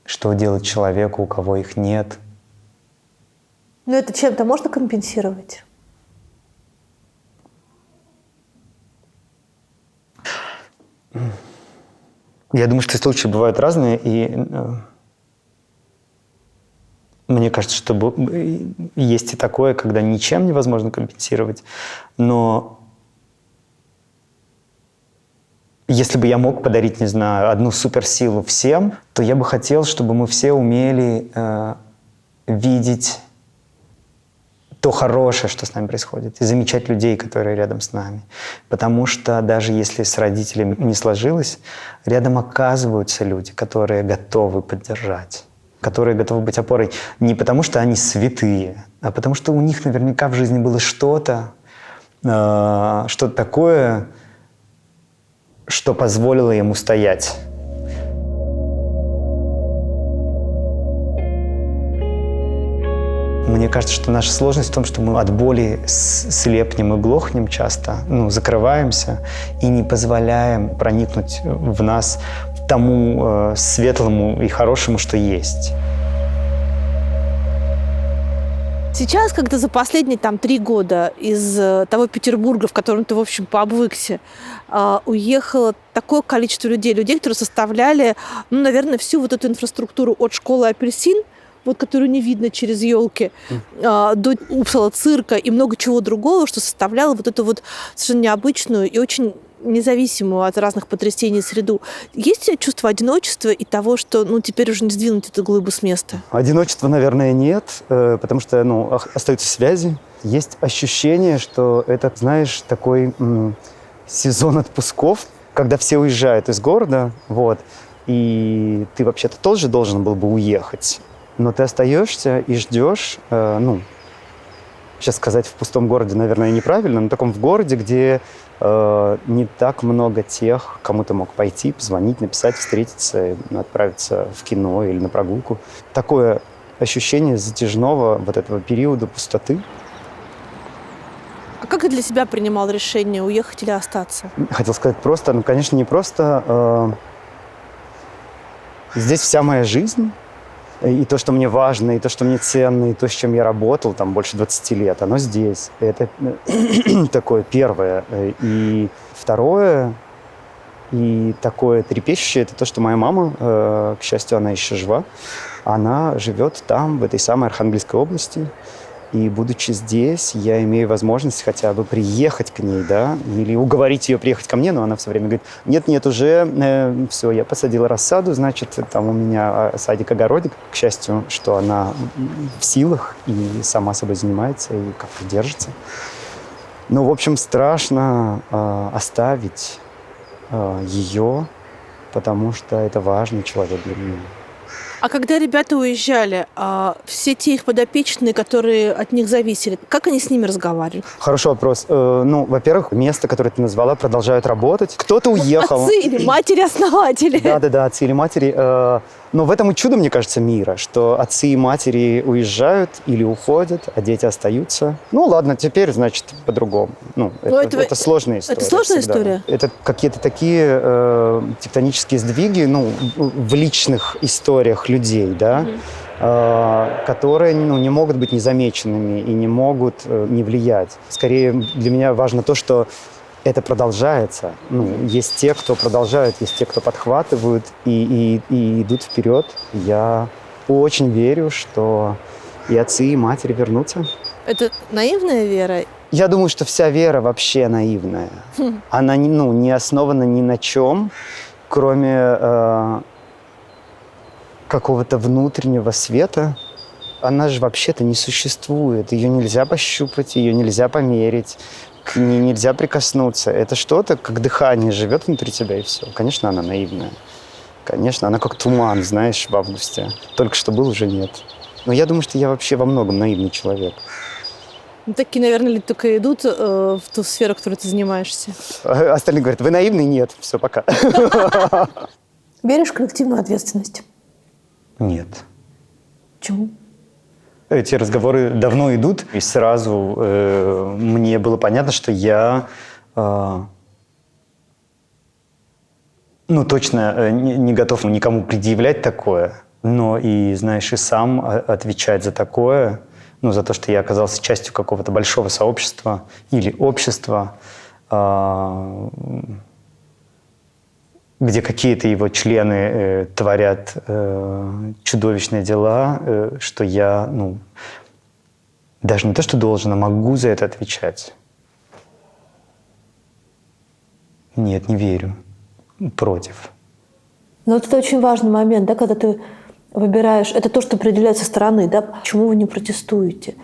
Что делать человеку, у кого их нет? Это чем-то можно компенсировать? Я думаю, что случаи бывают разные, и мне кажется, что есть и такое, когда ничем невозможно компенсировать. Но если бы я мог подарить, не знаю, одну суперсилу всем, то я бы хотел, чтобы мы все умели видеть то хорошее, что с нами происходит, и замечать людей, которые рядом с нами. Потому что даже если с родителями не сложилось, рядом оказываются люди, которые готовы поддержать, которые готовы быть опорой не потому, что они святые, а потому что у них наверняка в жизни было что-то такое, что позволило им устоять. Мне кажется, что наша сложность в том, что мы от боли слепнем и глохнем часто, закрываемся и не позволяем проникнуть в нас тому светлому и хорошему, что есть. Сейчас, когда за последние 3 года из того Петербурга, в котором ты, в общем, пообвыкся, уехало такое количество людей, которые составляли, наверное, всю эту инфраструктуру от школы «Апельсин», которую не видно через елки, до Упсала цирка и много чего другого, что составляло эту совершенно необычную и очень независимую от разных потрясений среду. Есть у тебя чувство одиночества и того, что теперь уже не сдвинуть эту глыбу с места? Одиночества, наверное, нет, потому что остаются связи, Есть ощущение, что это, знаешь, такой сезон отпусков, когда все уезжают из города, вот, и ты вообще-то тоже должен был бы уехать, но ты остаешься и ждешь, сейчас сказать в пустом городе, наверное, неправильно, но таком в городе, где не так много тех, кому ты мог пойти, позвонить, написать, встретиться, отправиться в кино или на прогулку. Такое ощущение затяжного вот этого периода пустоты. А как ты для себя принимал решение, уехать или остаться? Хотел сказать просто, конечно, не просто. Здесь вся моя жизнь, и то, что мне важно, и то, что мне ценно, и то, с чем я работал там больше 20 лет, оно здесь. Это такое первое. И второе, и такое трепещущее, это то, что моя мама, к счастью, она еще жива, она живет там, в этой самой Архангельской области. И, будучи здесь, я имею возможность хотя бы приехать к ней, да, или уговорить ее приехать ко мне, но она все время говорит, нет, уже, все, я посадила рассаду, значит, там у меня садик-огородик. К счастью, что она в силах и сама собой занимается, и как-то держится. Ну, в общем, страшно оставить ее, потому что это важный человек для меня. А когда ребята уезжали, все те их подопечные, которые от них зависели, как они с ними разговаривали? Хороший вопрос. Во-первых, место, которое ты назвала, продолжают работать. Кто-то уехал. Отцы или матери-основатели. Да, отцы или матери. Но в этом и чудо, мне кажется, мира, что отцы и матери уезжают или уходят, а дети остаются. Ну, ладно, теперь, значит, по-другому. Это сложная история. Это сложная история? Это какие-то такие тектонические сдвиги, в личных историях людей, да, которые не могут быть незамеченными и не могут не влиять. Скорее, для меня важно то, что это продолжается. Есть те, кто продолжают, есть те, кто подхватывают и идут вперед. Я очень верю, что и отцы, и матери вернутся. Это наивная вера? Я думаю, что вся вера вообще наивная. Она не основана ни на чем, кроме какого-то внутреннего света. Она же вообще-то не существует. Ее нельзя пощупать, ее нельзя померить. К ней нельзя прикоснуться. Это что-то, как дыхание, живет внутри тебя, и все. Конечно, она наивная. Конечно, она как туман, знаешь, в августе. Только что был, уже нет. Но я думаю, что я вообще во многом наивный человек. Такие, наверное, люди только идут в ту сферу, которой ты занимаешься. Остальные говорят, вы наивный? Нет. Все, пока. Веришь в коллективную ответственность? Нет. Почему? Эти разговоры давно идут, и сразу мне было понятно, что я точно не готов никому предъявлять такое, но и, знаешь, и сам отвечать за такое, за то, что я оказался частью какого-то большого сообщества или общества, где какие-то его члены творят чудовищные дела, что я, даже не то, что должен, а могу за это отвечать. Нет, не верю. Против. Но это очень важный момент, да, когда ты выбираешь, это то, что определяет со стороны, да, почему вы не протестуете.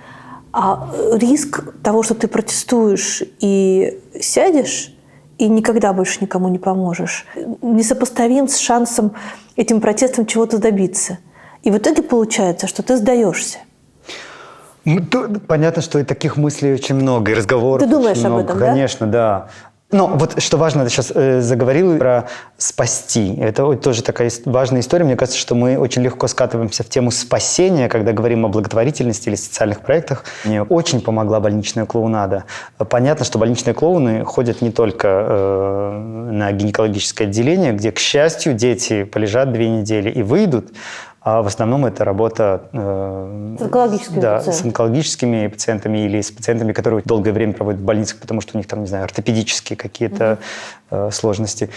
А риск того, что ты протестуешь и сядешь, и никогда больше никому не поможешь, несопоставим с шансом этим протестом чего-то добиться. И в итоге получается, что ты сдаешься. Понятно, что и таких мыслей очень много, и разговоров. Ты думаешь очень об много, этом, да? Конечно, да. Но вот что важно, ты сейчас заговорил про спасти. Это тоже такая важная история. Мне кажется, что мы очень легко скатываемся в тему спасения, когда говорим о благотворительности или социальных проектах. Мне очень помогла больничная клоунада. Понятно, что больничные клоуны ходят не только на гинекологическое отделение, где, к счастью, дети полежат 2 недели и выйдут, а в основном это работа с онкологическими пациентами. С онкологическими пациентами или с пациентами, которые долгое время проводят в больницах, потому что у них там, не знаю, ортопедические какие-то сложности.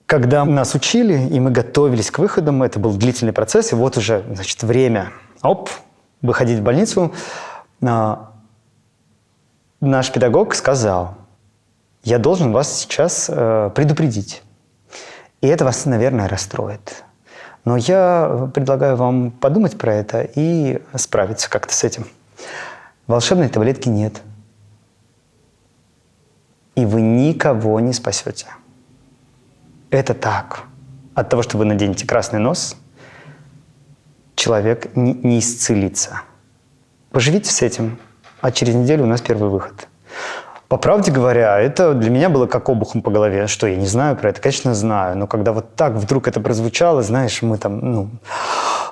Когда нас учили, и мы готовились к выходам, это был длительный процесс, и вот уже, значит, время, выходить в больницу, наш педагог сказал, я должен вас сейчас предупредить. И это вас, наверное, расстроит. Но я предлагаю вам подумать про это и справиться как-то с этим. Волшебной таблетки нет. И вы никого не спасете. Это так. От того, что вы наденете красный нос, человек не исцелится. Поживите с этим, а через неделю у нас первый выход. По правде говоря, это для меня было как обухом по голове. Что, я не знаю про это? Конечно, знаю. Но когда вот так вдруг это прозвучало, знаешь, мы там,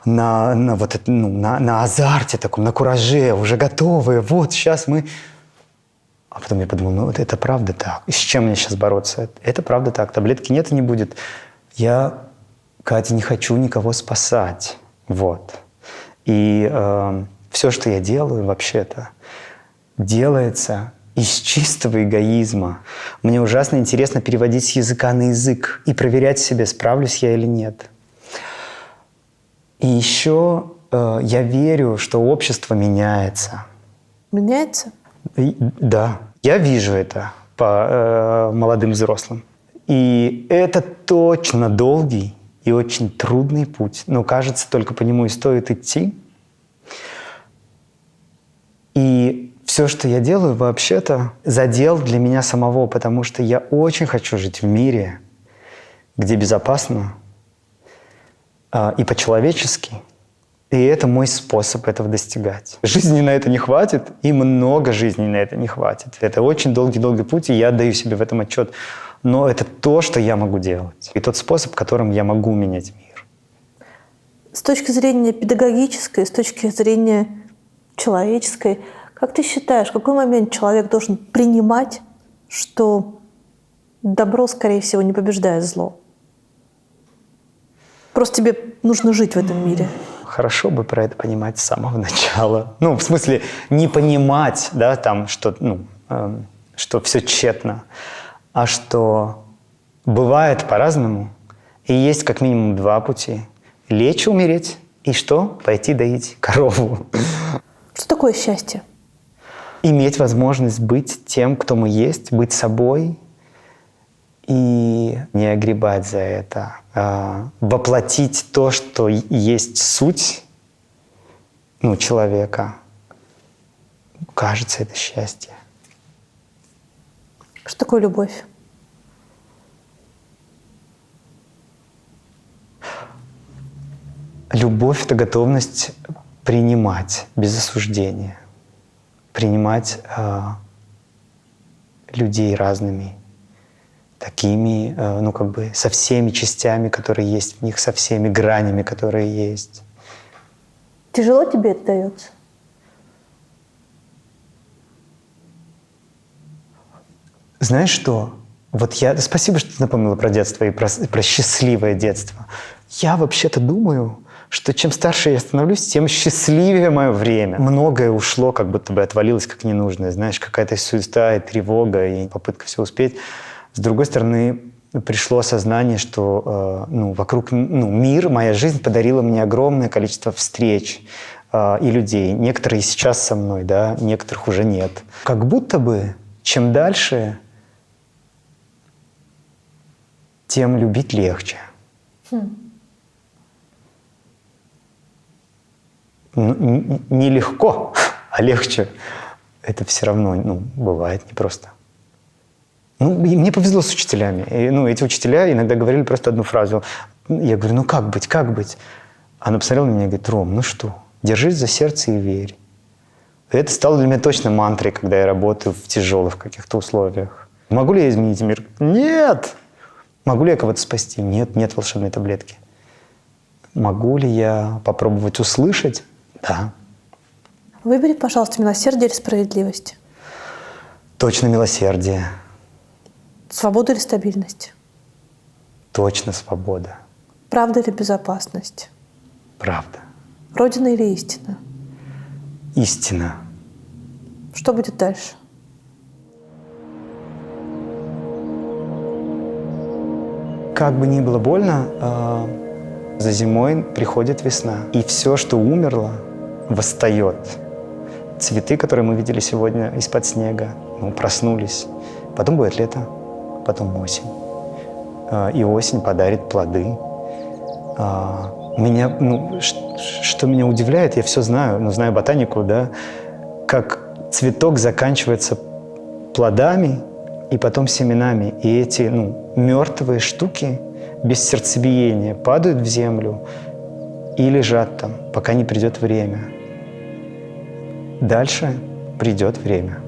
на азарте таком, на кураже, уже готовые. Вот, сейчас мы... А потом я подумал, вот это правда так. И с чем мне сейчас бороться? Это правда так. Таблетки нет и не будет. Я, Катя, не хочу никого спасать. Вот. И все, что я делаю, вообще-то, делается из чистого эгоизма. Мне ужасно интересно переводить с языка на язык и проверять себе, справлюсь я или нет. И еще я верю, что общество меняется. Меняется? Да, я вижу это по молодым взрослым. И это точно долгий и очень трудный путь. Но, кажется, только по нему и стоит идти. И все, что я делаю, вообще-то задел для меня самого, потому что я очень хочу жить в мире, где безопасно и по-человечески. И это мой способ этого достигать. Жизни на это не хватит, и много жизней на это не хватит. Это очень долгий-долгий путь, и я отдаю себе в этом отчет. Но это то, что я могу делать. И тот способ, которым я могу менять мир. С точки зрения педагогической, с точки зрения человеческой, как ты считаешь, в какой момент человек должен принимать, что добро, скорее всего, не побеждает зло? Просто тебе нужно жить в этом мире. Хорошо бы про это понимать с самого начала. Ну, в смысле, не понимать, да, там, что, что все тщетно, а что бывает по-разному. И есть как минимум два пути. Лечь, умереть, и что? Пойти доить корову. Что такое счастье? Иметь возможность быть тем, кто мы есть, быть собой и не огребать за это. Воплотить то, что есть суть человека. Кажется, это счастье. Что такое любовь? Любовь — это готовность принимать без осуждения. Принимать людей разными. Такими, со всеми частями, которые есть в них, со всеми гранями, которые есть. Тяжело тебе это дается? Знаешь что? Спасибо, что ты напомнила про детство и про счастливое детство. Я вообще-то думаю, что чем старше я становлюсь, тем счастливее мое время. Многое ушло, как будто бы отвалилось как ненужное. Знаешь, какая-то суета и тревога, и попытка все успеть. С другой стороны, пришло осознание, что вокруг мир, моя жизнь подарила мне огромное количество встреч и людей. Некоторые сейчас со мной, да, некоторых уже нет. Как будто бы чем дальше, тем любить легче. Нелегко, а легче. Это все равно бывает непросто. И мне повезло с учителями. И, эти учителя иногда говорили просто одну фразу. Я говорю, как быть, как быть? Она посмотрела на меня и говорит, Ром, что, держись за сердце и верь. И это стало для меня точно мантрой, когда я работаю в тяжелых каких-то условиях. Могу ли я изменить мир? Нет! Могу ли я кого-то спасти? Нет, нет волшебной таблетки. Могу ли я попробовать услышать? Да. Выбери, пожалуйста, милосердие или справедливость. Точно милосердие. Свобода или стабильность? Точно свобода. Правда или безопасность? Правда. Родина или истина? Истина. Что будет дальше? Как бы ни было больно, за зимой приходит весна. И все, что умерло, восстает. Цветы, которые мы видели сегодня из-под снега, проснулись. Потом будет лето, потом осень. И осень подарит плоды. Что меня удивляет, я все знаю, знаю ботанику, да, как цветок заканчивается плодами и потом семенами. И эти мертвые штуки без сердцебиения падают в землю и лежат там, пока не придет время. Дальше придет время.